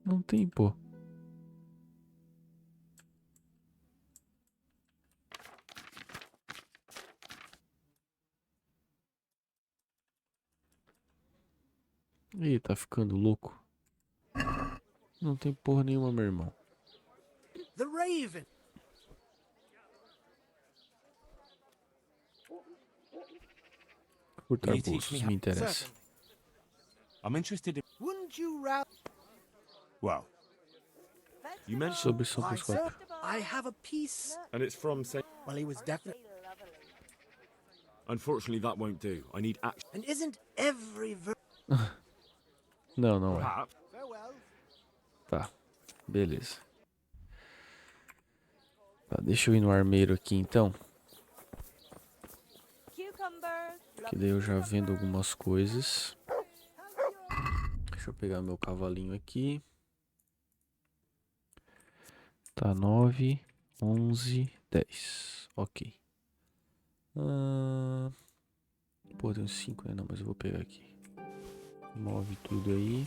A: Não tem, pô. Ih, tá ficando louco. Não tem porra nenhuma, meu irmão.
R: The Raven.
A: Cortar
B: Can you teach
A: bolsos
B: me
A: me
B: how-
A: interessa.
B: I'm interested in.
R: Wouldn't you rather?
B: Well, you mentioned.
A: Sobre São
R: Why, sir,
A: Piscópio.
R: I have a piece.
B: And it's from Saint.
R: Well, he was definitely.
B: Unfortunately, that won't do. I need action.
R: And isn't every
A: Não, não é.
B: Perhaps.
R: Farewell.
A: Tá. Beleza. Tá, deixa eu ir no armeiro aqui então. Que daí eu já vendo algumas coisas. Deixa eu pegar meu cavalinho aqui. Tá, 9, 11, 10. Ok. Pô, tem uns 5, né? Não, mas eu vou pegar aqui. Move tudo aí.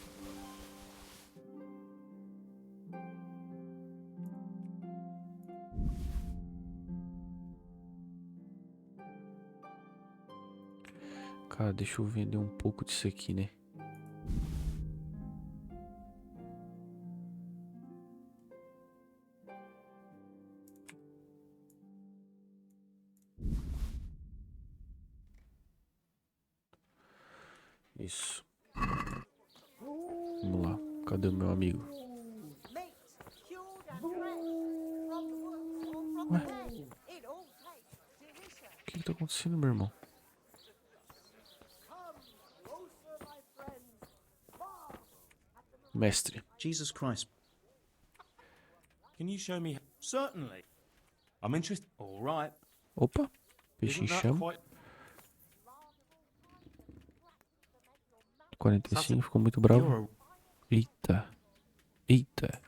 A: Cara, deixa eu vender um pouco disso aqui, né? Isso. Vamos lá. Cadê o meu amigo? Ué? O que tá acontecendo, meu irmão? Mestre.
M: Jesus Christ.
B: Can you show me?
M: Certainly.
B: I'm interested.
M: All right.
A: Opa. Peixe em
B: Isn't that
A: chama.
B: quite?
A: 45, ficou muito bravo. Eita. Eita.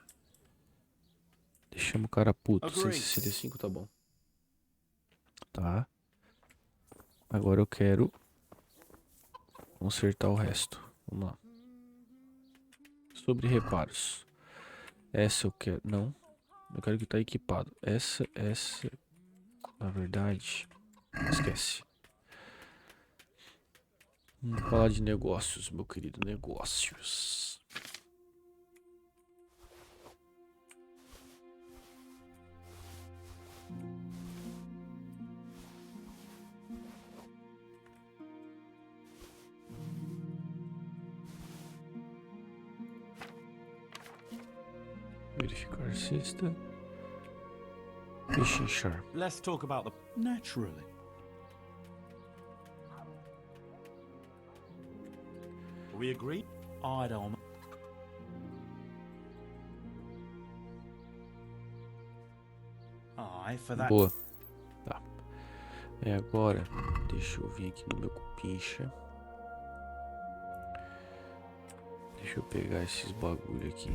A: Deixamos o cara puto. 165 tá bom. Tá. Agora eu quero consertar o resto. Vamos lá. Sobre reparos. Essa eu quero. Não. Eu quero que tá equipado. Essa. Na verdade. Esquece. Vamos falar de negócios, meu querido. Negócios. Verificar cesta. Pechinchar.
M: Let's talk about the... Naturally. We agree? I don't... Aye, for that...
A: Boa. Tá. Agora, deixa eu vir aqui no meu cupincha. Deixa eu pegar esses bagulho aqui.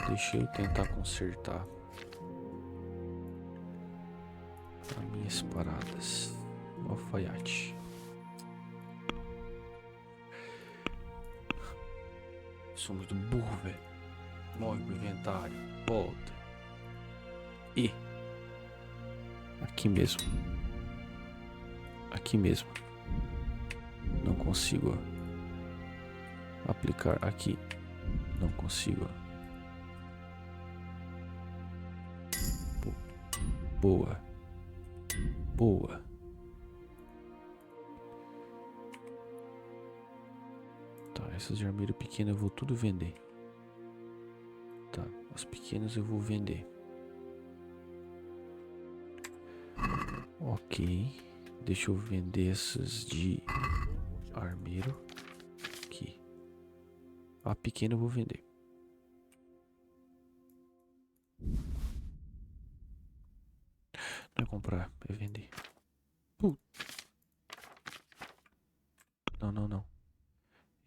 A: Deixa eu tentar consertar as minhas paradas. Alfaiate. Sou muito burro, velho. Move pro inventário. Volta. E aqui mesmo. Aqui mesmo. Não consigo aplicar aqui. Não consigo. Boa. Boa. Tá, essas de armeiro pequena eu vou tudo vender. Tá, as pequenas eu vou vender. Ok. Deixa eu vender essas de armeiro. Aqui. A pequena eu vou vender. Não é comprar, é vender. Não.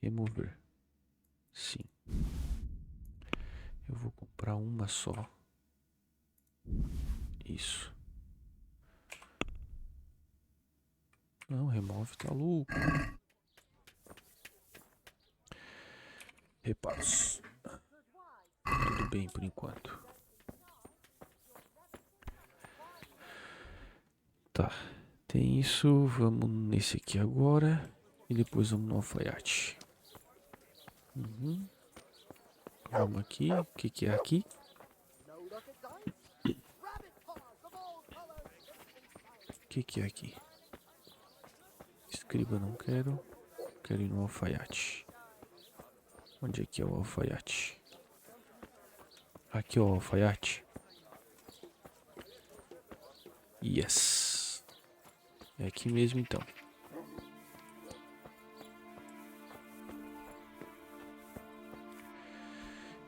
A: Remover. Sim. Eu vou comprar uma só. Isso. Não, remove, tá louco. Reparos. Tudo bem por enquanto. Tá. Tem isso. Vamos nesse aqui agora. E depois vamos no alfaiate. Vamos aqui. O que é aqui? O que é aqui? Escriba não quero. Quero ir no alfaiate. Onde é que é o alfaiate? Aqui é o alfaiate. Yes. É aqui mesmo então.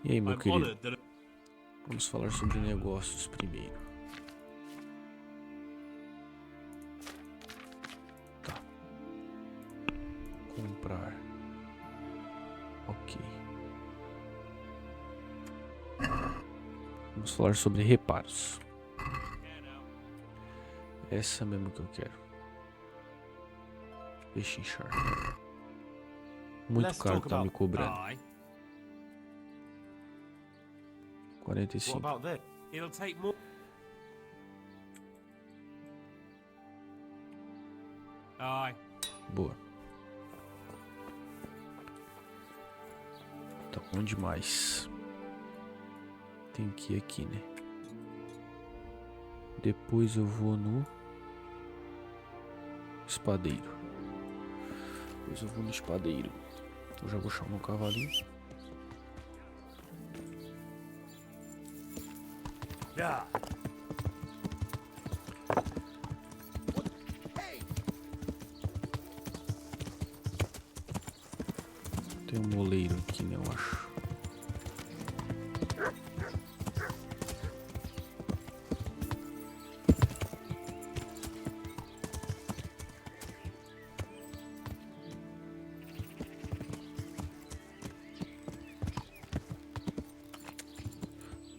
A: E aí, meu querido? Vamos falar sobre negócios primeiro. Tá. Comprar. Ok. Vamos falar sobre reparos. Essa mesmo que eu quero. Pechinchar. Muito caro tá me cobrando. 45. Boa. Tá bom demais. Tem que ir aqui, né? Depois eu vou no espadeiro. Depois eu vou no espadeiro. Eu já vou chamar um cavalinho. Tem um moleiro aqui, né? Eu acho.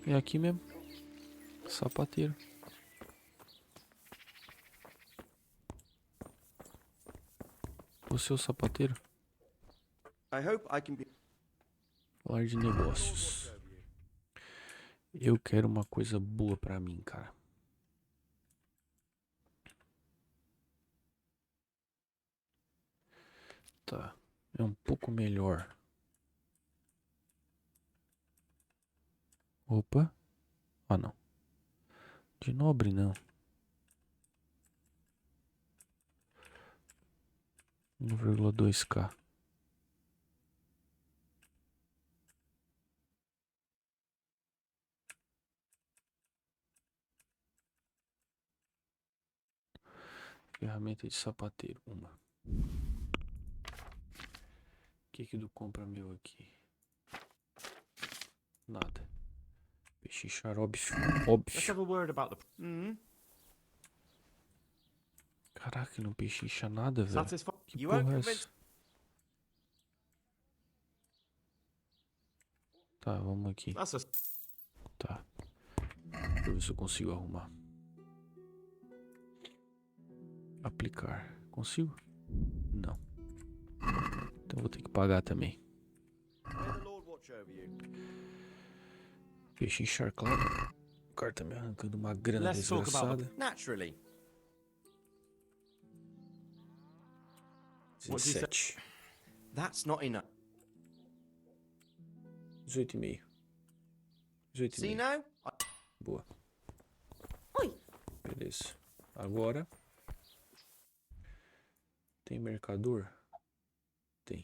A: É aqui mesmo. Sapateiro. Você é o sapateiro?
S: I hope I can be.
A: Falar de negócios. Eu quero uma coisa boa pra mim, cara. Tá. É um pouco melhor. Opa. Ah, não. De nobre, não. 1,2K. Ferramenta de sapateiro, uma. O que do compra meu aqui? Nada. Pechinchar óbvio.
S: Let's have a word about the.
A: Caraca, não pechincha nada, velho. Que
S: You
A: porra
S: won't
A: é
S: convince.
A: essa? Tá, vamos aqui. Tá. Deixa eu ver se eu consigo arrumar. Aplicar. Consigo? Não. Então vou ter que pagar também. Pechinchar, claro. O cara tá me arrancando uma grana desgraçada.
S: Naturally.
A: 17.
S: That's not enough.
A: 18,5. 18,5.
S: See now?
A: Boa. Beleza. Agora. Tem mercador? Tem.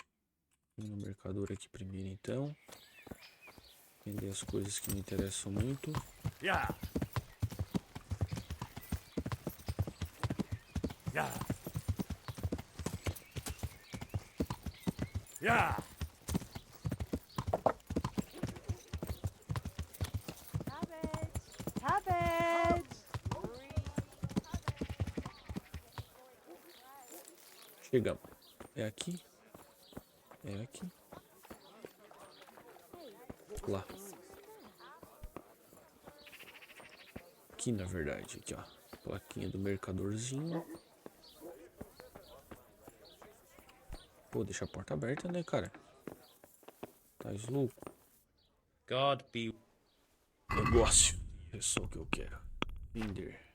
A: Vamos no mercador aqui primeiro, então. Vender as coisas que me interessam muito.
J: Yeah. Yeah. Yeah.
A: Chegamos. É aqui? É aqui. Lá. Aqui, na verdade. Aqui, ó. Plaquinha do mercadorzinho. Pô, deixa a porta aberta, né, cara? Tá louco.
Q: God be.
A: Negócio. É só o que eu quero. Vender.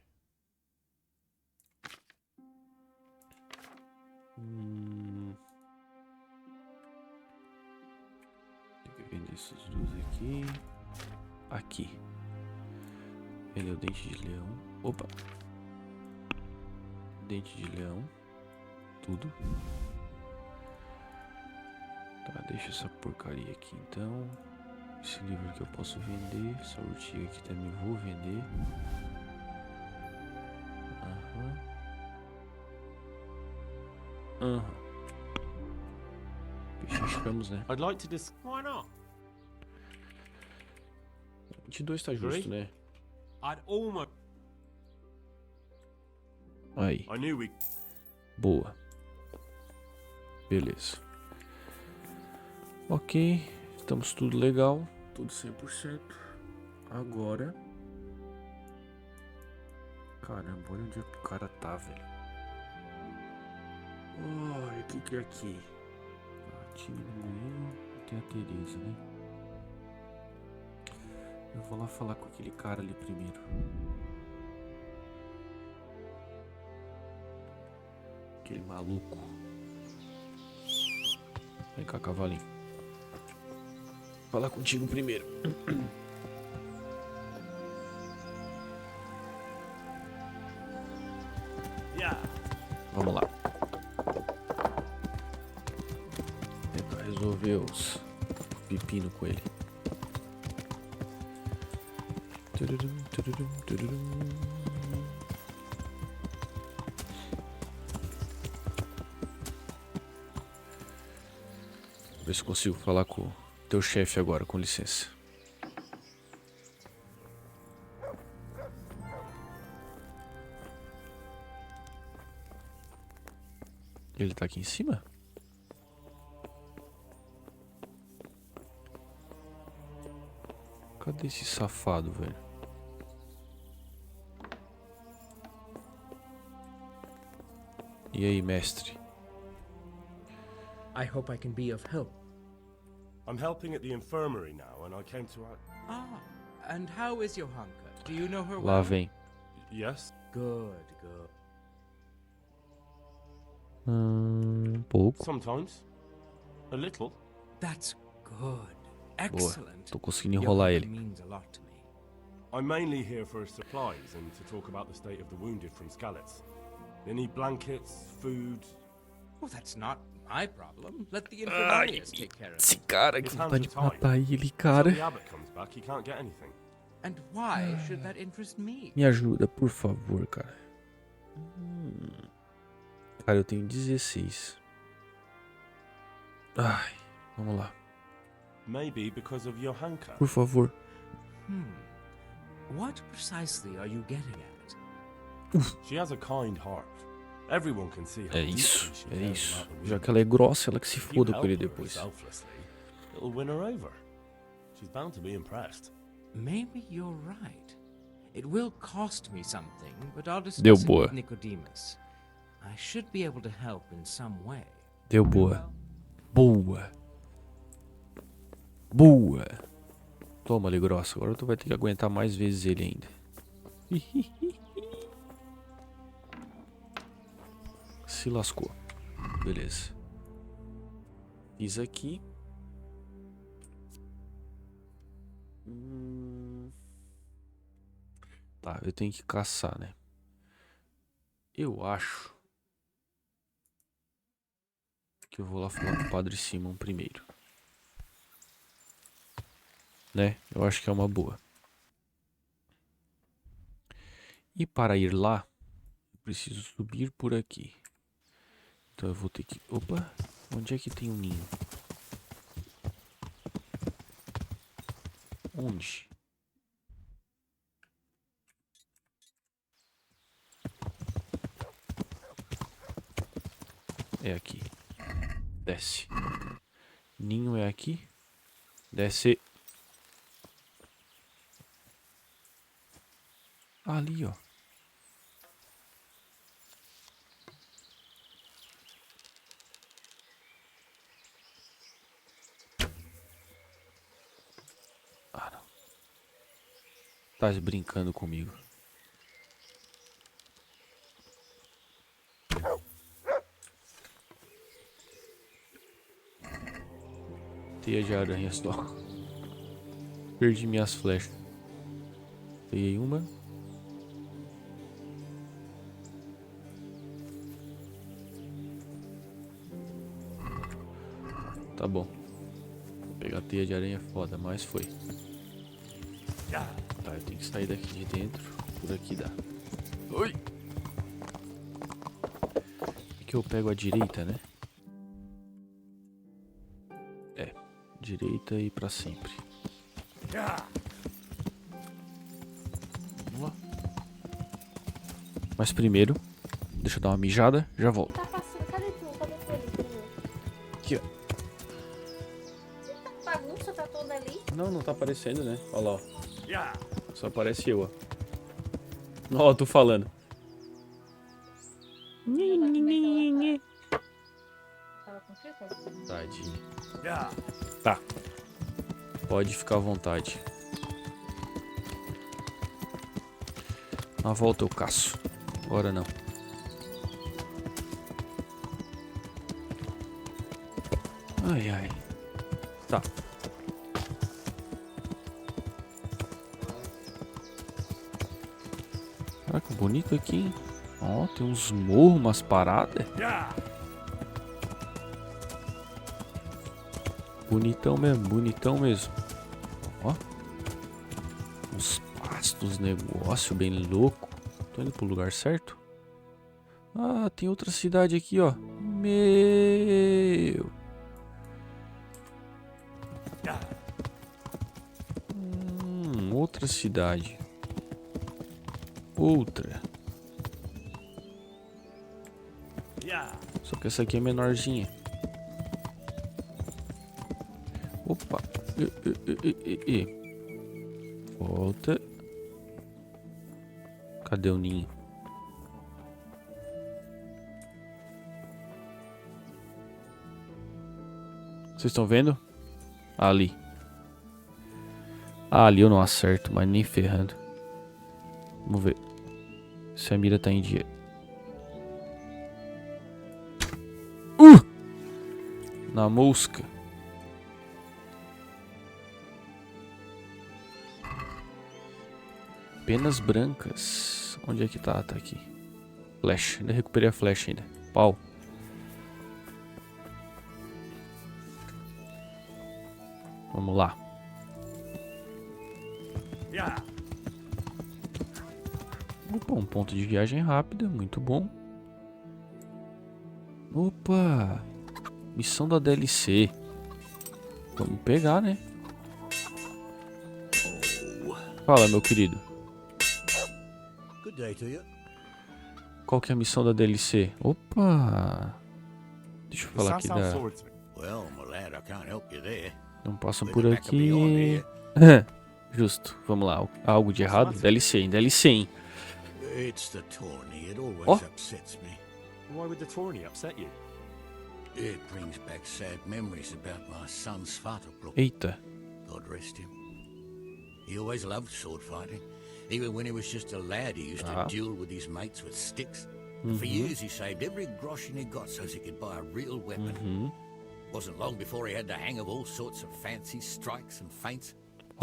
A: Tem que vender esses dois aqui. Aqui. Ele é o dente de leão. Opa. Dente de leão. Tudo. Tá, deixa essa porcaria aqui então. Esse livro aqui eu posso vender. Essa urtiga aqui também vou vender. Pechinchamos, né?
J: I'd like to Why not?
A: 22 tá justo, né?
J: I'd almost.
A: Aí.
J: I knew we.
A: Boa. Beleza. Ok. Estamos tudo legal. Tudo 100%. Agora. Caramba, olha onde é que o cara tá, velho. Ai, o que é aqui? Time do Moinho. Tem a Tereza, né? Eu vou lá falar com aquele cara ali primeiro. Aquele maluco. Vem cá, cavalinho. Falar contigo primeiro. Vamos lá. Tentar resolver os pepino com ele. Ver se consigo falar com o teu chefe agora, com licença. Ele tá aqui em cima? Cadê esse safado, velho? E aí, mestre?
T: I hope I can be of help.
J: I'm helping at the infirmary now, and I came to...
L: Ah, and how is Johanka? Do you know her
A: Lá
L: well?
A: vem.
J: Yes?
L: Good, good.
A: Pouco.
J: Sometimes. A little.
L: That's good.
A: Boa.
L: Excellent.
A: Tô conseguindo enrolar
L: Johanka
A: ele.
L: means a lot to me.
J: I'm mainly here for supplies and to talk about the state of the wounded from Skalitz. They need blankets, food...
L: Well, that's not my problem. Let the
A: Ai,
L: infirmarius take care of
A: esse
L: it.
A: cara, que vontade de matar ele, cara.
J: Until the abbot comes back, he can't get anything.
L: And why should that interest me?
A: Me ajuda, por favor, cara. Cara, eu tenho 16. Ai, vamos lá.
J: Maybe because of Johanka.
A: Por favor.
L: What precisely are you getting at?
J: She has a kind heart. Everyone can see how
A: É
J: deeply
A: isso,
J: she
A: é
J: cares
A: isso.
J: about the wounded.
A: Já que ela é grossa, ela que se
J: If you
A: foda com ele
J: help her
A: depois.
J: selflessly, it'll win her over. She's bound to be impressed.
L: Maybe you're right. It will cost me something, but I'll
A: Deu
L: discuss it
A: boa.
L: with Nicodemus. I should be able to help in some way.
A: Deu boa. Boa. Boa. Toma ali, grossa. Agora tu vai ter que aguentar mais vezes ele ainda. Se lascou. Beleza. Fiz aqui. Tá, eu tenho que caçar, né? Eu acho que eu vou lá falar com o Padre Simon primeiro. Né? Eu acho que é uma boa. E para ir lá, eu preciso subir por aqui. Então eu vou ter que... Opa! Onde é que tem um ninho? Onde? É aqui. Desce. Ninho é aqui. Desce. Ali, ó. Ah, não. Tá brincando comigo. Teia de aranha só. Perdi minhas flechas. Peguei uma. Tá bom. Pegar teia de aranha é foda, mas foi. Tá, eu tenho que sair daqui de dentro. Por aqui dá. Oi! Aqui eu pego a direita, né? É. Direita e pra sempre. Vamos lá. Mas primeiro, deixa eu dar uma mijada, já volto.
T: Tá passando, cadê tu? Cadê tu ali?
A: Aqui, ó.
T: Você tá bagunça, tá toda ali?
A: Não tá aparecendo, né? Olha lá, ó. Só aparece eu, ó. Ó, tô falando.
T: Tava com frio, tá?
A: Tadinho. Tá. Pode ficar à vontade. Na volta eu caço. Agora não. Ai, ai. Tá. Caraca, bonito aqui, hein? Ó, tem uns morros, umas paradas. Bonitão mesmo. Ó. Uns pastos, negócio bem louco. Tô indo pro lugar certo? Ah, tem outra cidade aqui, ó. Meu. Outra cidade. Outra. Só que essa aqui é menorzinha. Opa. Volta. Cadê o ninho? Vocês estão vendo? Ali. Ah, ali eu não acerto, mas nem ferrando. Vamos ver se a mira tá em dia. Na mosca. Penas brancas. Onde é que tá? Tá aqui. Flecha. Ainda recuperei a flecha ainda. Pau. Vamos lá. Opa, um ponto de viagem rápida. Muito bom. Opa. Missão da DLC. Vamos pegar, né? Fala, meu querido.
C: Good day to you.
A: Qual que é a missão da DLC? Opa. Deixa eu falar aqui da...
C: Well, my lad, I can't help you there.
A: Não passam
C: With
A: por
C: the back of beyond
A: aqui.
C: here.
A: Justo. Vamos lá. Algo de errado? DLC, hein? DLC, hein?
C: It's the tourney. It always
A: Oh.
C: upsets me.
J: Why would the tourney upset you?
C: It brings back sad memories about my son Svartalfur.
A: Eita.
C: God rest him. He always loved sword fighting. Even when he was just a lad, he used
A: Ah.
C: to duel with his mates with sticks. And for
A: Mhm.
C: years, he saved every groschen he got so he could buy a real weapon.
A: Uhum.
C: Wasn't long before he had the hang of all sorts of fancy strikes and feints.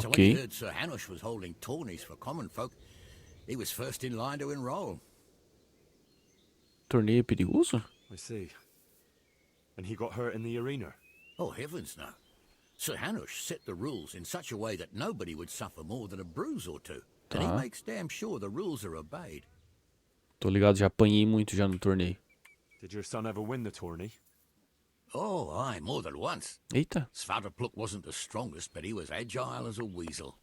C: So when
A: Okay.
C: he heard Sir Hanush was holding tourneys for common folk, he was first in line to enroll.
A: Torneio é perigoso?
J: I see. And he got hurt in the arena?
C: Oh, heavens no. Sir Hanush set the rules in such a way that nobody would suffer more than a bruise or two. And he
A: Tá.
C: makes damn sure the rules are obeyed.
A: Tô ligado, já apanhei muito já no torneio.
J: Did your son ever win the tourney?
C: Oh, aye, more than once.
A: Eita.
C: Svartalfur wasn't the strongest, but he was agile as a weasel.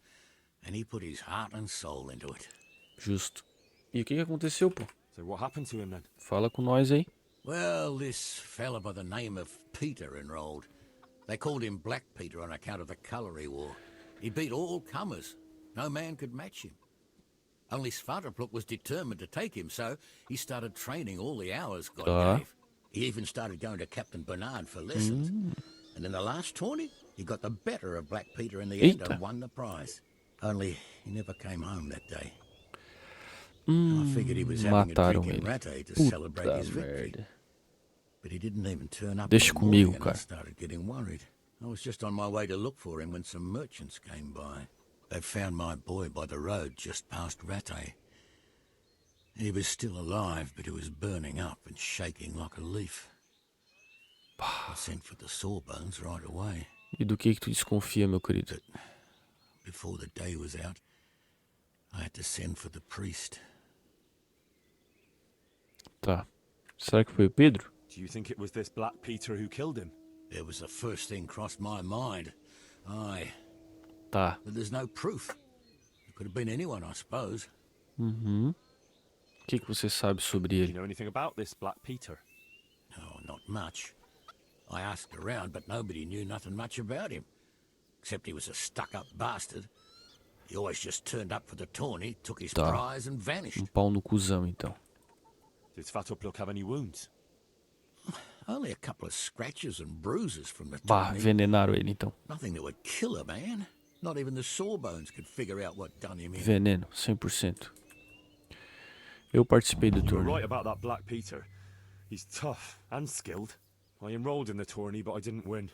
C: And he put his heart and soul into it.
A: Justo. E o que aconteceu, pô?
J: So what happened to him then?
A: Fala com nós aí.
C: Well, this fella by the name of Peter enrolled. They called him Black Peter on account of the colour he wore. He beat all comers. No man could match him. Only Svartalfur was determined to take him, so he started training all the hours God
A: Tá.
C: gave. He even started going to Captain Bernard for lessons. And in the last tourney, he got the better of Black Peter in the end
A: Eita.
C: and won the prize. Only he never came home that day. I figured he was having a
A: Mataram
C: drink in
A: ele.
C: Rattay to
A: Puta
C: celebrate his victory.
A: merda.
C: But he didn't even turn up
A: Deixa
C: in the morning,
A: comigo,
C: and I
A: cara.
C: started getting worried. I was just on my way to look for him when some merchants came by. They found my boy by the road just past Rattay. He was still alive, but he was burning up and shaking like a leaf. I sent for the sawbones right away.
A: E do que tu desconfia, meu querido?
C: Before the day was out, I had to send for the priest.
A: Tá. Será que foi o Pedro?
J: Do you think it was this Black Peter who killed him?
C: It was the first thing crossed my mind. Aye.
A: Tá.
C: But there's no proof. It could have been anyone, I suppose.
A: Uhum. O que você sabe sobre
J: Do you
A: ele?
J: know anything about this Black Peter?
C: Oh, not much. I asked around, but nobody knew nothing much about him. Except he was a stuck-up bastard. He always just turned up for the tourney, took his
A: Tá.
C: prize and vanished.
A: Um pau no cuzão, então.
J: Did Svartalfur have any wounds?
C: Only a couple of scratches and bruises from the
A: Bah,
C: tourney.
A: envenenaram ele, então.
C: Nothing that would kill a man. Not even the sawbones could figure out what done him in.
A: Veneno, 100%. Eu participei do
J: You're
A: torneio.
J: right about that Black Peter. He's tough and skilled. I enrolled in the tourney, but I didn't win.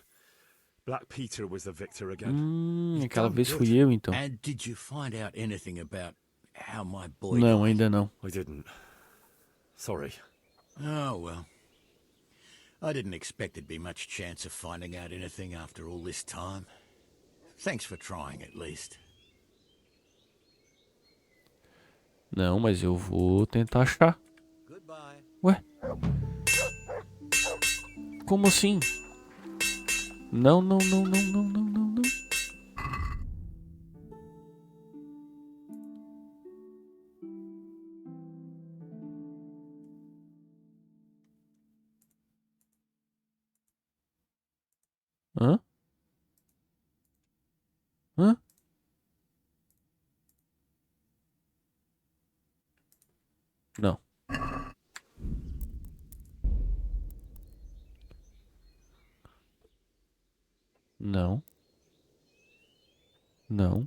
J: Black Peter was the victor again. He's
A: Aquela
J: damn
A: vez
J: good.
A: fui eu, então.
C: And did you find out anything about how my boy
A: Não,
C: died?
A: ainda não.
J: I didn't. Sorry.
C: Oh, well. I didn't expect there'd be much chance of finding out anything after all this time. Thanks for trying, at least.
A: Não, mas eu vou tentar achar.
C: Goodbye.
A: Ué? Como assim? Não, não, não, não, não, não, não, não. Hã? Hã? Não. Não. Não.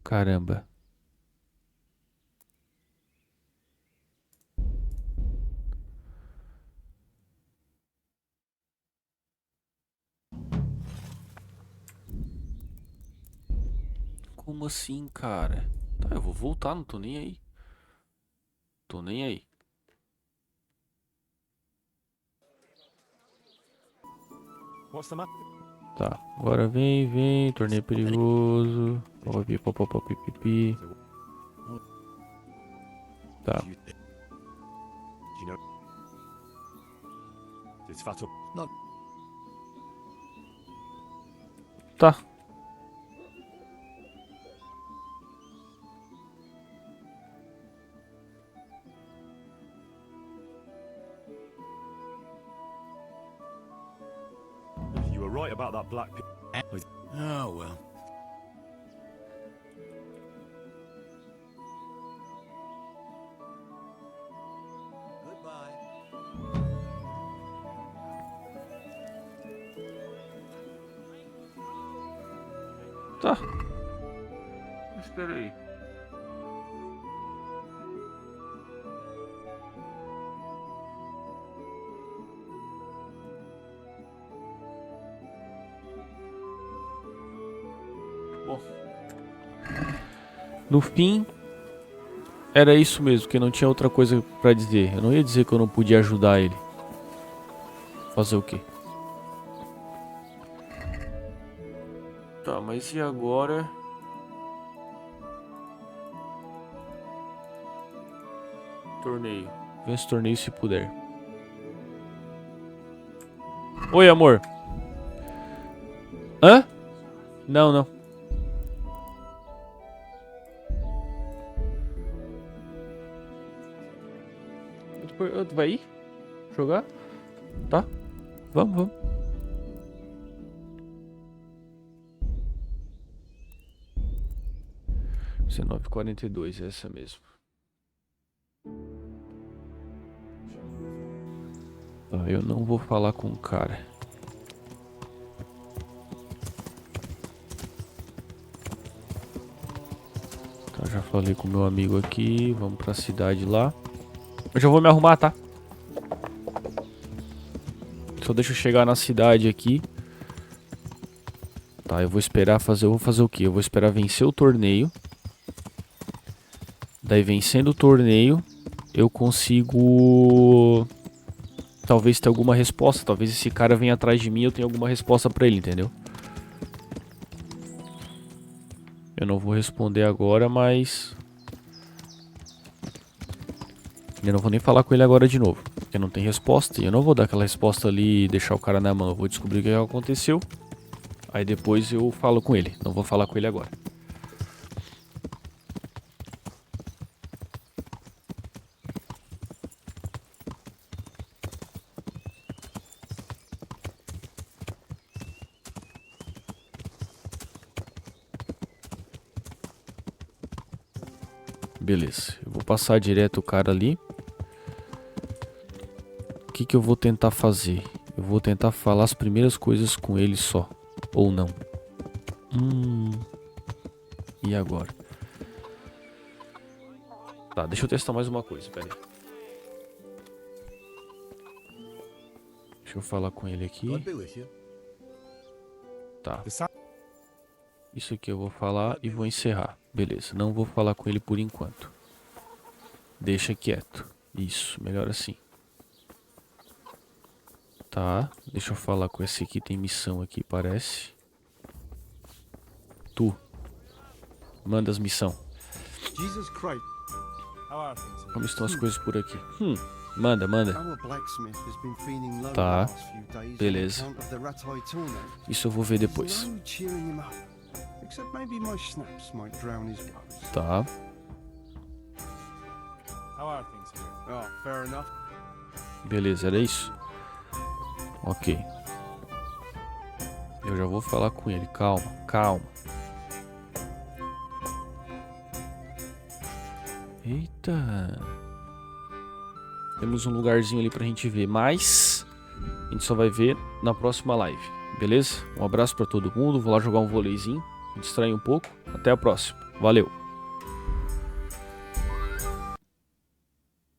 A: Caramba. Como assim, cara? Tá, eu vou voltar, não tô nem aí. Tô nem aí.
J: What's the matter?
A: Tá, agora vem, torneio perigoso. Pipi, pipi, pipi. Tá.
B: Do you know? It's fat up.
C: Not
A: Tá.
B: You were right about that black
C: Oh, well.
A: Tá. Espera aí. Bom. No fim, era isso mesmo, que não tinha outra coisa pra dizer. Eu não ia dizer que eu não podia ajudar ele. Fazer o quê? Tá, mas e agora? Torneio. Vence o torneio se puder. Oi, amor. Hã? Não, não. Tu vai ir? Jogar? Tá? Vamos, vamos. R$19,42, essa mesmo. Tá, eu não vou falar com o cara. Tá, já falei com o meu amigo aqui. Vamos pra cidade lá. Eu já vou me arrumar, tá? Só deixa eu chegar na cidade aqui. Tá, eu vou esperar fazer... Eu vou fazer o quê? Eu vou esperar vencer o torneio. Daí, vencendo o torneio, eu consigo... Talvez ter alguma resposta. Talvez esse cara venha atrás de mim e eu tenha alguma resposta pra ele, entendeu? Eu não vou responder agora, mas... Eu não vou nem falar com ele agora de novo, porque não tem resposta. E eu não vou dar aquela resposta ali e deixar o cara na mão. Eu vou descobrir o que aconteceu. Aí depois eu falo com ele. Não vou falar com ele agora. Beleza. Eu vou passar direto o cara ali. O que eu vou tentar fazer? Eu vou tentar falar as primeiras coisas com ele só. Ou não. E agora? Tá, deixa eu testar mais uma coisa, pera aí. Deixa eu falar com ele aqui. Tá. Isso aqui eu vou falar e vou encerrar. Beleza, não vou falar com ele por enquanto. Deixa quieto. Isso, melhor assim. Tá, deixa eu falar com esse aqui. Tem missão aqui, parece. Tu. Manda as missão. Como estão as coisas por aqui? Manda. Tá, beleza. Isso eu vou ver depois. Tá. Beleza, era isso? Ok. Eu já vou falar com ele. Calma. Eita. Temos um lugarzinho ali pra gente ver, mas... a gente só vai ver na próxima live, beleza? Um abraço pra todo mundo, vou lá jogar um vôleizinho, me distrair um pouco. Até a próxima. Valeu!